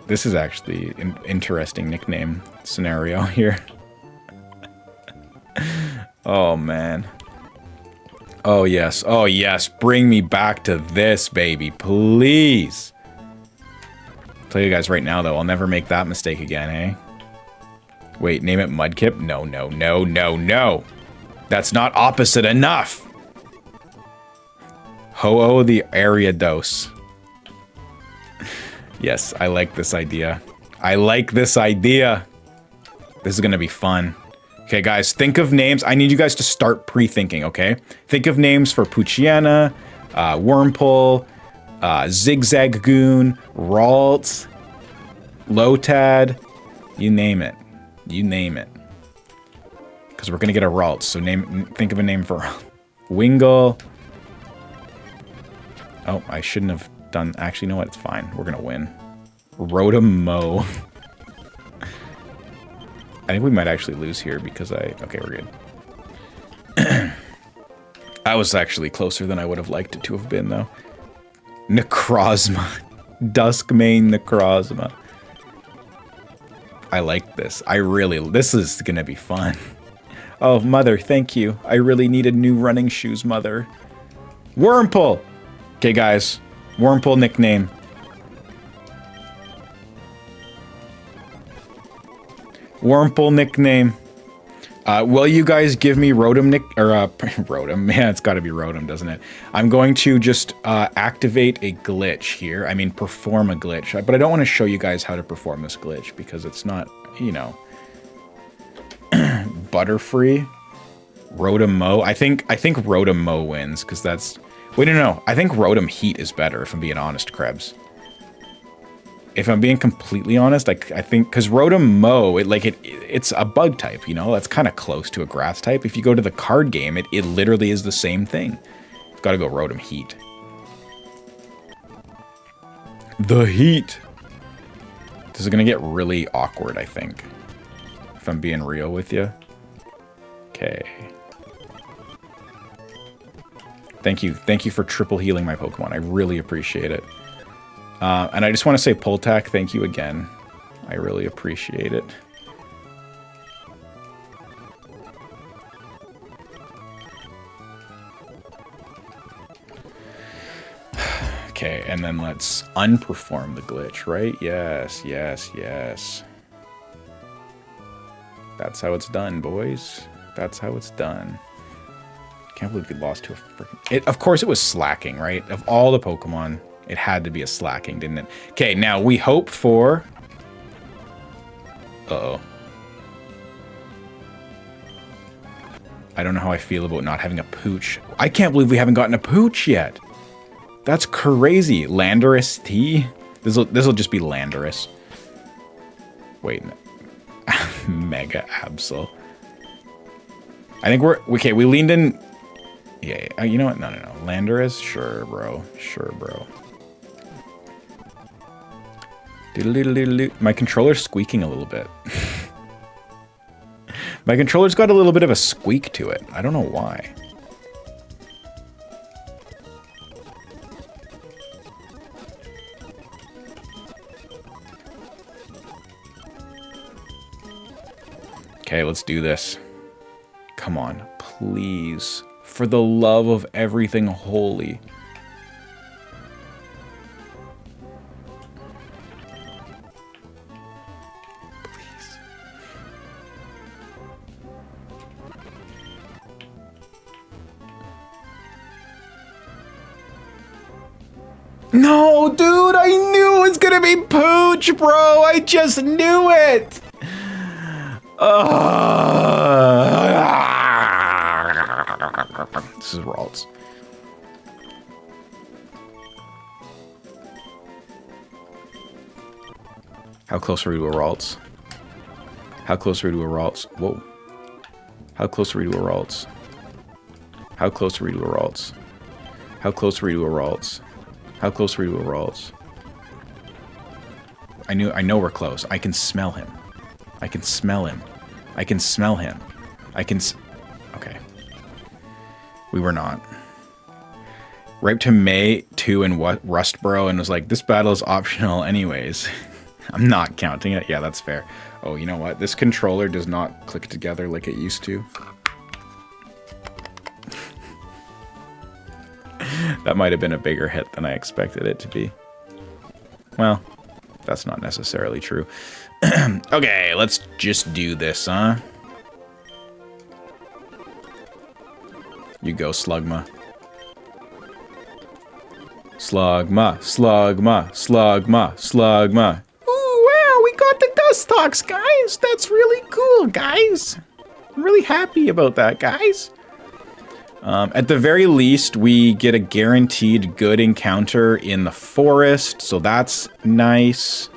This is actually an interesting nickname scenario here. Oh, man. Oh, yes. Oh, yes. Bring me back to this, baby. Please. I'll tell you guys right now, though, I'll never make that mistake again, eh? Wait, name it Mudkip? No, no, no, no, no. That's not opposite enough. Ho-Oh the Ariados. Yes, I like this idea. I like this idea. This is going to be fun. Okay, guys, think of names. I need you guys to start pre-thinking, okay? Think of names for Poochyena, Wurmple, Zigzagoon, Ralts, Lotad. You name it. You name it. Because we're going to get a Ralts, so think of a name for Wingull. Oh, I shouldn't have done... Actually, you know what? It's fine. We're going to win. Rotom-Mow. I think we might actually lose here because Okay, we're good. I was actually closer than I would have liked it to have been, though. Necrozma. Duskmane Necrozma. I like this. This is going to be fun. Oh, Mother, thank you. I really needed new running shoes, Mother. Wurmple! Okay, guys. Wurmple nickname. Wurmple nickname. Will you guys give me Rotom Rotom? Man, it's got to be Rotom, doesn't it? I'm going to just activate a glitch here. I mean, perform a glitch. But I don't want to show you guys how to perform this glitch because it's not, you know, Butterfree. Rotom-Mow. I think Rotom-Mow wins because that's... Wait, no. I think Rotom Heat is better, if I'm being honest, Krebs. If I'm being completely honest, I think... Because Rotom-Mow, it's a bug type, you know? That's kind of close to a grass type. If you go to the card game, it literally is the same thing. You've got to go Rotom Heat. The Heat. This is going to get really awkward, I think. If I'm being real with you. Okay. Thank you for triple healing my Pokemon. I really appreciate it. And I just want to say, Poltak, thank you again. I really appreciate it. Okay, and then let's unperform the glitch, right? Yes, yes, yes. That's how it's done, boys. That's how it's done. Can't believe we lost to a freaking... Of course it was slacking, right? Of all the Pokemon, it had to be a slacking, didn't it? Okay, now we hope for... Uh-oh. I don't know how I feel about not having a Pooch. I can't believe we haven't gotten a Pooch yet. That's crazy. Landorus T? This'll just be Landorus. Wait. No. Mega Absol. I think we're... Okay, we leaned in... Yeah, you know what? No. Landorus? Sure, bro. Sure, bro. Doodle-doodle-doodle-doo. My controller's squeaking a little bit. My controller's got a little bit of a squeak to it. I don't know why. Okay, let's do this. Come on, please. For the love of everything holy. Please. No, dude, I knew it was gonna be Pooch, bro. I just knew it. This is Ralts. How close are we to a Ralts? How close are we to a Ralts? Whoa. How close are we to a Ralts? How close are we to a Ralts? How close are we to a Ralts? How close are we to a Ralts? I know we're close. I can smell him. I can smell him. I can smell him. Okay. We were not. Right to May 2 and what Rustboro and was like, this battle is optional anyways. I'm not counting it. Yeah, that's fair. Oh, you know what? This controller does not click together like it used to. That might have been a bigger hit than I expected it to be. Well, that's not necessarily true. Okay, let's just do this, huh? You go, Slugma. Slugma, Slugma, Slugma, Slugma. Ooh, wow, we got the Dustox, guys. That's really cool, guys. I'm really happy about that, guys. At the very least, we get a guaranteed good encounter in the forest, so that's nice.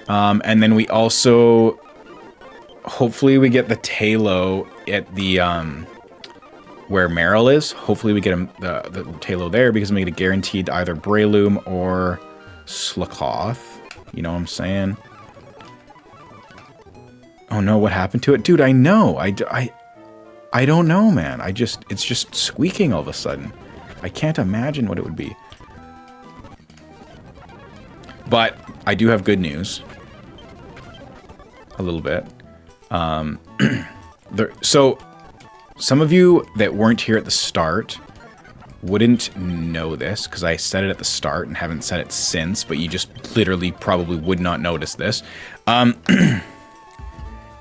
And then we also, hopefully we get the Talo at the, where Meryl is. Hopefully we get him the Talo there because we get a guaranteed either Breloom or Slakoth. You know what I'm saying? Oh no, what happened to it? Dude, I know. I don't know, man. It's just squeaking all of a sudden. I can't imagine what it would be. But I do have good news. A little bit. So some of you that weren't here at the start wouldn't know this because I said it at the start and haven't said it since, but you just literally probably would not notice this. Do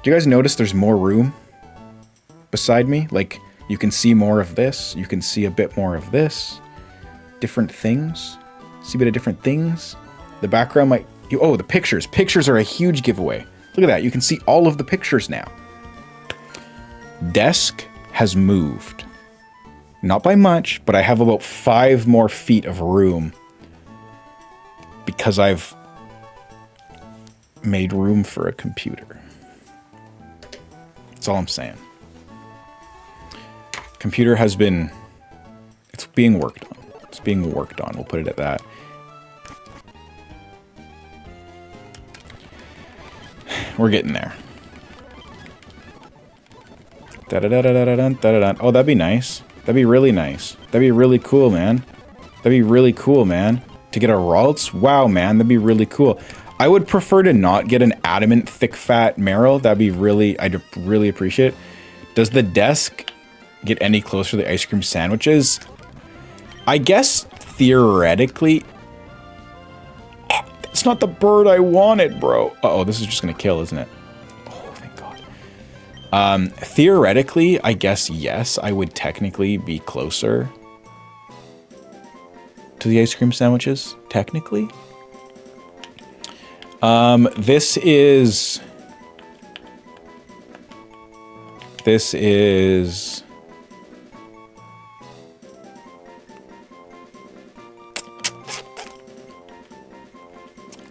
you guys notice there's more room beside me? Like, you can see more of this. You can see a bit more of this. Different things. See a bit of different things. The background might... Oh, the pictures. Pictures are a huge giveaway. Look at that. You can see all of the pictures now. Desk has moved. Not by much, but I have about 5 more feet of room because I've made room for a computer. That's all I'm saying. Computer has been... It's being worked on. It's being worked on. We'll put it at that. We're getting there. Oh, that'd be nice. That'd be really nice. That'd be really cool, man. That'd be really cool, man. to get a Ralts? Wow, man, that'd be really cool. I would prefer to not get an adamant thick fat marrow. That'd be really, I'd really appreciate it. Does the desk get any closer to the ice cream sandwiches? I guess theoretically, it's not the bird I wanted, bro. Uh-oh, this is just gonna kill, isn't it? Oh, thank God. Theoretically, I guess yes, I would technically be closer to the ice cream sandwiches, technically. This is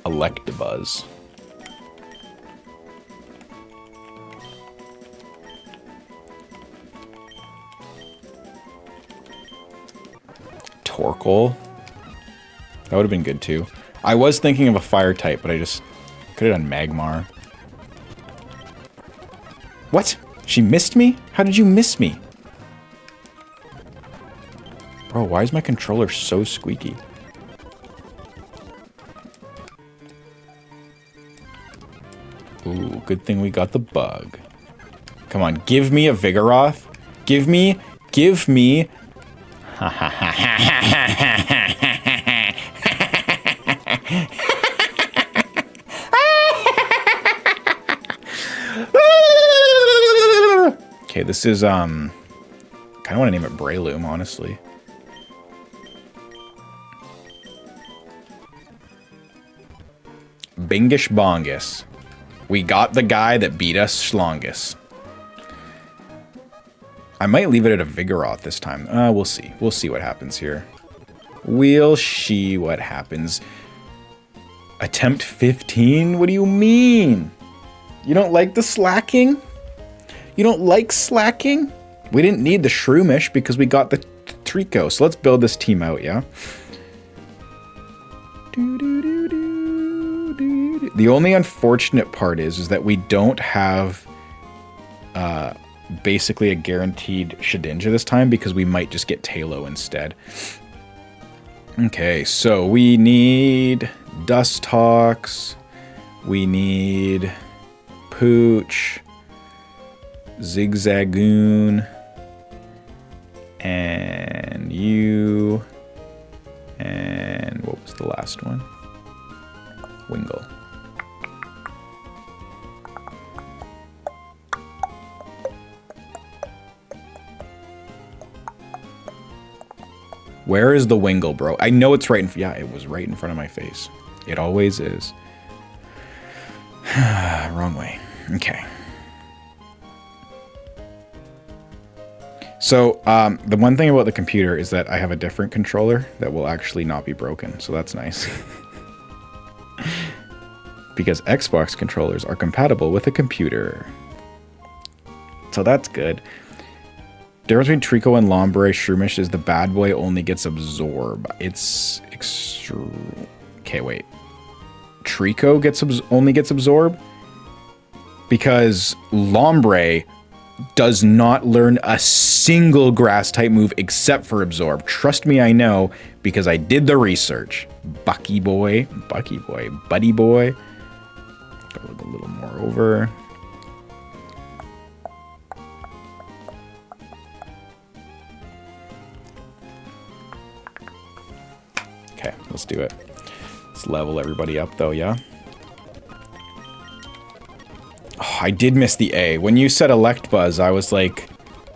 Electabuzz. Torkoal. That would have been good too. I was thinking of a fire type, but I just could have done Magmar. What? She missed me? How did you miss me? Bro, why is my controller so squeaky? Ooh, good thing we got the bug. Come on, give me a Vigoroth. Give me. Ha ha ha ha ha ha ha. Okay, this is, kind of want to name it Breloom, honestly. Bingish Bongus. We got the guy that beat us Schlongus. I might leave it at a Vigoroth this time. We'll see. We'll see what happens here. We'll see what happens. Attempt 15? What do you mean? You don't like the slacking? You don't like slacking? We didn't need the Shroomish because we got the Trico. So let's build this team out, yeah? The only unfortunate part is that we don't have basically a guaranteed Shedinja this time because we might just get Talo instead. Okay, so we need Dustox. We need Pooch. Zigzagoon. And you. And what was the last one? Wingull. Where is the Wingull, bro? I know it's right in... Yeah, it was right in front of my face. It always is. Wrong way. Okay. So, the one thing about the computer is that I have a different controller that will actually not be broken. So that's nice. Because Xbox controllers are compatible with a computer. So that's good. Difference between Trico and Lombre Shroomish is the bad boy only gets Absorb. It's okay, wait. Trico only gets Absorb? Because Lombre does not learn a single grass type move except for Absorb. Trust me, I know, because I did the research. Buddy boy. Gotta look a little more over. Okay, let's do it. Let's level everybody up though, yeah? Oh, I did miss the A. When you said Electabuzz, I was like,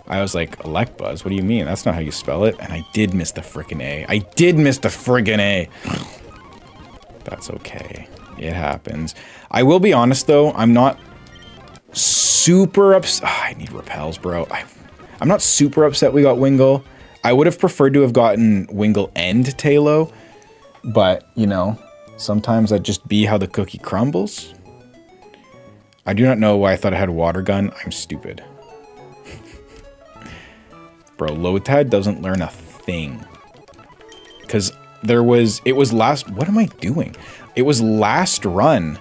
Electabuzz? What do you mean? That's not how you spell it. And I did miss the frickin' A. I did miss the friggin' A. That's okay. It happens. I will be honest though, I'm not super upset. Oh, I need repels, bro. I'm not super upset we got Wingull. I would have preferred to have gotten Wingull and Talo. But, you know, sometimes that just be how the cookie crumbles. I do not know why I thought I had Water Gun. I'm stupid. Bro, Lotad doesn't learn a thing. Because it was last, what am I doing? It was last run.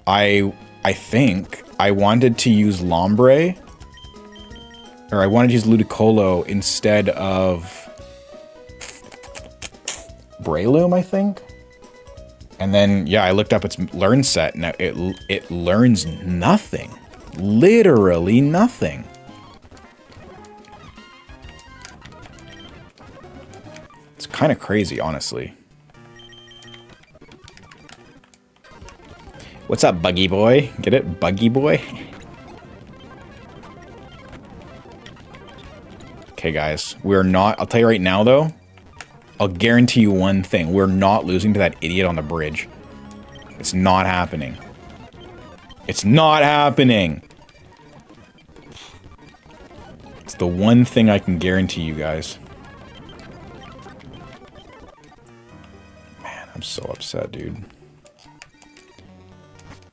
I think I wanted to use Lombre. Or I wanted to use Ludicolo instead of Breloom, I think. And then, yeah, I looked up its learn set. Now it learns nothing. Literally nothing. It's kind of crazy, honestly. What's up, Buggy Boy? Get it? Buggy Boy? Okay, guys. We're not... I'll tell you right now, though. I'll guarantee you one thing. We're not losing to that idiot on the bridge. It's not happening. It's not happening! It's the one thing I can guarantee you guys. Man, I'm so upset, dude.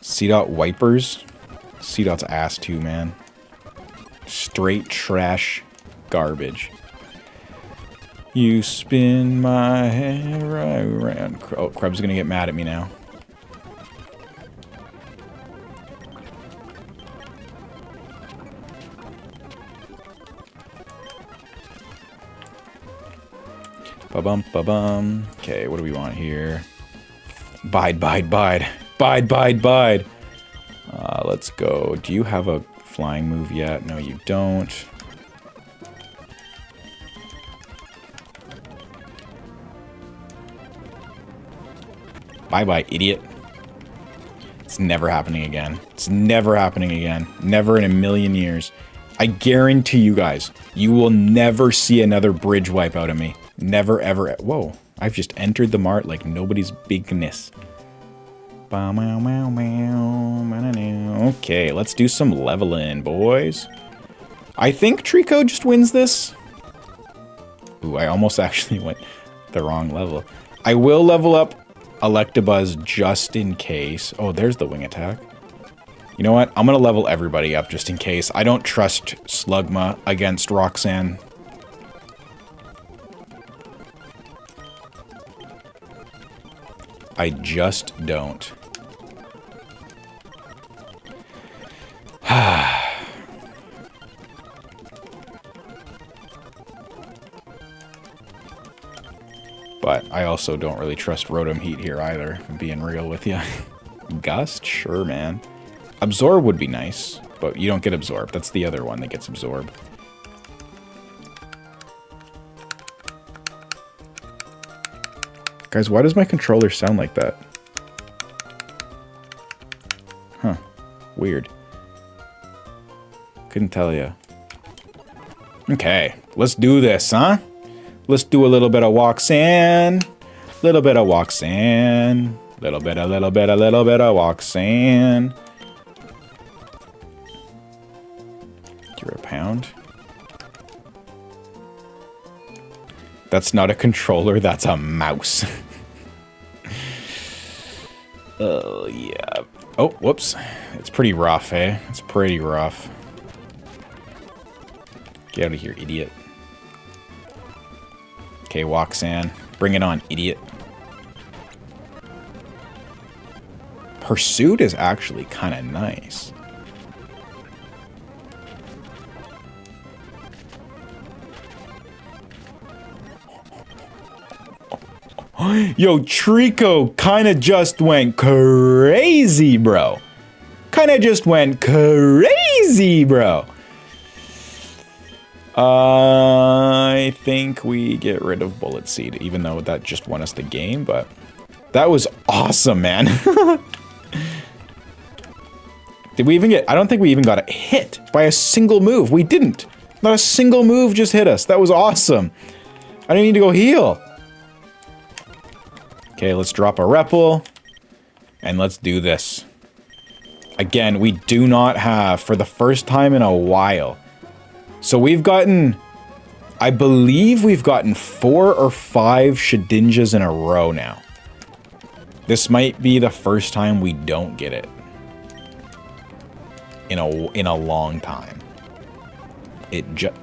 C-Dot wipers. C-Dot's ass too, man. Straight trash garbage. You spin my head right around. Oh, Krebs gonna get mad at me now. Ba-bum, ba-bum. Okay, what do we want here? Bide, bide, bide. Bide, bide, bide. Let's go. Do you have a flying move yet? No, you don't. Bye-bye, idiot. It's never happening again. It's never happening again. Never in a million years. I guarantee you guys, you will never see another bridge wipe out of me. Never, ever. Whoa. I've just entered the mart like nobody's business. Okay, let's do some leveling, boys. I think Trico just wins this. Ooh, I almost actually went the wrong level. I will level up Electabuzz just in case. Oh, there's the wing attack. You know what? I'm going to level everybody up just in case. I don't trust Slugma against Roxanne. I just don't. But I also don't really trust Rotom Heat here either, if I'm being real with you. Gust? Sure, man. Absorb would be nice, but you don't get Absorb. That's the other one that gets Absorb. Guys, why does my controller sound like that? Huh. Weird. Couldn't tell ya. Okay, let's do this, huh? Let's do a little bit of Walk-Sand. Little bit of Walk-Sand. Little bit of Walk-Sand. You're a pound. That's not a controller, that's a mouse. Oh, yeah. Oh, whoops. It's pretty rough, eh? It's pretty rough. Get out of here, idiot. Okay, Walk-Sand. Bring it on, idiot. Pursuit is actually kind of nice. Yo, Trico kind of just went crazy, bro. Kind of just went crazy, bro. I think we get rid of Bullet Seed, even though that just won us the game, but that was awesome, man. Did we even get... I don't think we even got hit by a single move. We didn't. Not a single move just hit us. That was awesome. I didn't need to go heal. Okay, let's drop a Repple. And let's do this. Again, we do not have, for the first time in a while... So we've gotten, I believe we've gotten 4 or 5 Shedinjas in a row now. This might be the first time we don't get it. In a long time. It just...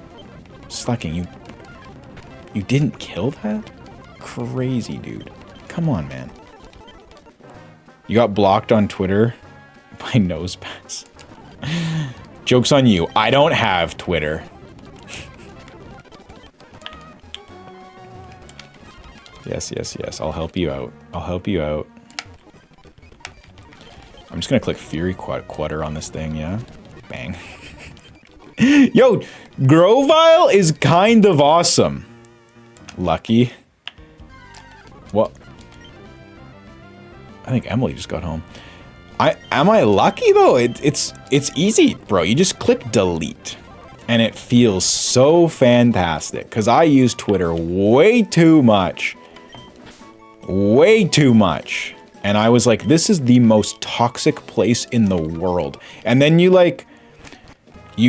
Slacking, you didn't kill that? Crazy, dude. Come on, man. You got blocked on Twitter by Nosepass. Joke's on you. I don't have Twitter. Yes, yes, yes. I'll help you out. I'll help you out. I'm just gonna click Fury Quarter on this thing, yeah? Bang. Yo, Grovile is kind of awesome. Lucky. What? I think Emily just got home. Am I lucky though? It's easy, bro. You just click delete. And it feels so fantastic. Because I use Twitter way too much. Way too much. And I was like, this is the most toxic place in the world. And then you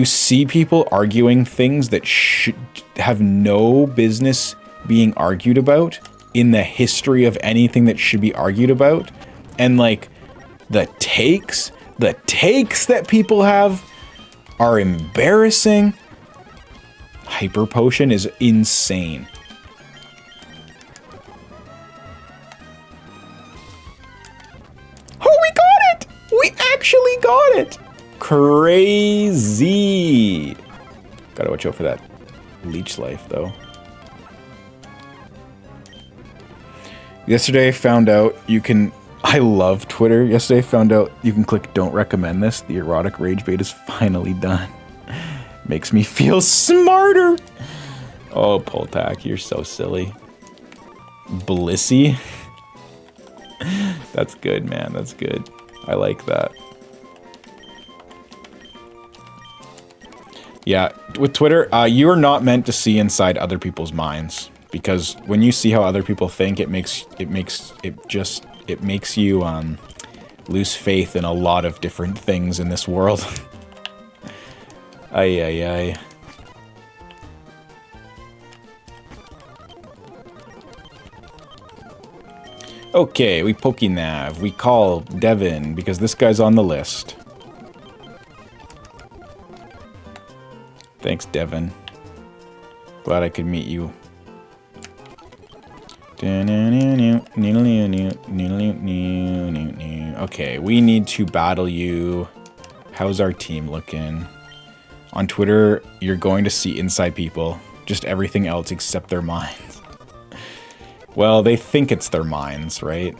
see people arguing things that should have no business being argued about in the history of anything that should be argued about. And like the takes that people have are embarrassing. Hyper Potion is insane. Oh, we got it! We actually got it! Crazy! Gotta watch out for that leech life, though. Yesterday I found out you can... I love Twitter. Yesterday I found out you can click don't recommend this. The erotic rage bait is finally done. Makes me feel smarter. Oh, Poltak, you're so silly. Blissy. That's good, man. That's good. I like that. Yeah, with Twitter, you are not meant to see inside other people's minds, because when you see how other people think, it makes you lose faith in a lot of different things in this world. Ay ay ay. Okay, we Pokenav. We call Devin because this guy's on the list. Thanks, Devin. Glad I could meet you. Okay, we need to battle you. How's our team looking? On Twitter, you're going to see inside people. Just everything else except their minds. Well, they think it's their minds, right?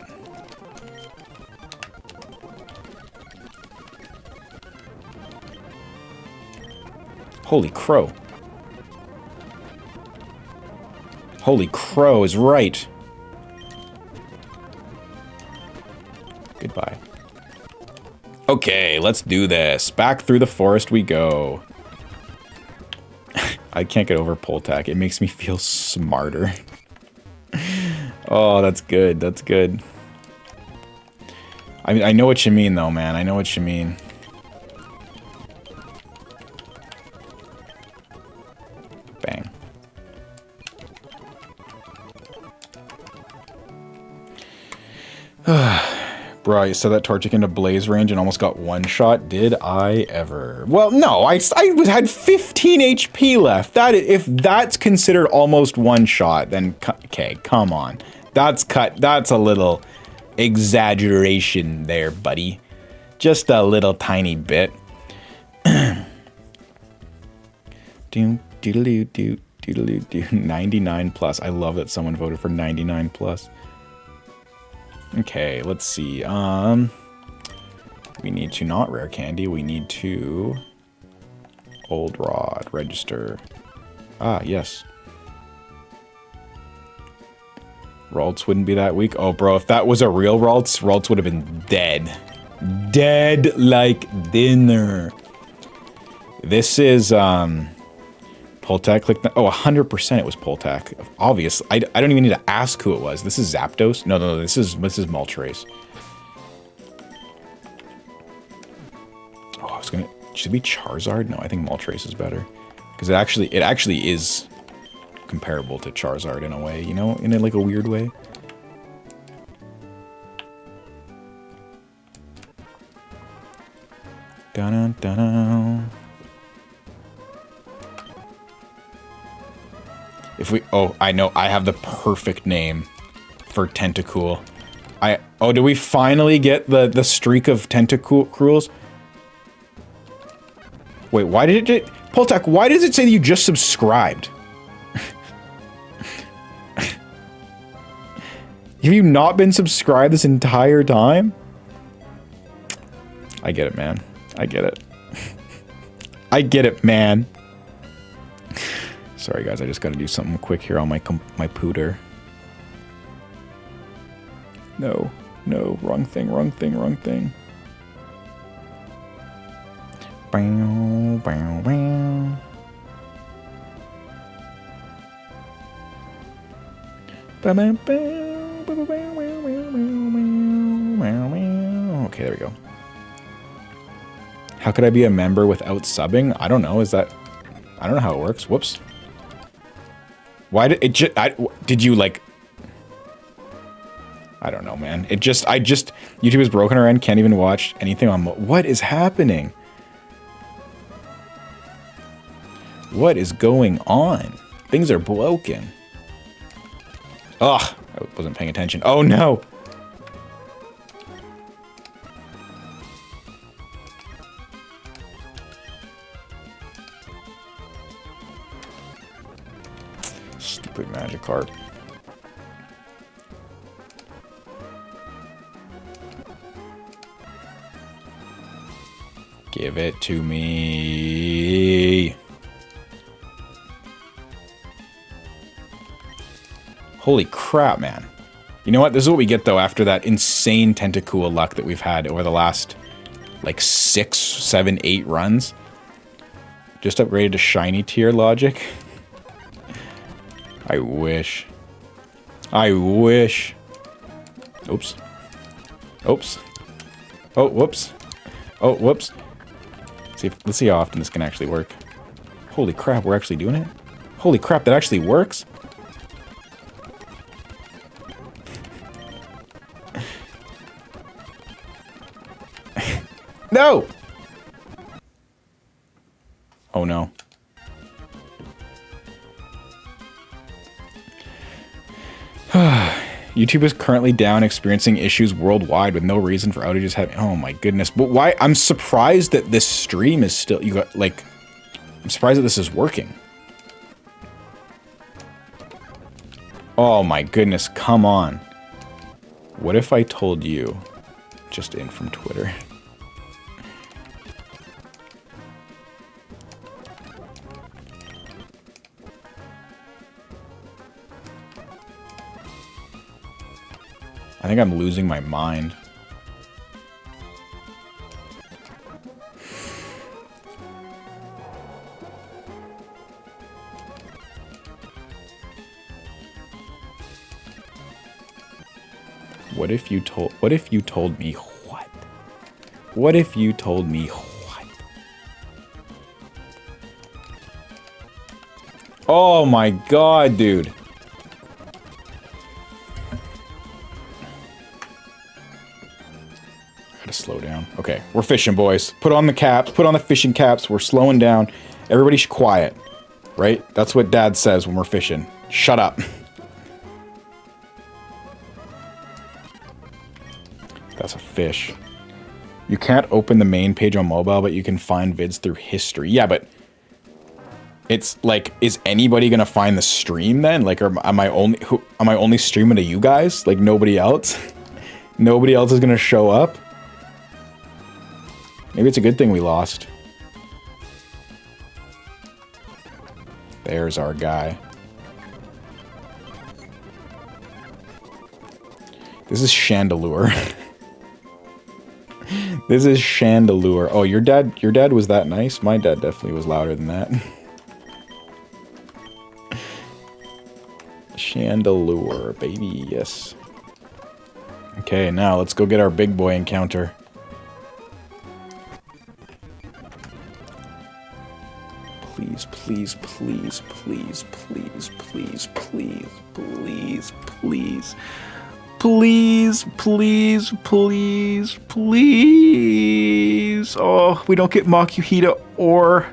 Holy crow. Holy crow is right. Goodbye. Okay, let's do this. Back through the forest we go. I can't get over Poltak. It makes me feel smarter. Oh, that's good. That's good. I mean, I know what you mean, though, man. I know what you mean. Bang. Bro, you set that Torchic into blaze range and almost got one shot. Did I ever? Well, no, I had 15 HP left. If that's considered almost one shot, then okay, come on. That's a little exaggeration there, buddy. Just a little tiny bit. Do 99 plus. I love that someone voted for 99 plus. Okay, let's see. We need to not rare candy. We need to old rod register. Ah, yes. Ralts wouldn't be that weak. Oh, bro, if that was a real Ralts would have been dead. Dead like dinner. This is Poltak. Click that. Oh, 100% it was Poltak. Obvious. I don't even need to ask who it was. This is Zapdos. No. This is Moltres. Oh, I was gonna. Should it be Charizard? No, I think Moltres is better because it actually is comparable to Charizard in a way. You know, in like a weird way. Dun dun dun. If we, oh, I know, I have the perfect name for Tentacool. Oh, do we finally get the streak of Tentacruels? Wait, why did it, Poltak, why does it say that you just subscribed? Have you not been subscribed this entire time? I get it, man. I get it. I get it, man. Sorry, guys. I just got to do something quick here on my pooter. No. No. Wrong thing. Wrong thing. Wrong thing. Bow, bow, bow. Okay, there we go. How could I be a member without subbing? I don't know. Is that... I don't know how it works. Whoops. Why did it just... did you, like... I don't know, man. YouTube is broken our end. Can't even watch anything on... What is happening? What is going on? Things are broken. Ugh. I wasn't paying attention. Oh, no. Stupid Magikarp. Give it to me. Holy crap, man. You know what? This is what we get, though, after that insane Tentacool luck that we've had over the last, like, 6, 7, 8 runs. Just upgraded to shiny tier logic. I wish. I wish. Oops. Oops. Oh, whoops. Oh, whoops. Let's see how often this can actually work. Holy crap, we're actually doing it? Holy crap, that actually works? No! Oh no. YouTube is currently down, experiencing issues worldwide with no reason for outages having... Oh my goodness. But why? I'm surprised that this stream is still... You got, like... I'm surprised that this is working. Oh my goodness, come on. What if I told you... Just in from Twitter... I think I'm losing my mind. What if you told me what? What if you told me what? Oh my god, dude. Slow down. Okay, we're fishing, boys. Put on the caps. Put on the fishing caps. We're slowing down. Everybody's quiet. Right? That's what Dad says when we're fishing. Shut up. That's a fish. You can't open the main page on mobile, but you can find vids through history. Yeah, but... It's like, is anybody gonna find the stream then? Like, am I only streaming to you guys? Like, nobody else? Nobody else is gonna show up? Maybe it's a good thing we lost. There's our guy. This is Chandelure. This is Chandelure. Oh, your dad was that nice? My dad definitely was louder than that. Chandelure, baby, yes. Okay, now let's go get our big boy encounter. Please, please, please, please, please, please, please, please, please, please, please, please. Oh, we don't get Makuhita or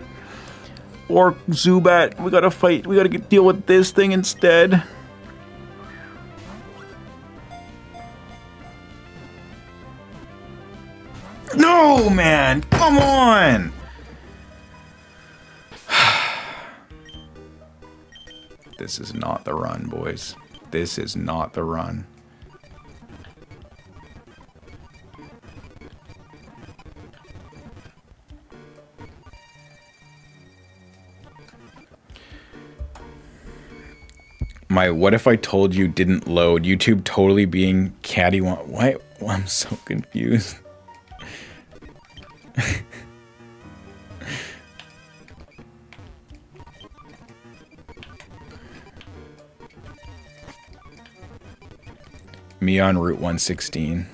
Zubat. We gotta fight. We gotta deal with this thing instead. No, man, come on. This is not the run, boys. This is not the run. My what if I told you didn't load? YouTube totally being catty. Why? I'm so confused. Me on Route 116.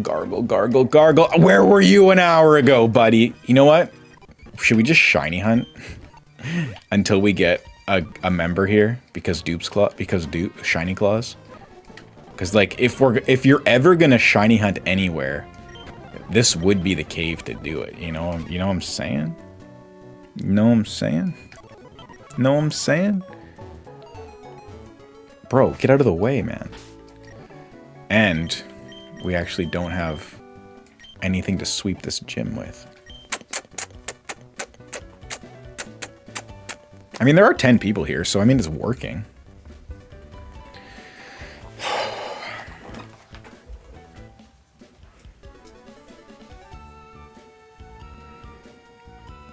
Gargle, gargle, gargle. Where were you an hour ago, buddy? You know what? Should we just shiny hunt until we get a member here? Because shiny claws. Because like if you're ever gonna shiny hunt anywhere, this would be the cave to do it. You know what I'm saying? You know what I'm saying? Know what I'm saying? Bro, get out of the way, man. And we actually don't have anything to sweep this gym with. I mean, there are 10 people here, so I mean, it's working.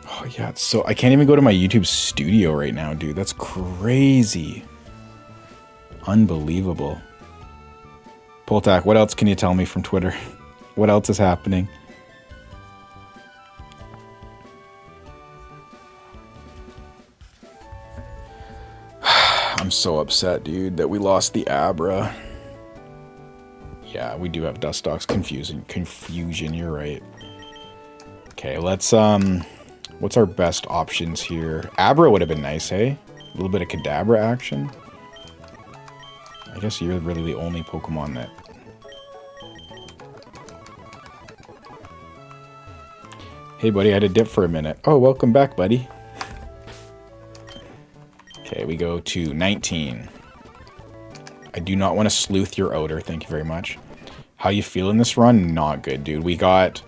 Oh, yeah, so I can't even go to my YouTube studio right now, dude. That's crazy. Unbelievable. Poltak, what else can you tell me from Twitter? What else is happening? I'm so upset, dude, that we lost the Abra. Yeah, we do have dust dogs. Confusion, you're right. Okay, let's, what's our best options here? Abra would have been nice, hey? A little bit of Kadabra action. I guess you're really the only Pokemon that... Hey, buddy, I had to dip for a minute. Oh, welcome back, buddy. Okay, we go to 19. I do not want to sleuth your odor. Thank you very much. How you feeling this run? Not good, dude. We got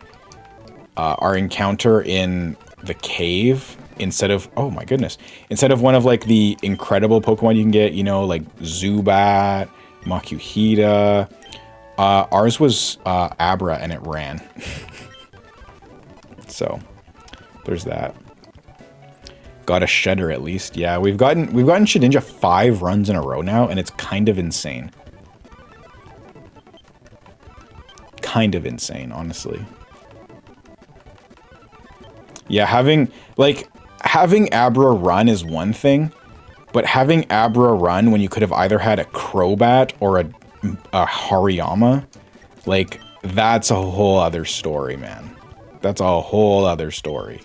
our encounter in the cave instead of... Oh, my goodness. Instead of one of, like, the incredible Pokemon you can get, you know, like Zubat, Makuhita. Ours was Abra, and it ran. So, there's that. Got a Shedder at least. Yeah, we've gotten Shedinja 5 runs in a row now, and it's kind of insane. Kind of insane, honestly. Yeah, having Abra run is one thing, but having Abra run when you could have either had a Crobat or a Hariyama, like, that's a whole other story, man. That's a whole other story.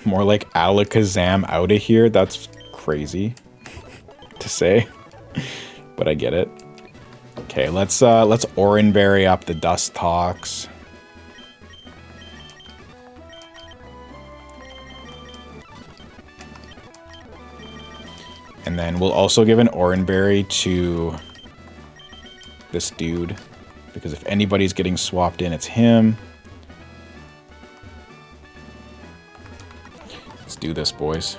More like Alakazam out of here. That's crazy to say, but I get it. Okay, let's Oranberry up the Dustox. And then we'll also give an Oranberry to this dude, because if anybody's getting swapped in, it's him. Let's do this, boys.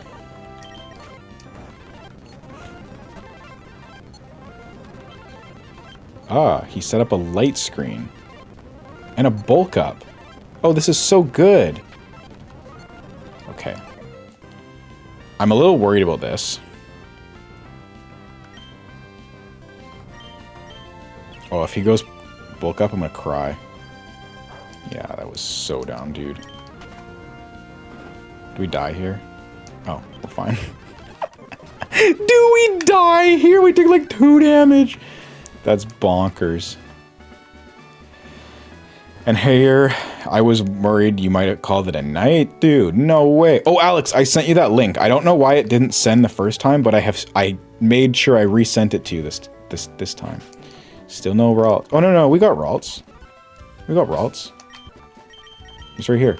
Ah, he set up a light screen. And a bulk up. Oh, this is so good. Okay. I'm a little worried about this. Oh, if he goes bulk up, I'm gonna cry. Yeah, that was so down, dude. Do we die here? Oh, we're fine. Do we die here? We took like 2 damage. That's bonkers. And here, I was worried you might have called it a night. Dude, no way. Oh, Alex, I sent you that link. I don't know why it didn't send the first time, but I made sure I resent it to you this time. Still no Ralts. Oh, no, we got Ralts. We got Ralts. He's right here.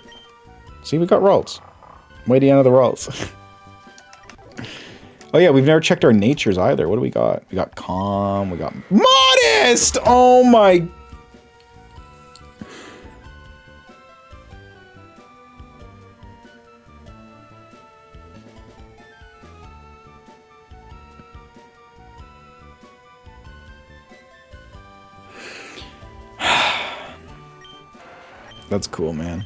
See, we got Ralts. Way to the end of the Ralts. Oh, yeah, we've never checked our natures either. What do we got? We got Calm. We got Modest! Oh, my... That's cool, man.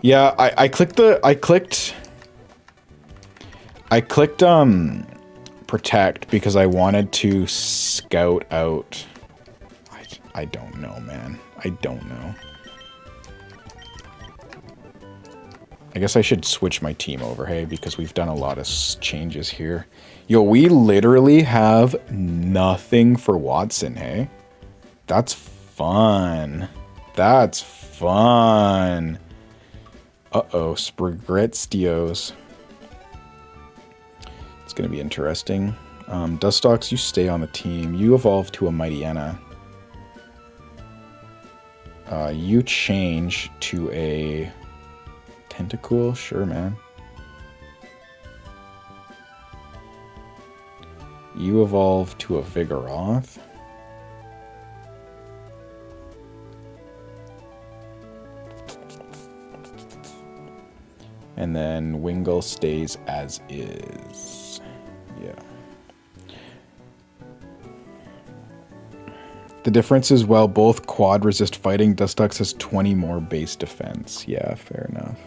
Yeah, I clicked protect because I wanted to scout out. I don't know, man. I don't know. I guess I should switch my team over, hey, because we've done a lot of changes here. Yo, we literally have nothing for Watson, hey? That's fun. That's fun. Uh-oh, Sprigretstios. It's going to be interesting. Dustox, you stay on the team. You evolve to a Mightyena. You change to a Tentacool? Sure, man. You evolve to a Vigoroth. And then Wingull stays as is. Yeah. The difference is, while both quad resist fighting, Dustox has 20 more base defense. Yeah, fair enough.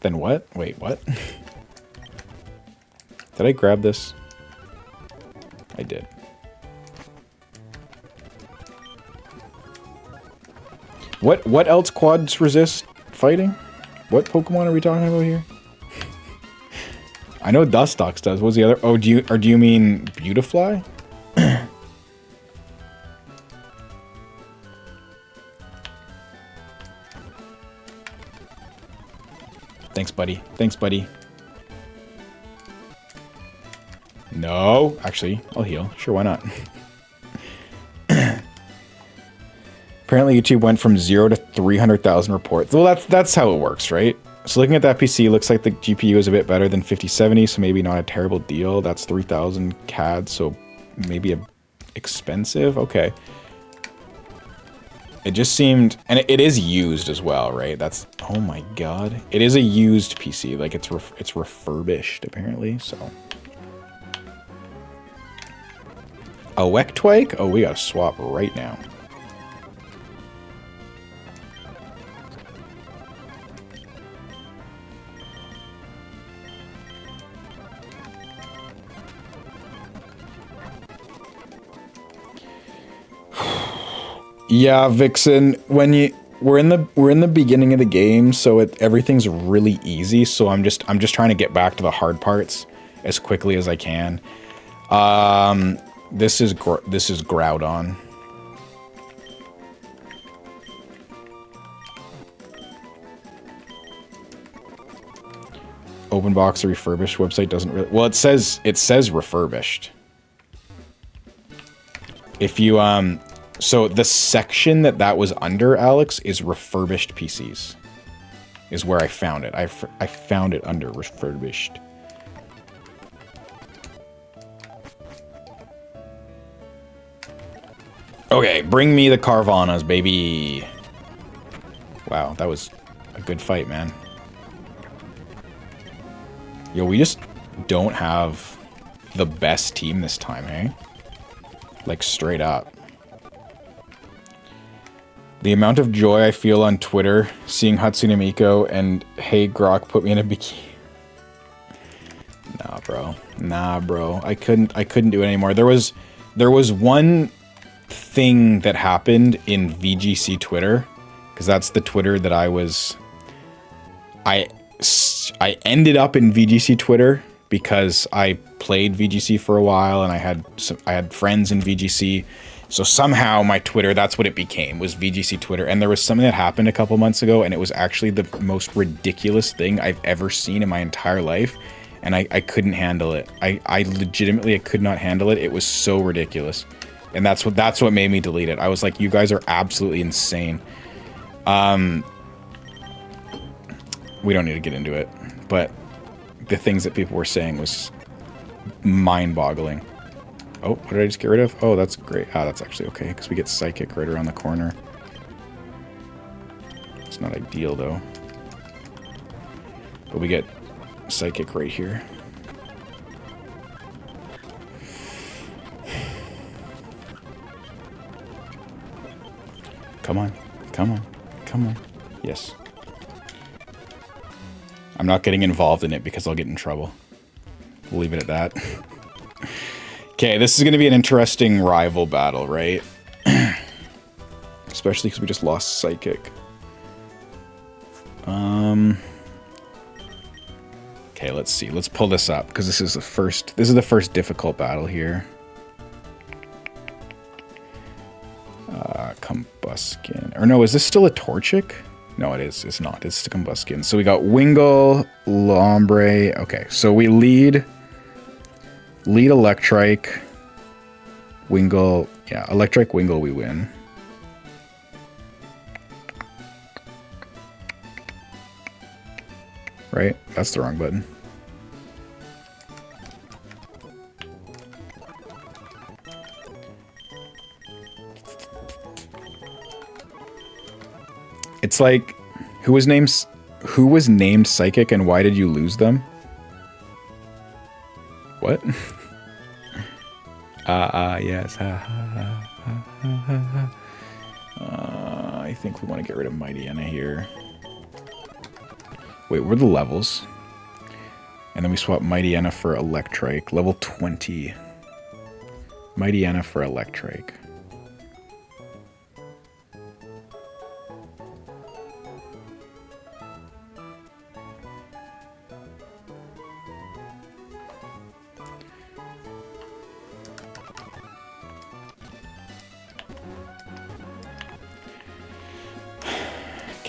Then what? Wait, what? Did I grab this? I did. What else quads resist fighting? What Pokemon are we talking about here? I know Dustox does. What was the other? Oh, do you mean Beautifly? Thanks, buddy. Thanks, buddy. No, actually, I'll heal. Sure, why not? Apparently, YouTube went from 0 to 300,000 reports. Well, that's how it works, right? So looking at that PC, looks like the GPU is a bit better than 5070, so maybe not a terrible deal. That's 3,000 CAD, so maybe expensive. Okay. It just seemed, and it is used as well, right? That's, oh my god, it is a used PC. Like it's refurbished apparently. So a Wectwike? Oh, we gotta swap right now. Yeah, Vixen, when we're in the beginning of the game, so everything's really easy, so I'm just trying to get back to the hard parts as quickly as I can. This is Groudon. Open box or refurbished website doesn't really, well, it says refurbished. If you so the section that was under, Alex, is refurbished PCs. Is where I found it. I found it under refurbished. Okay, bring me the Carvanas, baby. Wow, that was a good fight, man. Yo, we just don't have the best team this time, hey? Like, straight up. The amount of joy I feel on Twitter seeing Hatsune Miku and Hey Grok put me in a bikini. Nah, bro. Nah, bro. I couldn't do it anymore. There was one thing that happened in VGC Twitter, because that's the Twitter that I ended up in VGC Twitter because I played VGC for a while and I had friends in VGC. So somehow my Twitter, that's what it became, was VGC Twitter. And there was something that happened a couple months ago, and it was actually the most ridiculous thing I've ever seen in my entire life. And I couldn't handle it. I legitimately could not handle it. It was so ridiculous. And that's what made me delete it. I was like, you guys are absolutely insane. We don't need to get into it, but the things that people were saying was mind-boggling. Oh, what did I just get rid of? Oh, that's great. Ah, that's actually okay, because we get Psychic right around the corner. It's not ideal, though. But we get Psychic right here. Come on. Come on. Come on. Yes. I'm not getting involved in it because I'll get in trouble. We'll leave it at that. Okay, this is going to be an interesting rival battle, right? Especially because we just lost Psychic. Okay, let's see. Let's pull this up because this is the first difficult battle here. Combuskin. Or no, is this still a Torchic? No, it is. It's not. It's the Combuskin. So we got Wingull, Lombre. Okay, so we lead Electrike. Wingull. Yeah, Electrike, Wingull, we win. Right? That's the wrong button. It's like, who was named Psychic and why did you lose them? What? Yes. I think we want to get rid of Mightyena here. Wait, what are the levels? And then we swap Mightyena for Electrike. Level 20. Mightyena for Electrike.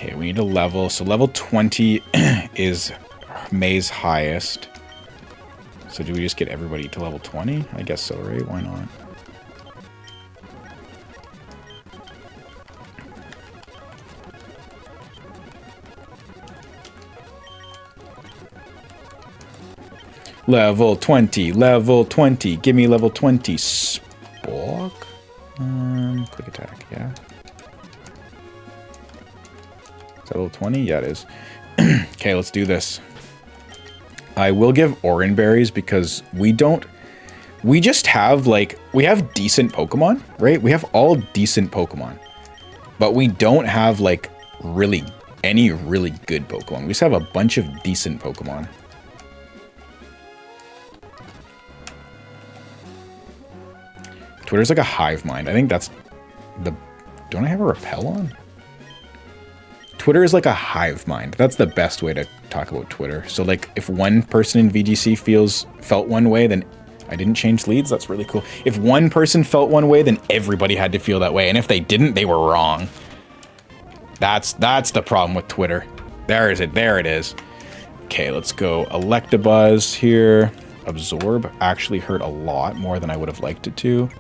Okay, we need a level. So level 20 is May's highest. So do we just get everybody to level 20? I guess so, right? Why not? Level 20, level 20. Give me level 20. Spork? Quick attack, yeah. Is that level 20? Yeah, it is. Okay, let's do this. I will give Oran Berries because we just have, like, we have decent Pokemon, right? We have all decent Pokemon. But we don't have, like, any really good Pokemon. We just have a bunch of decent Pokemon. Twitter's like a hive mind. I think that's the... Don't I have a repel on? Twitter is like a hive mind. That's the best way to talk about Twitter. So, like, if one person in VGC felt one way, then... I didn't change leads? That's really cool. If one person felt one way, then everybody had to feel that way. And if they didn't, they were wrong. That's the problem with Twitter. There it is. Okay, let's go. Electabuzz here. Absorb actually hurt a lot more than I would have liked it to.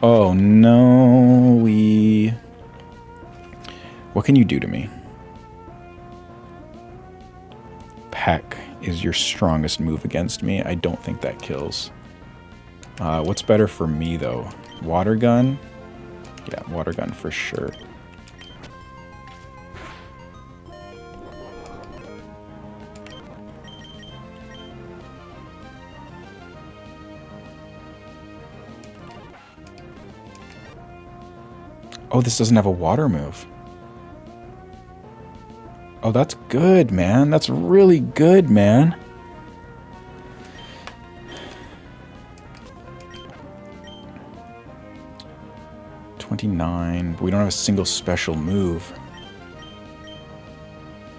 Oh no, What can you do to me? Peck is your strongest move against me. I don't think that kills. What's better for me though? Water gun? Yeah, water gun for sure. Oh, this doesn't have a water move. Oh, that's good, man. That's really good, man. $29, but we don't have a single special move.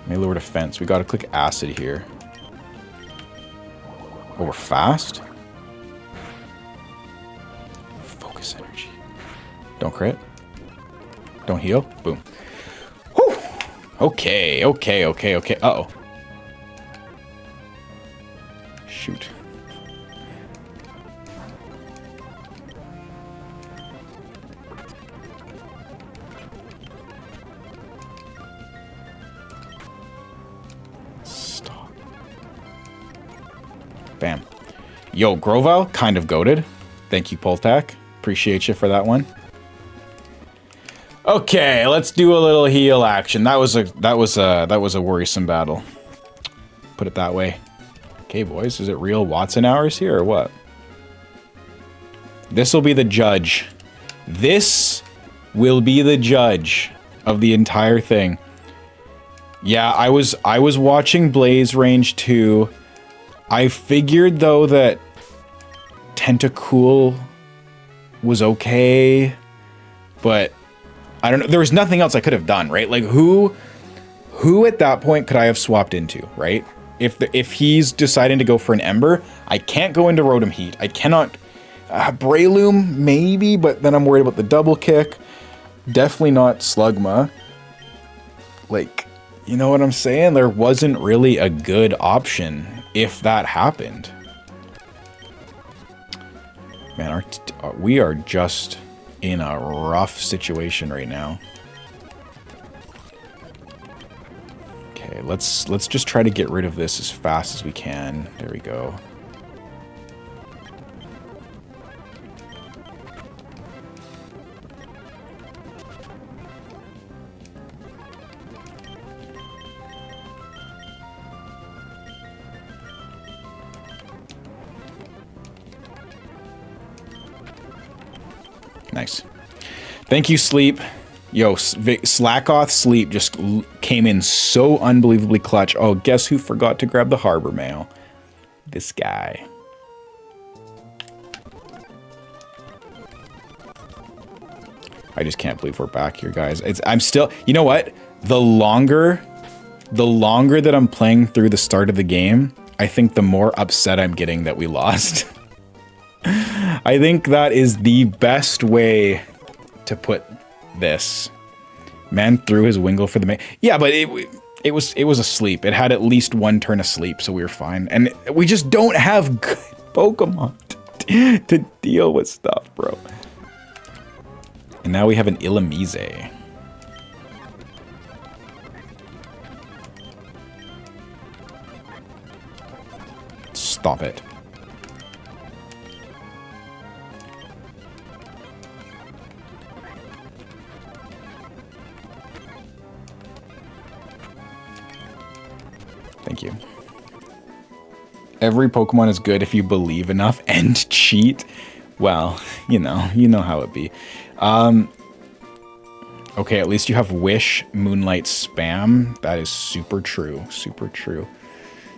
May lower defense. We gotta click acid here. Oh, we're fast? Focus energy. Don't crit. Don't heal. Boom. Whew. Okay. Uh-oh. Shoot. Stop. Bam. Yo, Grovyle, kind of goated. Thank you, Poltak. Appreciate you for that one. Okay, let's do a little heal action. That was a worrisome battle. Put it that way. Okay, boys, is it real Watson hours here or what? This will be the judge. This will be the judge of the entire thing. Yeah, I was watching Blaze Range 2. I figured though that Tentacool was okay, but I don't know. There was nothing else I could have done, right? Like who at that point could I have swapped into, right? If he's deciding to go for an Ember, I can't go into Rotom Heat. I cannot. Breloom, maybe, but then I'm worried about the double kick. Definitely not Slugma. Like, you know what I'm saying? There wasn't really a good option if that happened. Man, we are just in a rough situation right now. Okay, let's just try to get rid of this as fast as we can. There we go. Nice. Thank you, Sleep. Yo, Slackoth Sleep just came in so unbelievably clutch. Oh, guess who forgot to grab the Harbor Mail? This guy. I just can't believe we're back here, guys. I'm still... You know what? The longer that I'm playing through the start of the game, I think the more upset I'm getting that we lost. I think that is the best way to put this. Man threw his Wingull for the main. Yeah, but it was asleep. It had at least one turn of sleep, so we were fine. And we just don't have good Pokemon to deal with stuff, bro. And now we have an Illumise. Stop it. Thank you. Every Pokemon is good if you believe enough and cheat. Well, you know how it be. Okay, at least you have Wish, Moonlight, Spam. That is super true. Super true.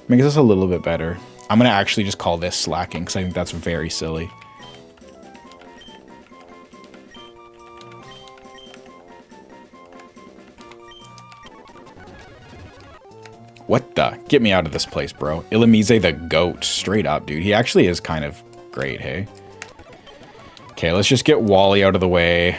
Makes us a little bit better. I'm going to actually just call this slacking because I think that's very silly. What the? Get me out of this place, bro. Illumise the GOAT. Straight up, dude. He actually is kind of great, hey? Okay, let's just get Wally out of the way.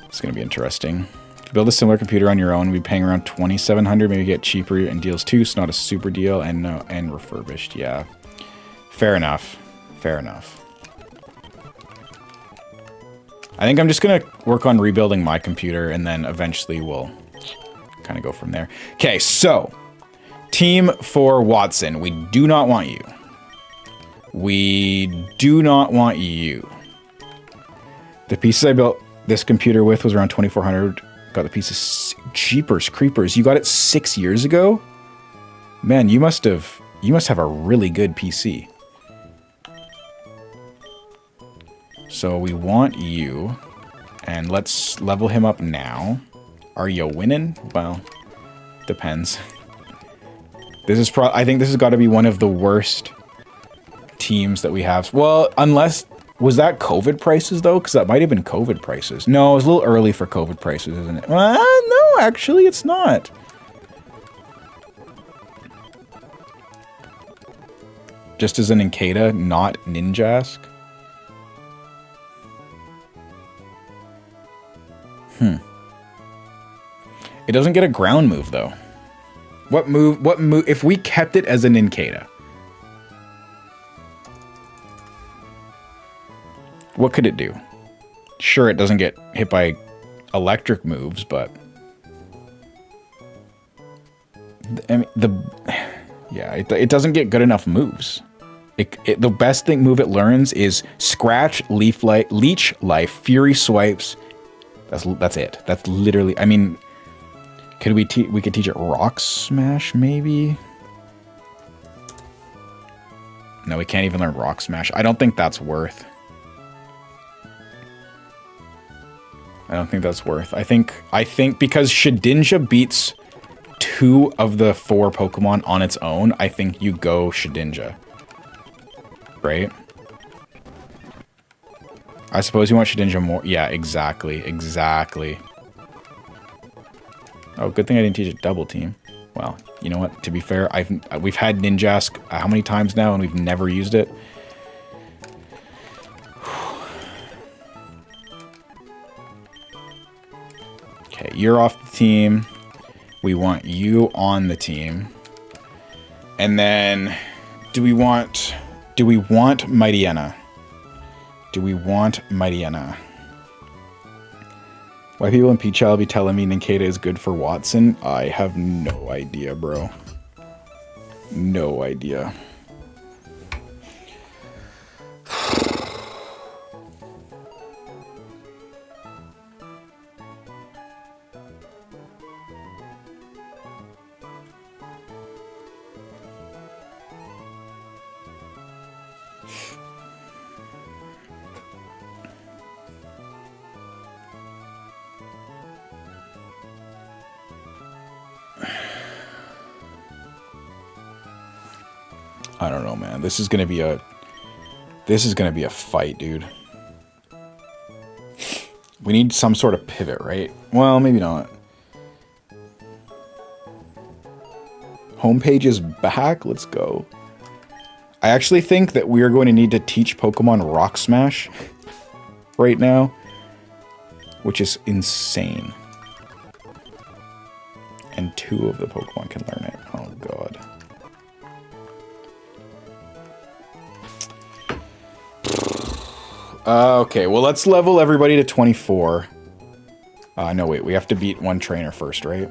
It's going to be interesting. If you build a similar computer on your own, we'd be paying around $2,700. Maybe get cheaper and deals too. It's not a super deal and refurbished. Yeah. Fair enough. Fair enough. I think I'm just going to work on rebuilding my computer, and then eventually we'll kind of go from there. Okay, so team for Watson. We do not want you. We do not want you. The pieces I built this computer with was around $2,400. Got the pieces. Jeepers creepers. You got it 6 years ago? Man, you must have a really good PC. So we want you, and let's level him up now. Are you winning? Well, depends. This is I think this has got to be one of the worst teams that we have. Well, unless, was that COVID prices though? Because that might have been COVID prices. No, it was a little early for COVID prices, isn't it? No, actually it's not. Just as an Incada, not Ninjask. It doesn't get a ground move though. What move if we kept it as an Incada? What could it do? Sure, it doesn't get hit by electric moves, but I mean, it doesn't get good enough moves. The best move it learns is Scratch, Leech Life, Fury Swipes. That's it. That's literally. I mean, could we could teach it Rock Smash maybe? No, we can't even learn Rock Smash. I don't think that's worth. I think because Shedinja beats 2 of the 4 Pokemon on its own, I think you go Shedinja. Right? I suppose you want Shedinja more. Yeah, exactly. Exactly. Oh, good thing I didn't teach it double team. Well, you know what? To be fair, we've had Ninjask how many times now, and we've never used it. Okay, you're off the team. We want you on the team. And then, do we want Mightyena? Do we want Mightyena? Why people in Peachal be telling me Ninkata is good for Watson? I have no idea, bro. No idea. I don't know, man. This is gonna be a fight, dude. We need some sort of pivot, right? Well, maybe not. Homepage is back. Let's go. I actually think that we are going to need to teach Pokemon Rock Smash right now, which is insane. And 2 of the Pokemon can learn it. Oh, God. Okay, well, let's level everybody to 24. No, wait, we have to beat 1 trainer first, right?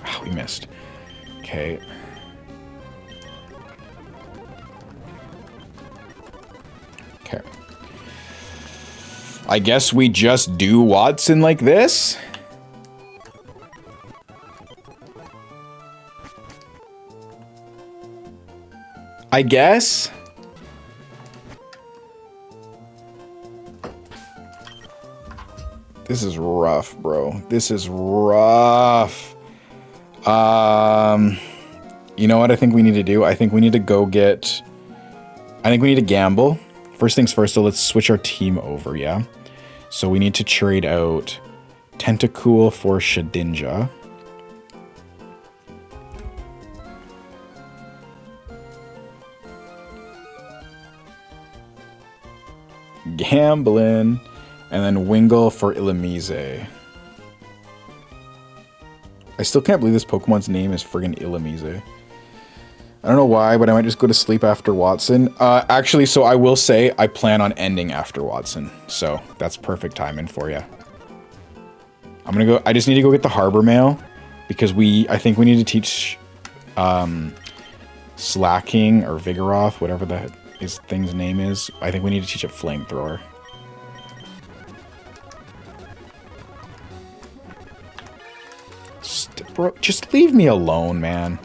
Oh, we missed. Okay. Okay. I guess we just do Watson like this? I guess? This is rough, bro. This is rough. You know what I think we need to do? I think we need to go get... I think we need to gamble. First things first, so let's switch our team over, yeah? So we need to trade out Tentacool for Shedinja. Gambling. And then Wingull for Illumise. I still can't believe this Pokemon's name is friggin' Illumise. I don't know why, but I might just go to sleep after Watson. Actually, so I will say I plan on ending after Watson. So that's perfect timing for you. I'm gonna go. I just need to go get the Harbor Mail because I think we need to teach Slacking or Vigoroth, whatever his thing's name is. I think we need to teach it Flamethrower. Bro, just leave me alone, man.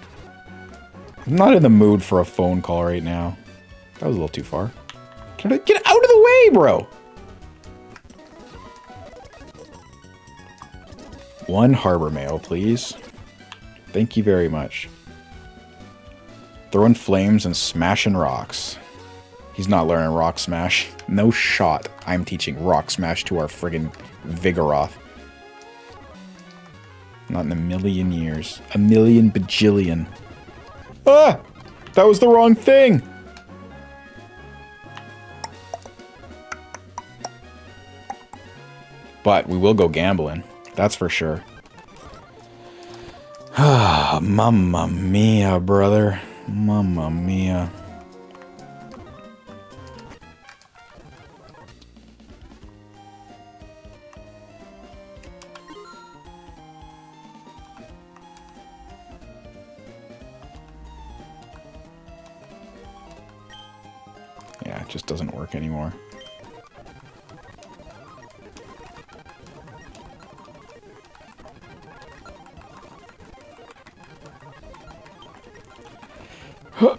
I'm not in the mood for a phone call right now. That was a little too far. Get out of the way, bro! 1 Harbor Mail, please. Thank you very much. Throwing flames and smashing rocks. He's not learning Rock Smash. No shot. I'm teaching Rock Smash to our friggin' Vigoroth. Not in a million years. A million bajillion. Ah! That was the wrong thing! But we will go gambling. That's for sure. Ah, mamma mia, brother. Mamma mia. it just doesn't work anymore.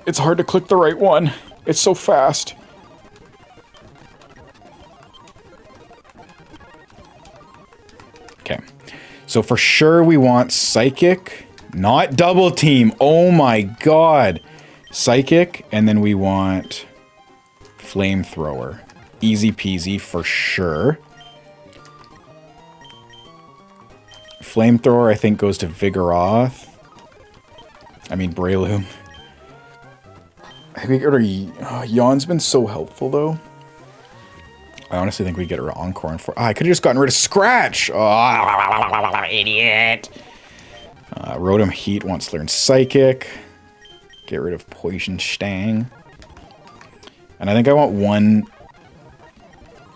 It's hard to click the right one. It's so fast. Okay. So for sure we want Psychic, not Double Team. Oh my god. Psychic, and then we want Flamethrower. Easy peasy for sure. Flamethrower I think goes to Vigoroth. I mean Breloom. I think Yawn's been so helpful, though. I honestly think we get her Encore for. I could have just gotten rid of Scratch. Oh, idiot. Rotom Heat wants to learn Psychic. Get rid of Poison Stang. And I think I want one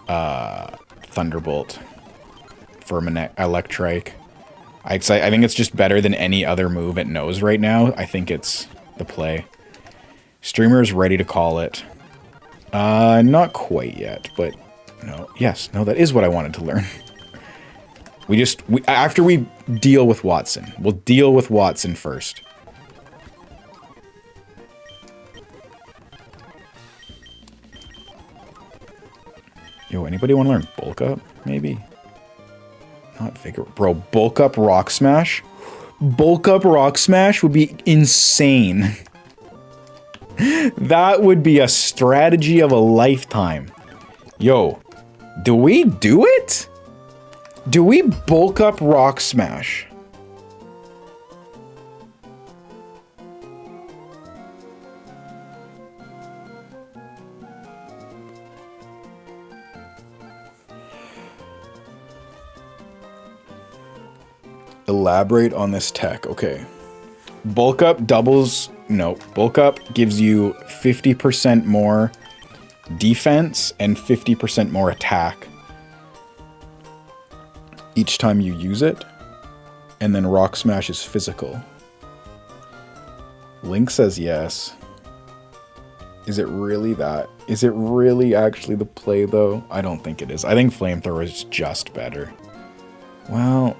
Thunderbolt for Electrike. I think it's just better than any other move it knows right now. I think it's the play. Streamer is ready to call it. Not quite yet, but no. Yes, no, that is what I wanted to learn. After we deal with Watson. We'll deal with Watson first. Yo, anybody want to learn Bulk Up, maybe? Not Vigor. Bro, Bulk Up Rock Smash? Bulk Up Rock Smash would be insane. That would be a strategy of a lifetime. Yo, do we do it? Do we Bulk Up Rock Smash? Elaborate on this tech. Okay. Bulk Up doubles... No. Bulk Up gives you 50% more defense and 50% more attack each time you use it. And then Rock Smash is physical. Link says yes. Is it really that? Is it really actually the play, though? I don't think it is. I think Flamethrower is just better. Well...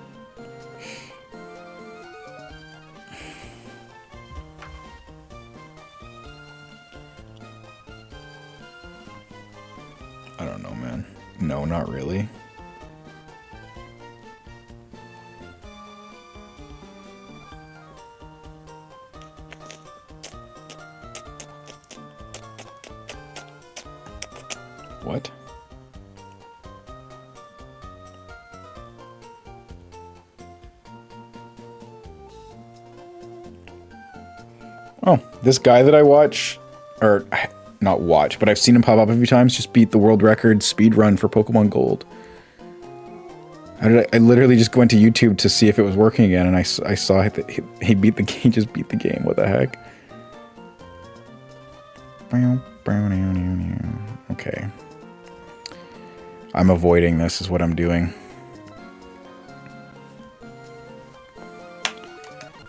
I don't know, man. No, not really. What? Oh, this guy that I watch, or not watch, but I've seen him pop up a few times, just beat the world record speed run for Pokemon Gold. I literally just went to YouTube to see if it was working again, and I saw that he beat the game. He just beat the game. What the heck? Okay. I'm avoiding this is what I'm doing.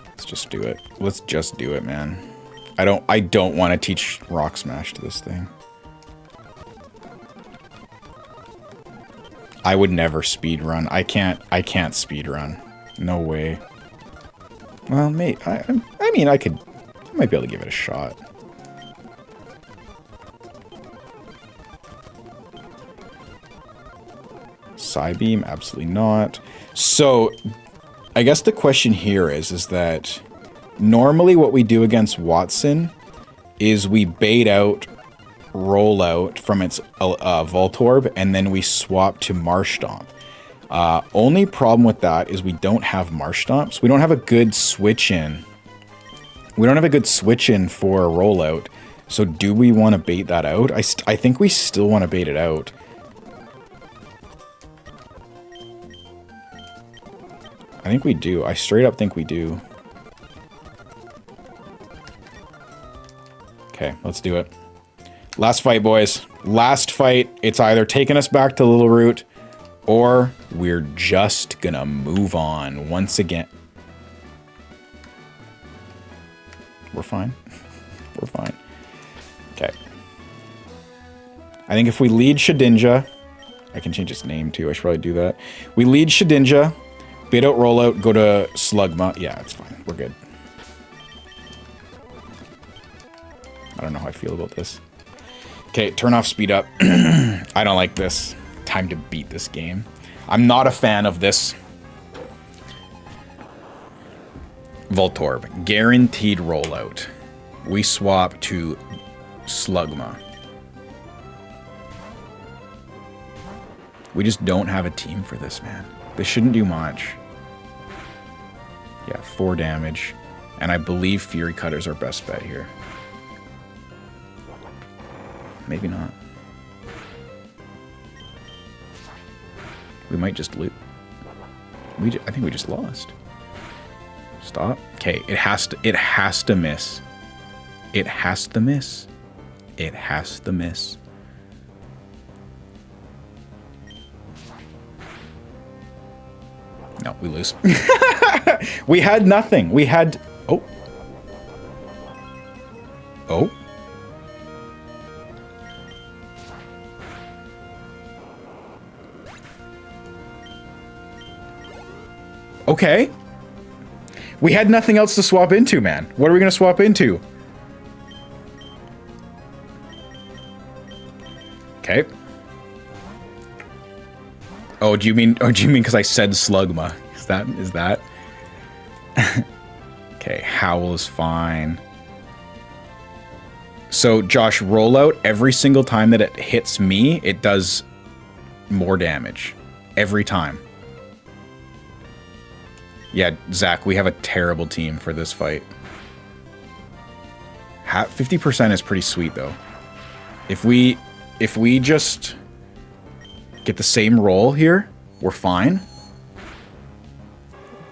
Let's just do it. Let's just do it, man. I don't want to teach Rock Smash to this thing. I would never speed run. I can't speed run. No way. Well, mate, I mean, I might be able to give it a shot. Psybeam, absolutely not. So, I guess the question here is that normally what we do against Watson is we bait out, roll out from its Voltorb, and then we swap to Marshtomp. Only problem with that is we don't have Marshtomps. We don't have a good switch in. We don't have a good switch in for a rollout. So do we want to bait that out? I think we still want to bait it out. I think we do. I straight up think we do. Okay, let's do it. Last fight, boys. Last fight. It's either taking us back to Little Root, or we're just gonna move on once again. We're fine. We're fine. Okay. I think if we lead Shedinja, I can change its name too. I should probably do that. We lead Shedinja, bait out rollout, go to Slugma. Yeah, it's fine. We're good. I don't know how I feel about this. Okay, turn off speed up. I don't like this. Time to beat this game. I'm not a fan of this. Voltorb, guaranteed rollout. We swap to Slugma. We just don't have a team for this, man. This shouldn't do much. Yeah, 4 damage. And I believe Fury Cutter's our best bet here. Maybe not. We might just loot. I think we just lost. Stop. Okay, it has to miss. It has to miss. It has to miss. No, we lose. We had nothing. We had... Oh. Oh. Okay. We had nothing else to swap into, man. What are we going to swap into? Okay. Oh, do you mean because I said Slugma? Is that? Okay, Howl is fine. So, Josh, rollout, every single time that it hits me, it does more damage. Every time. Yeah, Zach, we have a terrible team for this fight. 50% is pretty sweet, though. If we just get the same roll here, we're fine.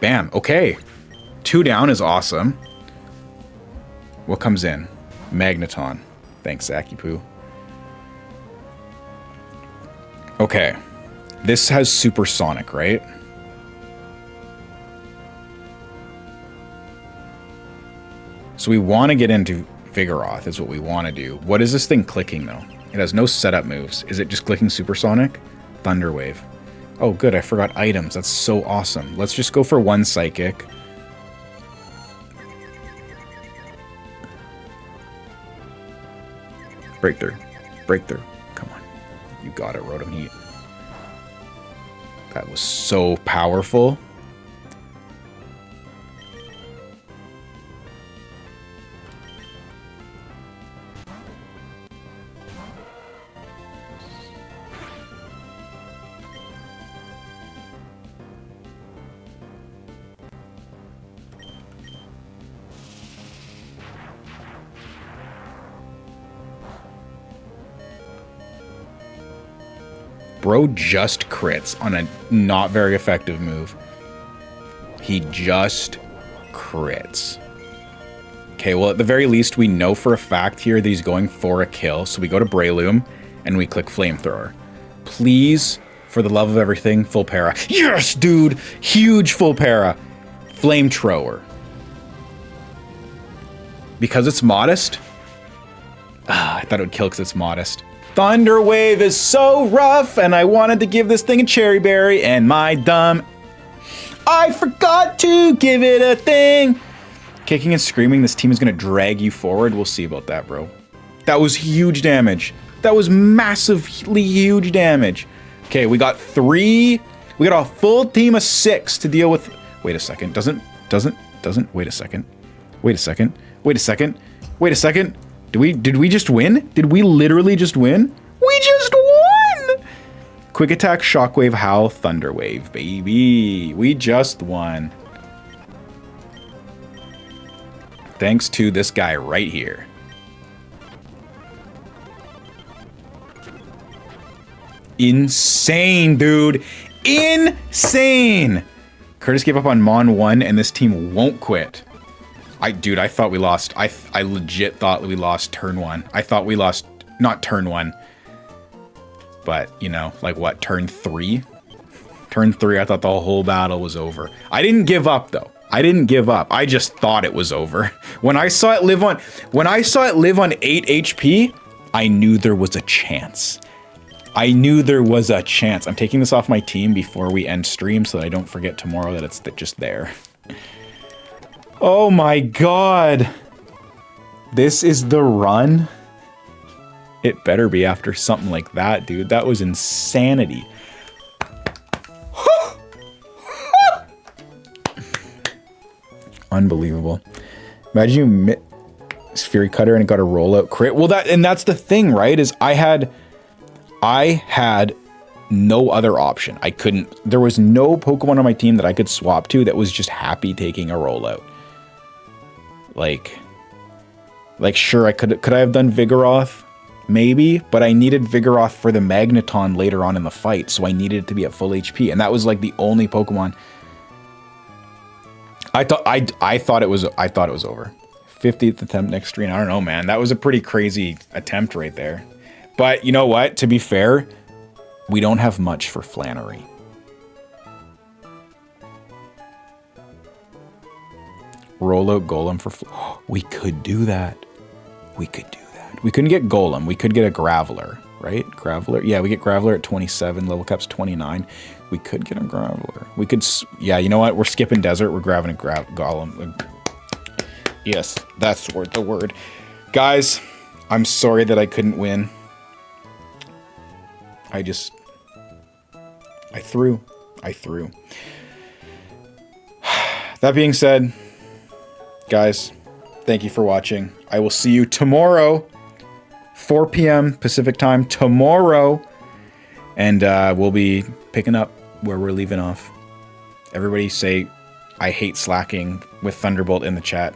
Bam. Okay. 2 down is awesome. What comes in? Magneton. Thanks, Zacky Poo. Okay. This has Supersonic, right? So we want to get into Vigoroth is what we want to do. What is this thing clicking, though? It has no setup moves. Is it just clicking Supersonic? Thunder Wave. Oh, good. I forgot items. That's so awesome. Let's just go for 1 Psychic. Breakthrough. Breakthrough. Come on. You got it, Rotom Heat. That was so powerful. Bro just crits on a not very effective move. He just crits. Okay, well, at the very least, we know for a fact here that he's going for a kill. So we go to Breloom, and we click Flamethrower. Please, for the love of everything, full para. Yes, dude! Huge full para. Flamethrower. Because it's modest? I thought it would kill because it's modest. Thunder Wave is so rough, and I wanted to give this thing a Cherry Berry, and my dumb... I forgot to give it a thing! Kicking and screaming, this team is going to drag you forward. We'll see about that, bro. That was huge damage. That was massively huge damage. Okay, we got 3... We got a full team of 6 to deal with... Wait a second. Doesn't... Wait a second. Wait a second. Wait a second. Wait a second. Did we just win? Did we literally just win? We just won! Quick Attack, Shockwave, Howl, Thunder Wave, baby. We just won. Thanks to this guy right here. Insane, dude. Insane! Curtis gave up on Mon 1, and this team won't quit. Dude, I thought we lost. I legit thought we lost turn 1. I thought we lost, not turn 1, but, you know, like what, turn 3? Turn 3, I thought the whole battle was over. I didn't give up, though. I didn't give up. I just thought it was over. When I saw it live on 8 HP, I knew there was a chance. I knew there was a chance. I'm taking this off my team before we end stream so that I don't forget tomorrow that it's just there. Oh my god. This is the run? It better be after something like that, dude. That was insanity. Unbelievable. Imagine you Fury Cutter and it got a rollout crit. Well, that's the thing, right? Is I had no other option. There was no Pokemon on my team that I could swap to that was just happy taking a rollout. Like sure, could I have done Vigoroth? Maybe, but I needed Vigoroth for the Magneton later on in the fight, so I needed it to be at full HP, and that was like the only Pokemon. I thought it was over. 50th attempt next stream. I don't know, man. That was a pretty crazy attempt right there. But you know what? To be fair, we don't have much for Flannery. Rollout Golem for we could do that. We could do that. We couldn't get Golem. We could get a Graveler, right? Graveler. Yeah, we get Graveler at 27. Level cap's 29. We could get a Graveler. We could. Yeah, you know what? We're skipping Desert. We're grabbing a Golem. Yes, that's the word. Guys, I'm sorry that I couldn't win. I threw. That being said, guys, thank you for watching. I will see you tomorrow, 4 p.m. Pacific time tomorrow, and we'll be picking up where we're leaving off. Everybody say, I hate slacking with Thunderbolt in the chat.